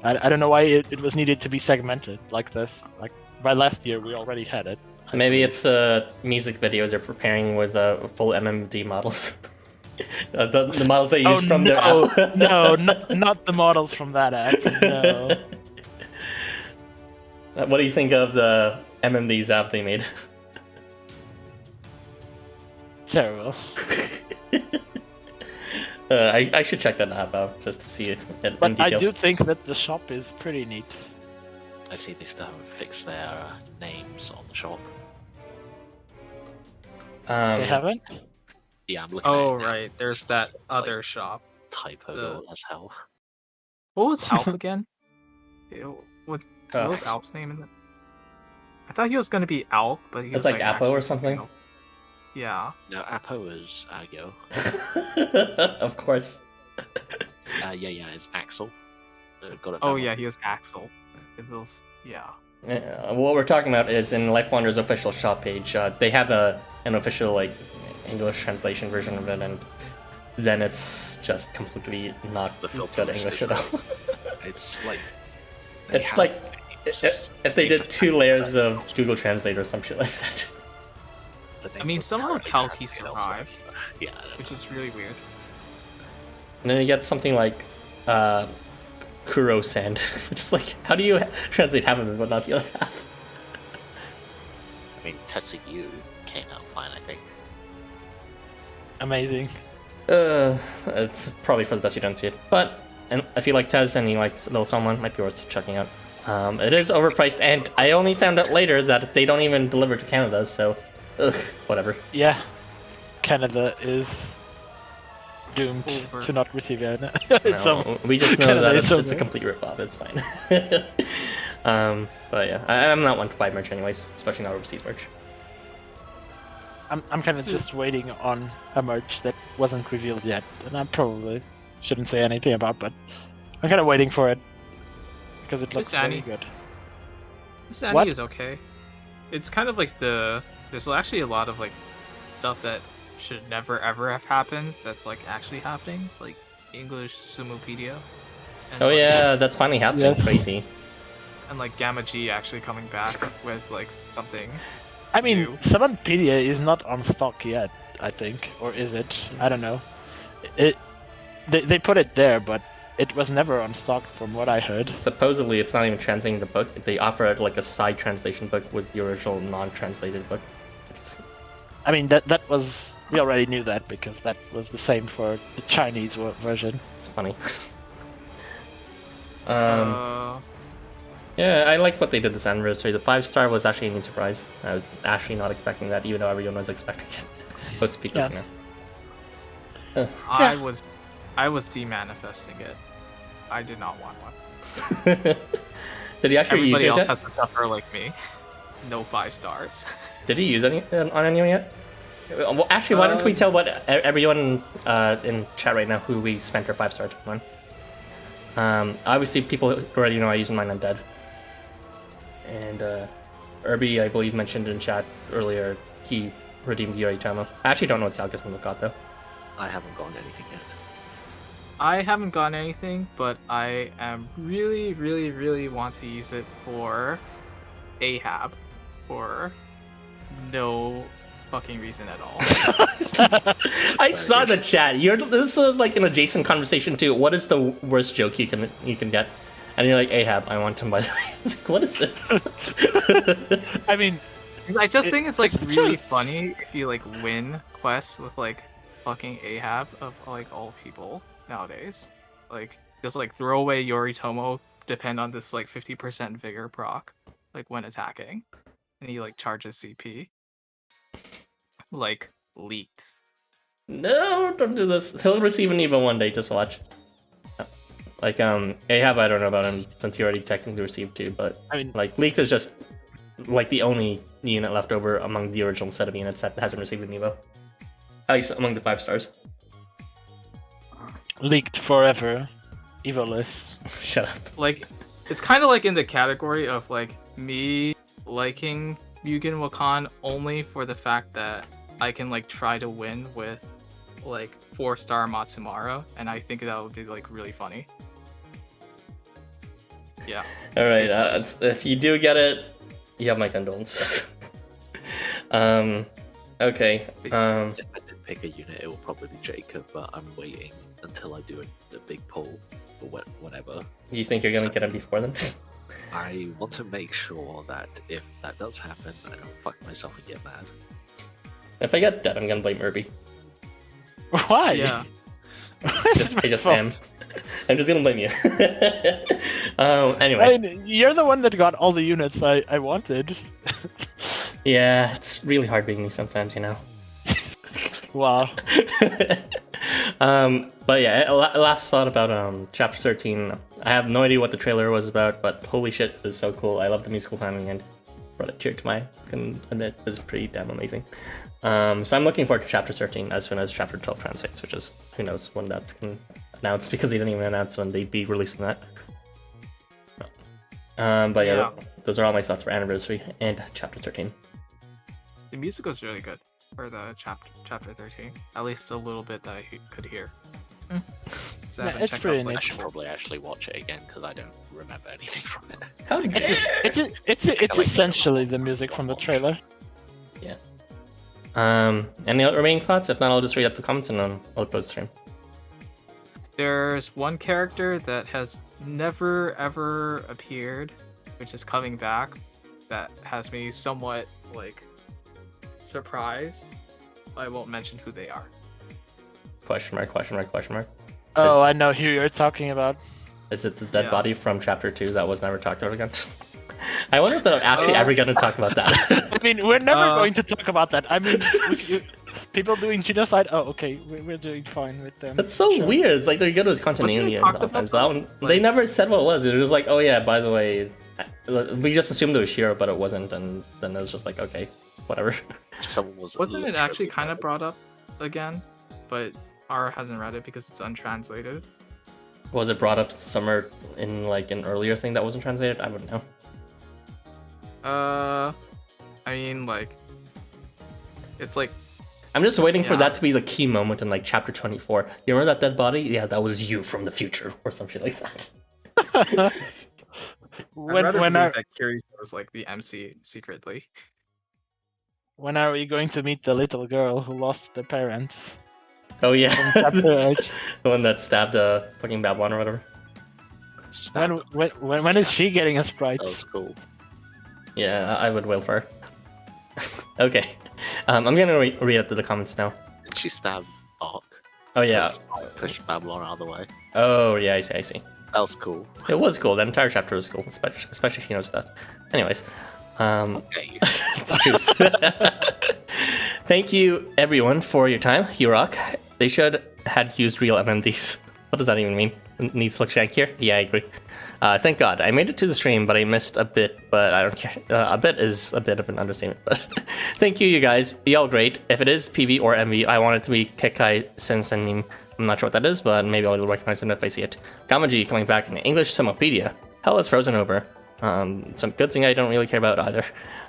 I don't know why it was needed to be segmented like this. Like by last year, we already had it. Maybe it's a music video they're preparing with full MMD models. The models they use from their app. No, not the models from that app. No. What do you think of the MMDs app they made? Terrible. I should check that app out just to see it in But detail. I do think that the shop is pretty neat. I see they still haven't fixed their names on the shop. They haven't? Yeah, I'm looking at Oh it now. right, there's It's that like other shop. typo as hell. What was Alp again? What was Oh. Alp's name in it? I thought he was gonna be Alp, but he It's was like Apo or something? Yeah. No, Apo is Agyo. Of course. Yeah, it's Axel. Got it. Oh down. yeah, he was Axel. Yeah. What we're talking about is in LifeWonders' official shop page. They have an official like English translation version of it, and then it's just completely not The filter good is English at all. It's like. It's like if they did 2 layers of Google Translate or some shit like that. I mean, somehow Kalki survived, Yeah, I don't which know. is really weird. And then you get something like Kuro-san, which is like, how do you translate half of it but not the other half? I mean, Tetsuyu came out fine, I think. Amazing. It's probably for the best you don't see it. But and if you like Tez and you like Little Someone, might be worth checking out. It is overpriced, and I only found out later that they don't even deliver to Canada, so whatever. Yeah. Canada is doomed Over. to not receive it. No, we just know Canada that is so it's a bad. complete rip-off, it's fine. But yeah, I'm not one to buy merch anyways, especially not overseas merch. I'm kind of just waiting on a merch that wasn't revealed yet, and I probably shouldn't say anything about, but I'm kind of waiting for it because it looks Miss Annie. very good. This anime What? is okay. It's kind of like there's actually a lot of like stuff that should never ever have happened that's like actually happening, like English Sumopedia. And, Oh like, yeah, that's finally happening. Yes. Crazy. and like Gamma G actually coming back with like something. I mean, New. Summonpedia is not on stock yet, I think, or is it? I don't know. They put it there, but it was never on stock from what I heard. Supposedly, it's not even translating the book. They offer it like a side translation book with the original non-translated book. It's- I mean, that was we already knew that because that was the same for the Chinese version. It's funny. Uh, Yeah, I like what they did this anniversary. The 5-star was actually a neat surprise. I was actually not expecting that, even though everyone was expecting it. Supposed to be Yeah. now. I was demanifesting it. I did not want one. Did he actually use Everybody it else yet? has to suffer like me. No 5 stars. Did he use any on anyone yet? Well, actually, why don't we tell what everyone in chat right now who we spent our 5-star time on? Obviously, people already know I use mine on Dead. And Erbie, I believe, mentioned in chat earlier he redeemed Yoritomo. I actually don't know what Zalgus got though. I haven't gotten anything yet. I haven't gotten anything, but I am really want to use it for Ahab for no fucking reason at all. I saw the chat. This was like an adjacent conversation too. What is the worst joke you can get? And you're like, Ahab, I want him by the way. I was like, what is this? I mean, I just think it's like it's really true. funny if you like win quests with like fucking Ahab of like all people nowadays. Like just like throw away Yoritomo, depend on this like 50% vigor proc, like when attacking, and he like charges CP. Like leaked. No, don't do this. He'll receive an Evo one day, just watch. Like, Ahab, I don't know about him since he already technically received 2, but I mean, like Leaked is just like the only unit left over among the original set of units that hasn't received an Evo. At least among the 5-stars. leaked forever, Evolus. Shut up. Like it's kind of like in the category of like me liking Mugen Wakan only for the fact that I can like try to win with like 4-star Matsumara, and I think that would be like really funny. Yeah. All right, if you do get it, you have my condolences. Okay. If I did pick a unit, it will probably be Jacob, but I'm waiting until I do a big poll or whenever. You think you're gonna get him before then? I want to make sure that if that does happen, I don't fuck myself and get mad. If I get dead, I'm gonna blame Erbie. Why? Yeah. I just am. I'm just gonna blame you. Anyway. I mean, you're the one that got all the units I wanted. Yeah, it's really hard being me sometimes, you know. Wow. But yeah, last thought about chapter 13. I have no idea what the trailer was about, but holy shit, it was so cool. I love the musical timing, and brought it here to my, can admit, is pretty damn amazing. So I'm looking forward to chapter 13 as soon as chapter 12 translates, which is, who knows when that's announced, because they didn't even announce when they'd be releasing that. But yeah, those are all my thoughts for Anniversary and chapter 13. The music was really good for the chapter 13. At least a little bit that I could hear. So I haven't it's checked pretty out neat. I should probably actually watch it again because I don't remember anything from it. How It's essentially the music from the trailer. Yeah. Any other remaining thoughts? If not, I'll just read up the comments and then I'll close the stream. There's one character that has never ever appeared, which is coming back, that has me somewhat surprised. I won't mention who they are. Question mark, question mark, question mark. Oh, I know who you're talking about. Is it the dead body from chapter 2 that was never talked about again? I wonder if they're actually ever going to talk about that. I mean, we're never going to talk about that. I mean, people doing genocide. Oh, okay, we're doing fine with them. That's so weird. It's like they're good with continuity and offense, but they never said what it was. It was like, oh yeah, by the way, we just assumed it was Shiro, but it wasn't, and then it was just like, okay, whatever. Wasn't it actually kind of brought up again? But R hasn't read it because it's untranslated. Was it brought up somewhere in an earlier thing that wasn't translated? I wouldn't know. I mean, it's like. I'm just waiting for that to be the key moment in chapter 24. You remember that dead body? Yeah, that was you from the future, or some shit like that. when that Kiri was the MC secretly. When are we going to meet the little girl who lost the parents? Oh yeah, the one that stabbed a fucking Babylon or whatever. When is she getting a sprite? That was cool. Yeah, I would wail for her. Okay, I'm gonna read up to the comments now. Did she stab Ark? Oh yeah. Push Babylon out of the way. Oh yeah, I see. That was cool. It was cool. That entire chapter was cool, especially she knows that. Anyways, Okay. it's true. Thank you everyone for your time. You rock. They should had used real MMDs. What does that even mean? Needs to look shank here? Yeah, I agree. Thank God. I made it to the stream, but I missed a bit, but I don't care. A bit is a bit of an understatement, but thank you guys. Y'all great. If it is PV or MV, I want it to be Kekai Sensen meme. I'm not sure what that is, but maybe I'll recognize it if I see it. Gamaji coming back in English Simopedia. Hell is frozen over. Some good thing I don't really care about either.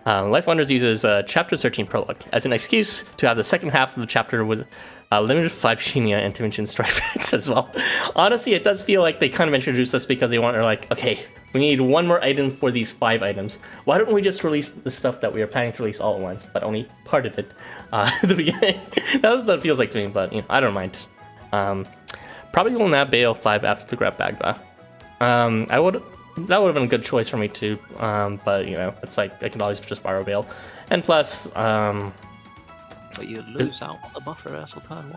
LifeWonders uses chapter 13 prologue as an excuse to have the second half of the chapter with limited 5 Shinya and Temujin story facts as well. Honestly, it does feel like they kind of introduced us because they want to okay, we need one more item for these 5 items. Why don't we just release the stuff that we are planning to release all at once, but only part of it at the beginning? That's what it feels like to me, but I don't mind. Probably will not bail 5 after the grab bag though. That would have been a good choice for me too, but it's I can always just borrow bail, and plus, But you lose out on the buffer reversal turn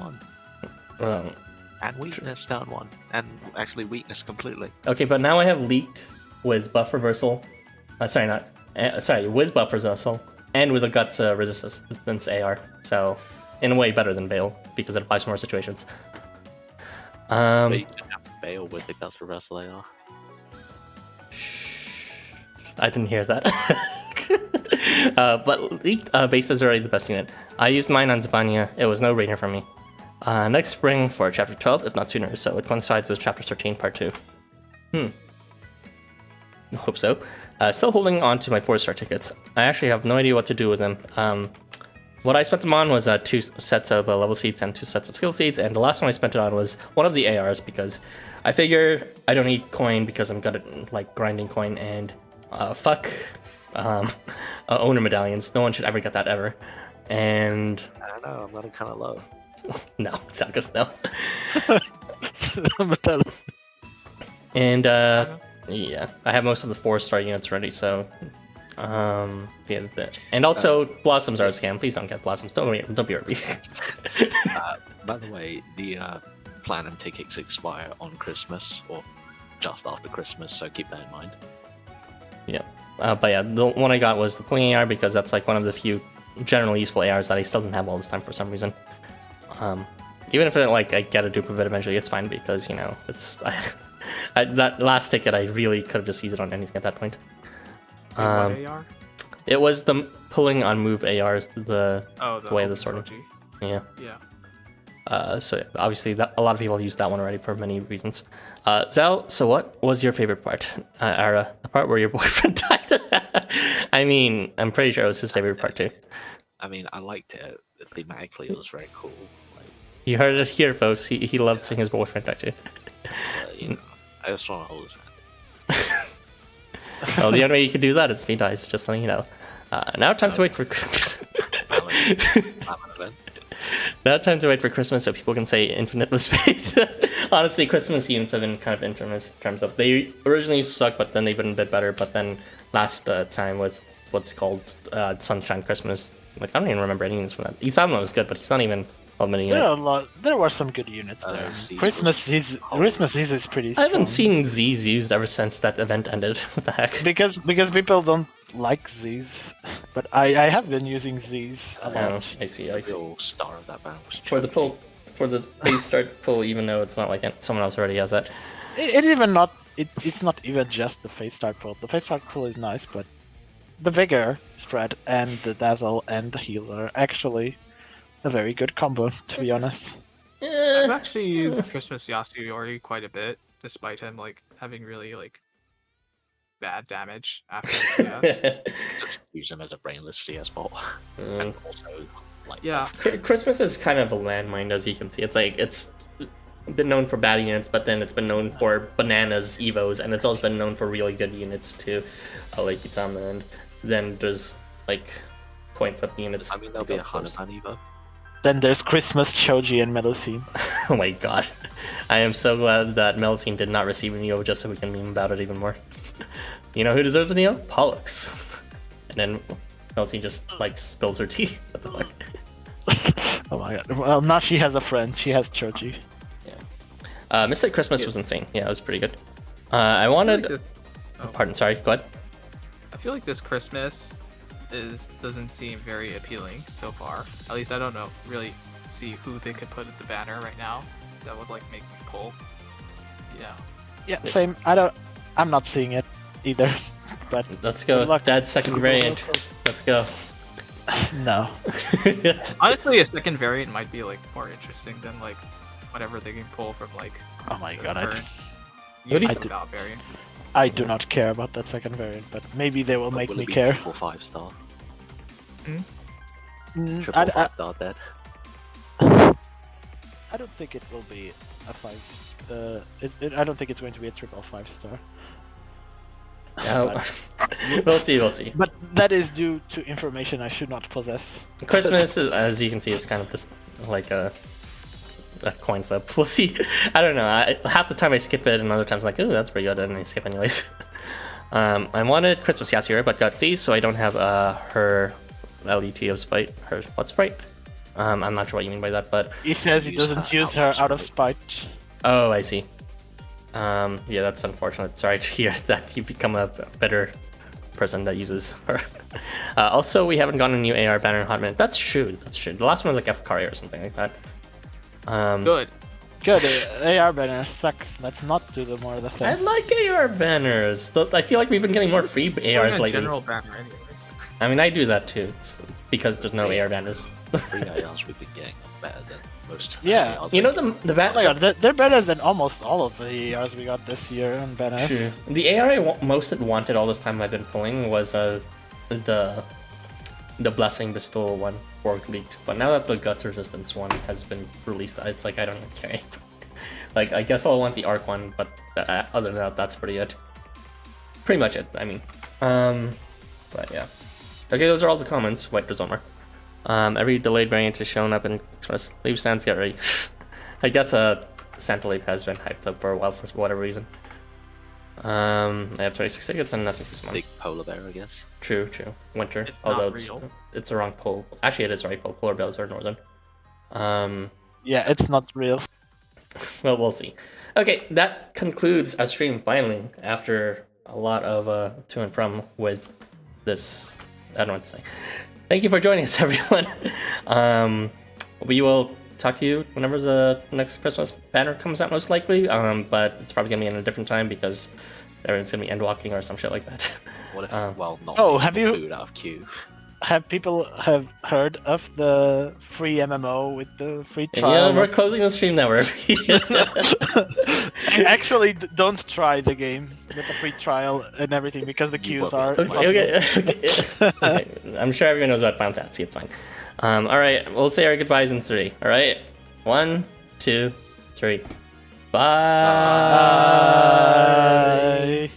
1. And weakness turn 1. And actually weakness completely. Okay, but now I have leaked with buff reversal. With buff reversal and with a guts resistance AR. So, in a way, better than bail because it applies to more situations. But you can have bail with the guts reversal AR. I didn't hear that. But leaked base is already the best unit. I used mine on Zbanya. It was no brainer for me. Next spring for chapter 12, if not sooner, so it coincides with chapter 13 part 2. Hope so. Still holding on to my 4-star tickets. I actually have no idea what to do with them. What I spent them on was 2 sets of level seeds and 2 sets of skill seeds, and the last one I spent it on was one of the ARs because I figure I don't need coin because I'm good at grinding coin, and fuck owner medallions. No one should ever get that ever. And I don't know, I'm running kind of low. no, Zalgus, no. And yeah, I have most of the 4-star units ready, so yeah. And also blossoms are a scam. Please don't get blossoms. Don't be Erbie. By the way, the platinum tickets expire on Christmas or just after Christmas, so keep that in mind. Yeah. But yeah, the one I got was the Pulling AR because that's one of the few generally useful ARs that I still didn't have all this time for some reason. Even if I get a dupe of it eventually, it's fine because it's that last ticket I really could have just used it on anything at that point. What AR? It was the pulling on move AR, the Oh, way of the sorting. emoji. Yeah. Yeah. So obviously a lot of people have used that one already for many reasons. Zal, so what was your favorite part? Ara, the part where your boyfriend died? I mean, I'm pretty sure it was his favorite part too. I mean, I liked it. Thematically, it was very cool. Like, You heard it here, folks. He loved seeing his boyfriend die too. you know, I just want to hold his hand. Well, the only way you could do that is if he dies, just letting you know. Now time to wait for now time to wait for Christmas so people can say Infinite was fate. Honestly, Christmas units have been kind of infamous in terms of they originally sucked, but then they've been a bit better. But then last time was what's called Sunshine Christmas. Like I don't even remember any units from that. HOUSAMO was good, but he's not even of many units. There were some good units there. Z's Christmas is pretty I strong. haven't seen Z's used ever since that event ended. What the heck? because people don't like Z's, but I have been using Z's a Oh, lot. I see. The real star of that band was For the Choki. pull, for the base start pull, even though it's not like someone else already has that. It's not even just the face start pull. The face start pull is nice, but the vigor spread and the dazzle and the heals are actually a very good combo, to be honest. I've actually used Christmas Yasuyori quite a bit, despite him like having really like bad damage after CS. Just use him as a brainless CS bot. Mm. And also, like, Yeah. Christmas is kind of a landmine, as you can see. It's like it's been known for bad units, but then it's been known for bananas evos, and it's also been known for really good units too, like HOUSAMO. And then there's like coin flip units. I mean, there'll be a Hanuman Evo. Then there's Christmas, Choji, and Melusine. Oh my god, I am so glad that Melusine did not receive an EO just so we can meme about it even more. You know who deserves an EO? Pollux. And then Melusine just like spills her tea. What the fuck? Oh my god. Well, now she has a friend. She has Choji. Mystic Christmas was insane. Yeah, it was pretty good. I wanted. Pardon, sorry. Go ahead. I feel like this Christmas doesn't seem very appealing so far. At least I don't know really see who they could put at the banner right now that would like make me pull. Yeah. Yeah, same. I'm not seeing it either. But Let's go. Good luck. Dad's second variant. Let's go. no. Honestly, a second variant might be like more interesting than like whatever they can pull from like Oh my the god, current What do you use think? without variant. I do not care about that second variant, but maybe they will make Will me it be care. triple 5-star? Mm, Triple I, 5-star dead? I don't think it will be a 5. I don't think it's going to be a triple 5-star. Oh. We'll see. We'll see. But that is due to information I should not possess. Christmas, as you can see, is kind of just like a coin flip. We'll see. I don't know. Half the time I skip it, and other times I'm like, ooh, that's pretty good, and I skip anyways. I wanted Christmas Yasuyori, but got Z, so I don't have her LET of spite. Her what spite? I'm not sure what you mean by that, but He says he Use doesn't her use her out of out of spite. spite. oh, I see. Yeah, that's unfortunate. Sorry to hear that you become a better person that uses her. Also, we haven't gotten a new AR banner in a hot minute. That's true. That's true. The last one was like Afkari or something like that. Good. Good, AR banners suck. Let's not do the more of the I thing. like AR banners. I feel like we've been getting more free ARs Doing a lately. general banner anyways. I mean, I do that too, because there's no AR banners. The free ARs we've been getting are better than most of the Yeah. ARs You know they give. the Oh my banner. god, they're better than almost all of the ARs we got this year on banners. True. The AR I most wanted all this time I've been pulling was the Blessing Bestowal one for leaked. But now that the Guts Resistance one has been released, it's like I don't even care. Like I guess I'll want the Arc one, but other than that, that's pretty good. Pretty much it. I mean, but yeah. Okay, those are all the comments. White Dozomar. Every delayed variant is shown up in Express. Leave stands, get ready. I guess Santa Leap has been hyped up for a while for whatever reason. I have 26 tickets and nothing this month. Big polar bear, I guess. True. Winter. It's not Although real. it's the wrong pole. Actually, it is the right pole. Polar bears are northern. Yeah, it's not real. Well, we'll see. Okay, that concludes our stream finally after a lot of to and from with this. I don't know what to say. Thank you for joining us, everyone. We will talk to you whenever the next Christmas banner comes out, most likely. But it's probably gonna be in a different time because everyone's gonna be end walking or some shit like that. What if, well, not Oh, have you- booed out of queue? Have people have heard of the free MMO with the free Yeah, trial? we're closing the stream now. Actually, don't try the game with the free trial and everything because the queues are. Okay. I'm sure everyone knows about Final Fantasy. It's fine. All right, we'll say our goodbyes in 3. All right, 1, 2, 3. Bye. Bye.